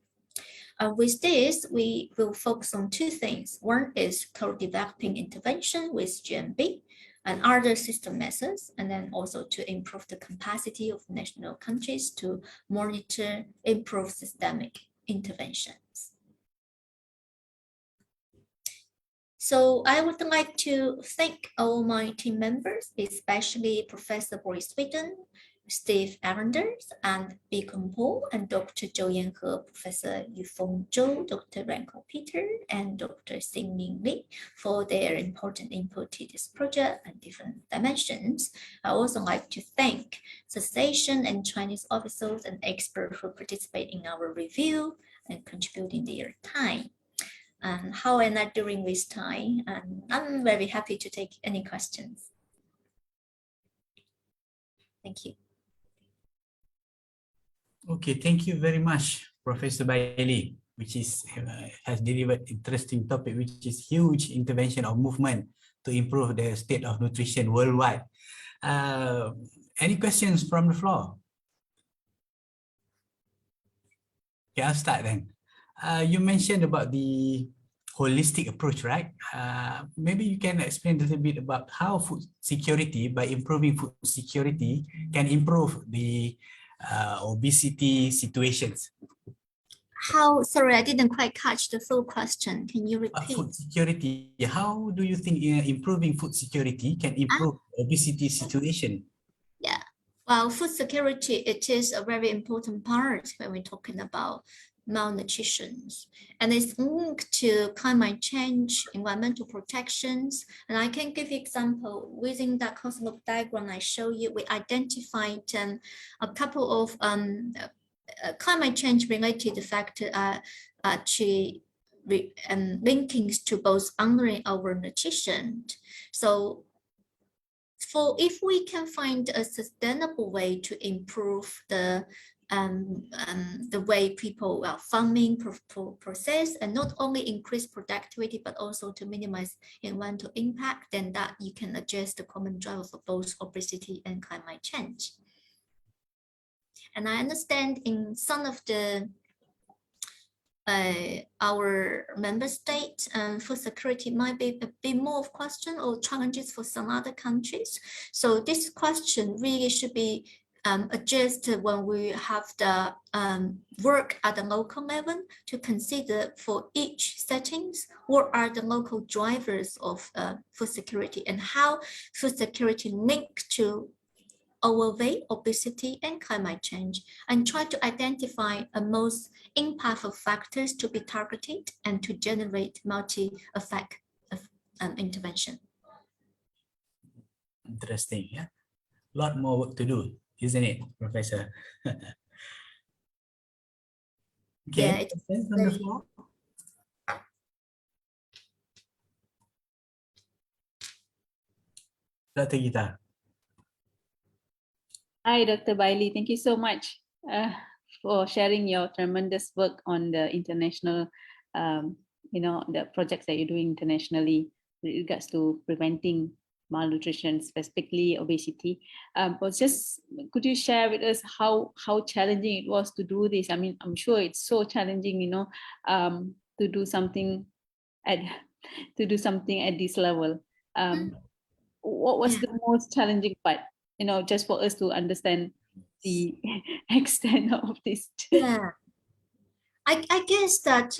With this, we will focus on two things. One is co-developing intervention with GMB and other system methods, and then also to improve the capacity of national countries to monitor, improve systemic interventions. So I would like to thank all my team members, especially Professor Boris Sweden, Steve Arenders, and Beacon Paul, and Dr. Zhou Yanhe, Professor Yufeng Zhou, Dr. Ranko Peter, and Dr. Xingning Li for their important input to this project and different dimensions. I also like to thank Association and Chinese officials and experts who participate in our review and contributing their time. And how am I doing this time? And I'm very happy to take any questions. Thank you. Okay, thank you very much, Professor Bailey, which is has delivered interesting topic, which is huge intervention of movement to improve the state of nutrition worldwide. Any questions from the floor? Okay, I'll start then. You mentioned about the holistic approach, right? Maybe you can explain a little bit about how food security, by improving food security, can improve the obesity situations. How, sorry, I didn't quite catch the full question. Can you repeat? Food security, how do you think improving food security can improve obesity situation? Yeah, well, food security, it is a very important part when we're talking about malnutrition, and it's linked to climate change, environmental protections. And I can give you example within that cosmological diagram I show you. We identified a couple of climate change related factors actually linking to both under and over nutrition. So if we can find a sustainable way to improve the the way people are farming process, and not only increase productivity, but also to minimize environmental impact, then that you can address the common driver for both obesity and climate change. And I understand in some of the our member state, food security might be a bit more of question or challenges for some other countries. So this question really should be addressed when we have the work at the local level to consider for each settings, what are the local drivers of food security and how food security linked to overweight, obesity, and climate change, and try to identify the most impactful factors to be targeted and to generate multi-effect intervention. Interesting, yeah. A lot more work to do, isn't it, Professor? Okay, yeah, on the floor. Dr. Gita. Hi, Dr. Bailey. Thank you so much for sharing your tremendous work on the international, the projects that you're doing internationally with regards to preventing malnutrition, specifically obesity. But just could you share with us how challenging it was to do this? I mean, I'm sure it's so challenging, to do something at this level. What was the most challenging part? Just for us to understand the extent of this. Yeah, I guess that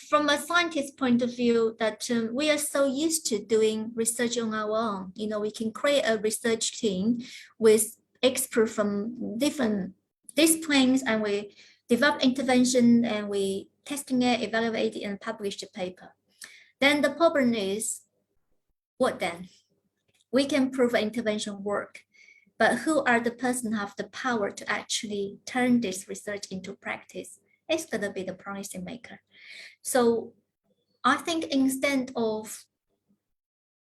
from a scientist point of view, that we are so used to doing research on our own. We can create a research team with experts from different disciplines, and we develop intervention, and we testing it, evaluate it, and publish the paper. Then the problem is, what then? We can prove intervention work, but who are the person who have the power to actually turn this research into practice? It's going to be the policy maker. So I think instead of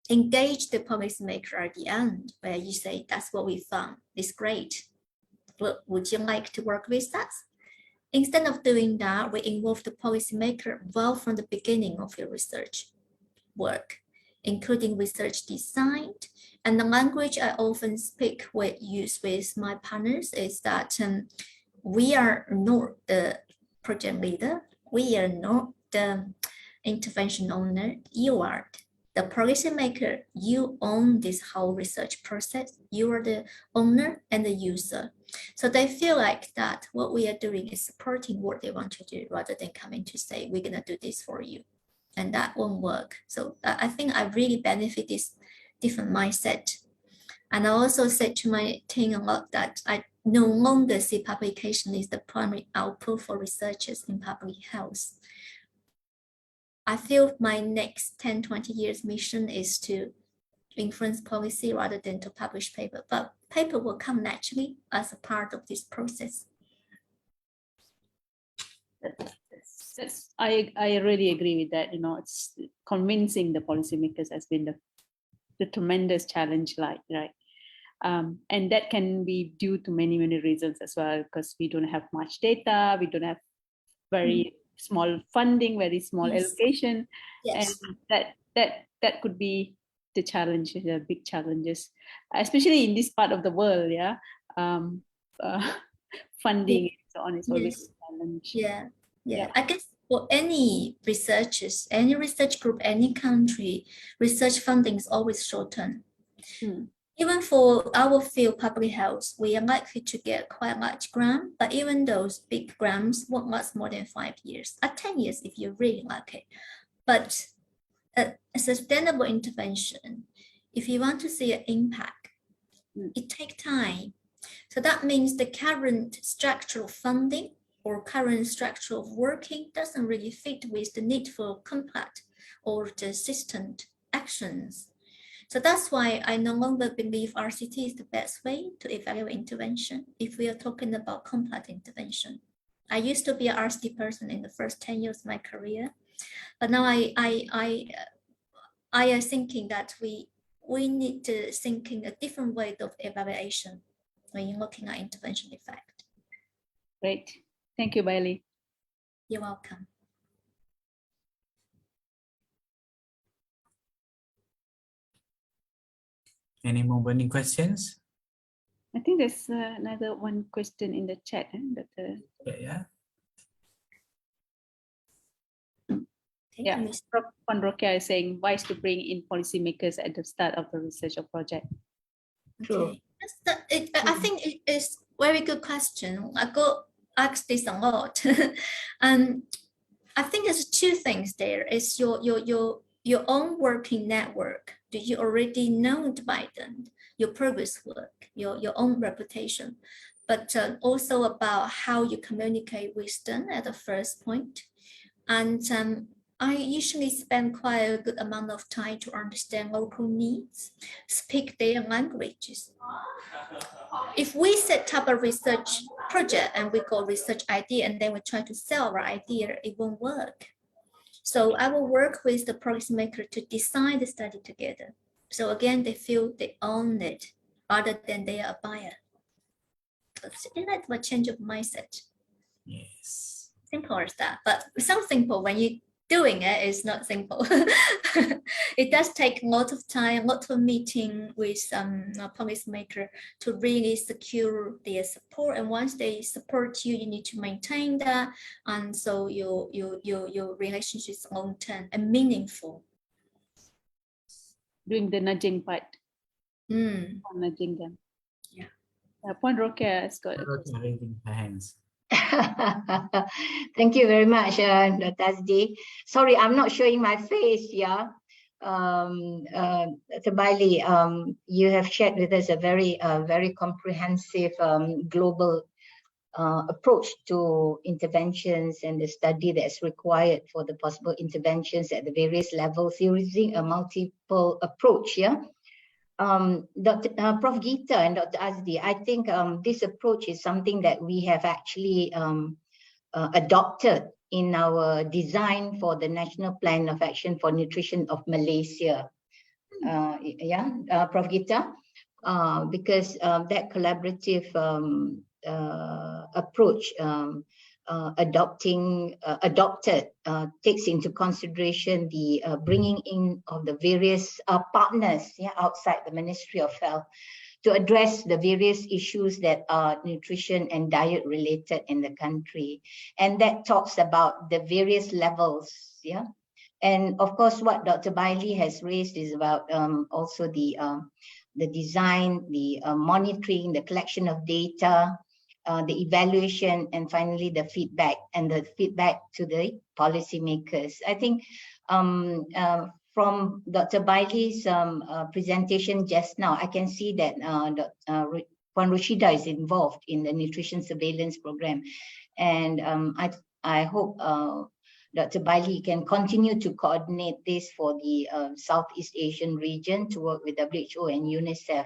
engage the policy maker at the end, where you say, that's what we found, it's great, would you like to work with us? Instead of doing that, we involve the policy maker well from the beginning of your research work, including research design. And the language I often use with my partners is that we are not the project leader, we are not the intervention owner, you are the policy maker, you own this whole research process, you are the owner and the user. So they feel like that what we are doing is supporting what they want to do rather than coming to say, we're gonna do this for you. And that won't work. So I think I really benefit this different mindset. And I also said to my team a lot that I no longer see publication is the primary output for researchers in public health. I feel my next 10, 20 years mission is to influence policy rather than to publish paper, but paper will come naturally as a part of this process. I really agree with that. It's convincing the policymakers has been the tremendous challenge, right? And that can be due to many reasons as well, because we don't have much data, we don't have very small funding, very small allocation, and that could be the challenge, the big challenges, especially in this part of the world. Funding and so on is always a challenge. Yeah. I guess for any researchers, any research group, any country, research funding is always short term. Even for our field, public health, we are likely to get quite a large grant, but even those big grants won't last more than 5 years, 10 years if you really like it. But a sustainable intervention, if you want to see an impact, it takes time. So that means the current structural funding or current structure of working doesn't really fit with the need for complex or the system actions. So that's why I no longer believe RCT is the best way to evaluate intervention if we are talking about complex intervention. I used to be an RCT person in the first 10 years of my career, but now I am thinking that we need to think in a different way of evaluation when you're looking at intervention effect. Great. Thank you, Bailey. You're welcome. Any more burning questions? I think there's another one question in the chat. Yeah. Yeah, Prof. Rokia is saying wise to bring in policymakers at the start of the research or project. Okay. I think it is very good question. I got asked this a lot. I think there's two things there. Is your own working network. Do you already know by then your previous work, your own reputation, but also about how you communicate with them at the first point. And I usually spend quite a good amount of time to understand local needs, speak their languages. If we set up a research project and we got research idea and then we try to sell our idea, it won't work. So I will work with the policymaker to design the study together. So again, they feel they own it rather than they are a buyer. It's like a change of mindset. Yes. Simple as that. But some simple when you're doing it is not simple. It does take a lot of time, a lot of meeting with policymaker to really secure their support. And once they support you, you need to maintain that. And so your relationship is long-term and meaningful. Doing the nudging part. Nudging them. Yeah. Puan Rokia has got raising her hands. Thank you very much, Dr. Azdie. Sorry, I'm not showing my face. Yeah, Dr. Bailey, you have shared with us a very comprehensive global approach to interventions and the study that's required for the possible interventions at the various levels using a multiple approach. Yeah. Prof. Gita and Dr. Azdie, I think this approach is something that we have actually adopted in our design for the National Plan of Action for Nutrition of Malaysia. Prof. Gita, because that collaborative approach adopted takes into consideration the bringing in of the various partners outside the Ministry of Health to address the various issues that are nutrition and diet related in the country. And that talks about the various levels. Yeah. And of course, what Dr. Bailey has raised is about also the design, the monitoring, the collection of data, the evaluation, and finally the feedback to the policymakers. I think from Dr. Bailey's presentation just now, I can see that Puan Rushida is involved in the nutrition surveillance program, and I hope Dr. Bailey can continue to coordinate this for the Southeast Asian region to work with WHO and UNICEF.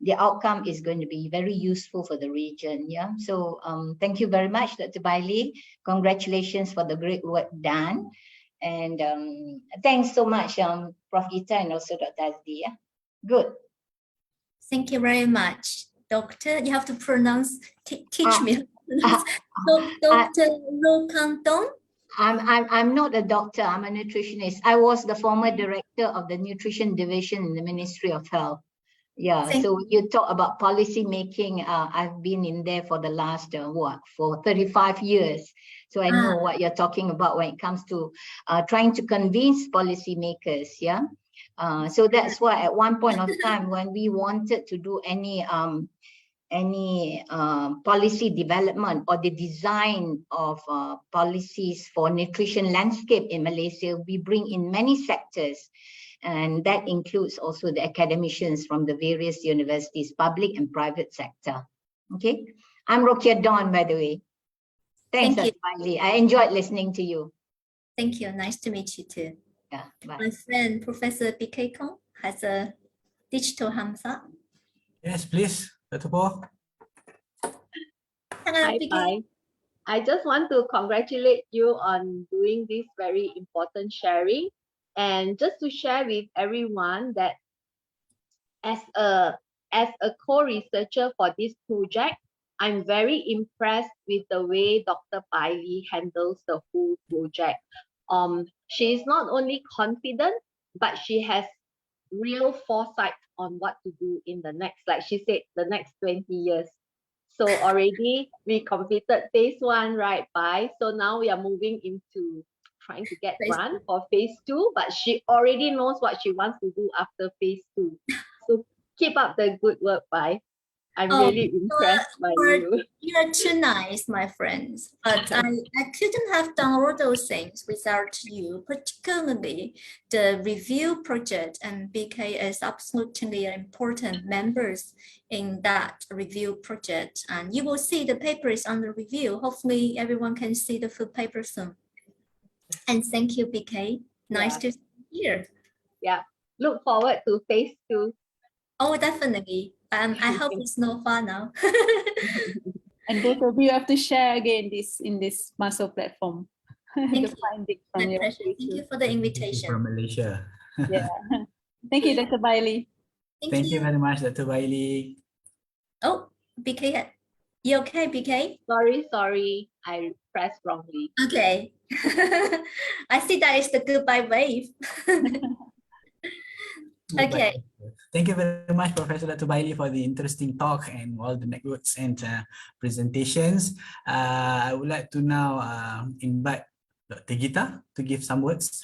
The outcome is going to be very useful for the region. Yeah. So thank you very much, Dr. Bailey. Congratulations for the great work done. And thanks so much, Prof. Gita and also Dr. Azdie. Yeah? Good. Thank you very much, Doctor. You have to pronounce, teach me. Dr. Rokantong. I'm not a doctor, I'm a nutritionist. I was the former director of the nutrition division in the Ministry of Health. Yeah, so you talk about policy making, I've been in there for the last, for 35 years. So I know what you're talking about when it comes to trying to convince policymakers, yeah? So that's why at one point of time when we wanted to do any policy development or the design of policies for nutrition landscape in Malaysia, we bring in many sectors, and that includes also the academicians from the various universities, public and private sector. Okay, I'm Rokia Dawn, by the way. Thanks, Dr. Bailey. I enjoyed listening to you. Thank you. Nice to meet you too. Yeah, bye. My friend, Professor BK Kong, has a digital thumbs up. Yes, please. Dr. Paul. Hi. I just want to congratulate you on doing this very important sharing, and just to share with everyone that as a co-researcher for this project, I'm very impressed with the way Dr. Bailey handles the whole project. She is not only confident, but she has real foresight on what to do in the next, like she said, the next 20 years. So already we completed phase 1, right, Bai? So now we are moving into trying to get grant for phase 2, but she already knows what she wants to do after phase 2. So keep up the good work, Bai. I'm really impressed by you. You're too nice, my friends. But I couldn't have done all those things without you, particularly the review project, and BK is absolutely important members in that review project. And you will see the paper is under review. Hopefully everyone can see the full paper soon. And thank you, BK. Nice to see you here. Yeah, look forward to phase 2. Oh, definitely. I hope it's no fun now. And both of you have to share again in this muscle platform. Thank you. From your Thank you for the invitation. From Malaysia. Yeah. Thank you, Dr. Bailey. Thank you very much, Dr. Bailey. Oh, BK, you okay, BK? Sorry, I pressed wrongly. Okay. I see that is the goodbye wave. Okay. Thank you very much, Professor Dr. Bailey, for the interesting talk and all the networks and presentations. I would like to now invite Dr. Gita to give some words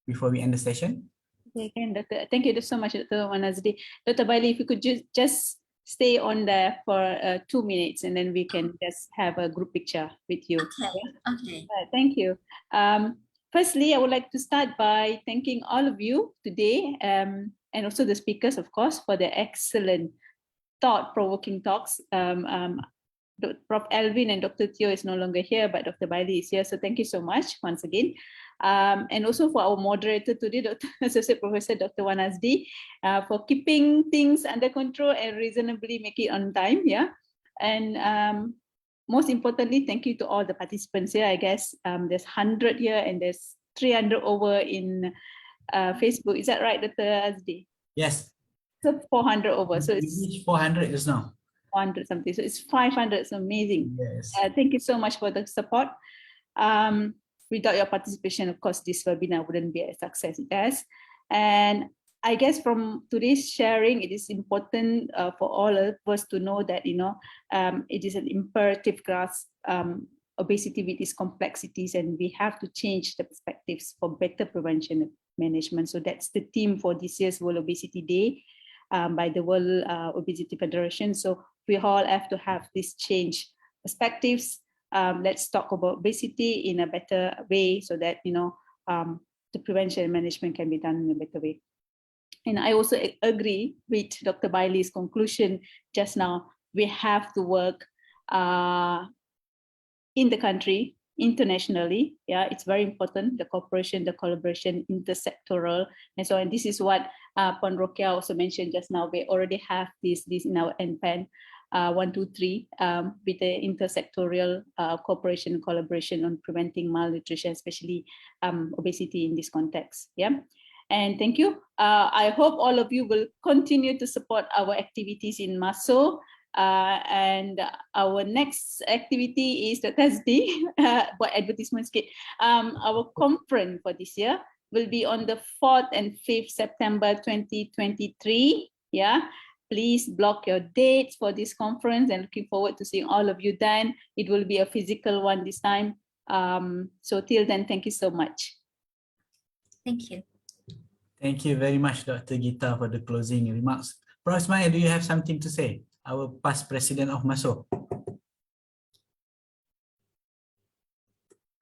before we end the session. Okay, again, Dr. Thank you so much, Dr. Azdie. Dr. Bailey, if you could just stay on there for 2 minutes, and then we can just have a group picture with you. Okay. Thank you. Firstly, I would like to start by thanking all of you today, and also the speakers, of course, for the excellent thought-provoking talks. Prof. Alvin and Dr. Teoh is no longer here, but Dr. Bailey is here. So thank you so much once again. And also for our moderator today, Associate Professor Dr. Azdie, for keeping things under control and reasonably make it on time. Yeah. And most importantly, thank you to all the participants here. I guess there's 100 here and there's 300 over in Facebook. Is that right, Dr. Azdie? Yes. So 400 over. So it's 400 just now. 400 something. So it's 500. It's amazing. Yes. Thank you so much for the support. Without your participation, of course, this webinar wouldn't be a success it has. And I guess from today's sharing, it is important for all of us to know that, it is an imperative grasp obesity with its complexities, and we have to change the perspectives for better prevention and management. So that's the theme for this year's World Obesity Day by the World Obesity Federation. So we all have to have this change perspectives. Let's talk about obesity in a better way so that, the prevention and management can be done in a better way. And I also agree with Dr. Bailey's conclusion just now. We have to work in the country, internationally. Yeah, it's very important, the cooperation, the collaboration, intersectoral, and so on. This is what Puan Rokia also mentioned just now. We already have this in our NPAN 1, 2, 3 with the intersectoral cooperation and collaboration on preventing malnutrition, especially obesity in this context. Yeah. And thank you. I hope all of you will continue to support our activities in MASO. And our next activity is the Thursday, what advertisements get. Our conference for this year will be on the 4th and 5th September 2023. Yeah, please block your dates for this conference, and looking forward to seeing all of you then. It will be a physical one this time. So till then, thank you so much. Thank you. Thank you very much, Dr. Gita, for the closing remarks. Prof. Ismail, do you have something to say? Our past president of MASO. All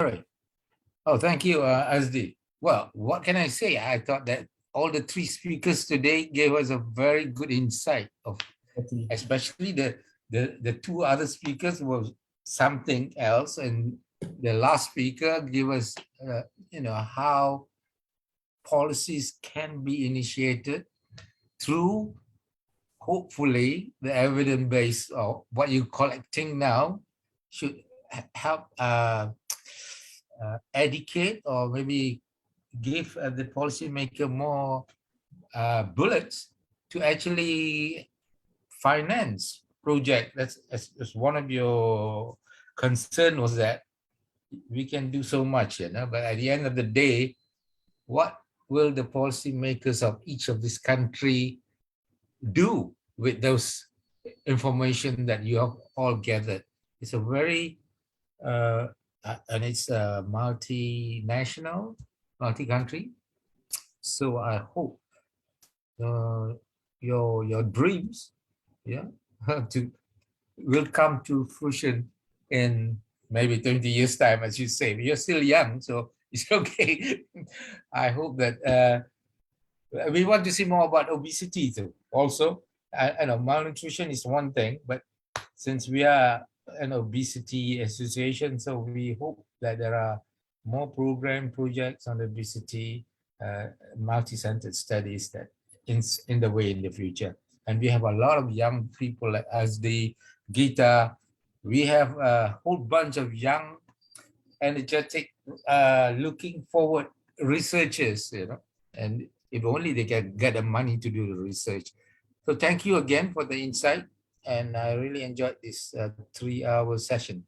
right. Oh, thank you, Azdie. Well, what can I say? I thought that all the 3 speakers today gave us a very good insight of, especially the 2 other speakers was something else, and the last speaker gave us, how policies can be initiated through, hopefully, the evidence base of what you're collecting now should help educate or maybe give the policymaker more bullets to actually finance project, that's as one of your concern was that we can do so much, but at the end of the day, what will the policymakers of each of this country do with those information that you have all gathered? It's a very and it's multinational, multi-country. So I hope your dreams, will come to fruition in maybe 20 years' time, as you say. You're still young, so it's okay. I hope that we want to see more about obesity too. Also, I know malnutrition is one thing, but since we are an obesity association, so we hope that there are more projects on obesity, multi-centered studies that in the way in the future. And we have a lot of young people like Azdie, Gita. We have a whole bunch of young, energetic, looking forward researchers, and if only they can get the money to do the research. So thank you again for the insight, and I really enjoyed this 3-hour session.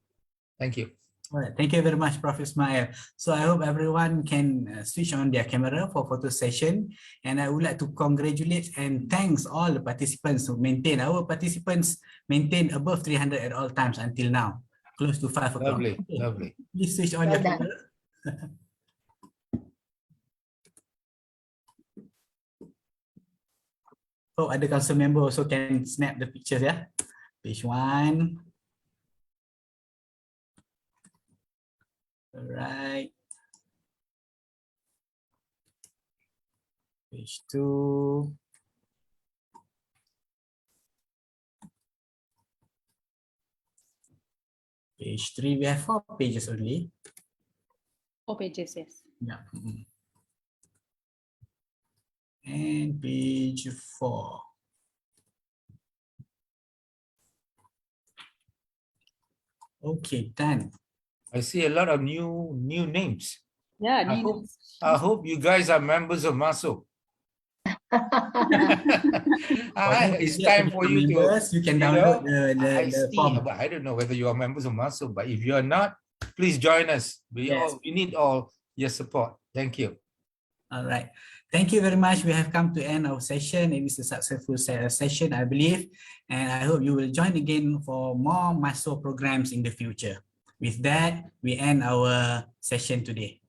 Thank you. All right, thank you very much, Prof. Ismail. So I hope everyone can switch on their camera for photo session. And I would like to congratulate and thanks all the participants who maintain. Our participants maintain above 300 at all times until now, close to 5 o'clock. Lovely, okay. Lovely. Please switch on your camera. Oh, other council member also can snap the pictures, yeah? Page 1. All right. Page 2. Page 3, we have 4 pages only. 4 pages, yes. Yeah. And page 4. Okay, done. I see a lot of new names. Yeah, I hope you guys are members of MASO. It's time for you members, to. You can download the form. But I don't know whether you are members of MASO, but if you are not, please join us. We need all your support. Thank you. All right. Thank you very much. We have come to end our session. It is a successful session, I believe. And I hope you will join again for more MASO programs in the future. With that, we end our session today.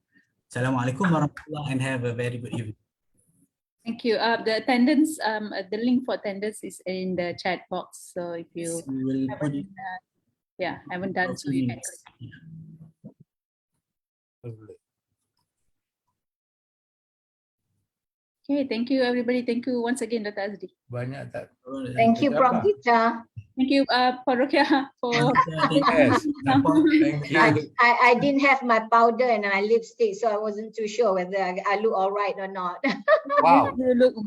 Assalamualaikum warahmatullahi and have a very good evening. Thank you. The attendance, the link for attendance is in the chat box. So if you haven't done so, you can. Okay, thank you everybody. Thank you once again, Dr. Azdie. Banyak tak? Thank you, Prof. Gita. Thank you, Parokia, for. Yes. Thank you. I didn't have my powder and my lipstick, so I wasn't too sure whether I look all right or not. Wow,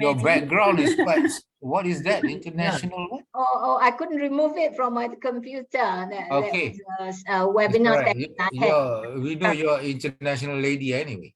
your background is quite. What is that? International what? Oh, I couldn't remove it from my computer. Okay. That was a webinar that I had. We know you're an international lady anyway.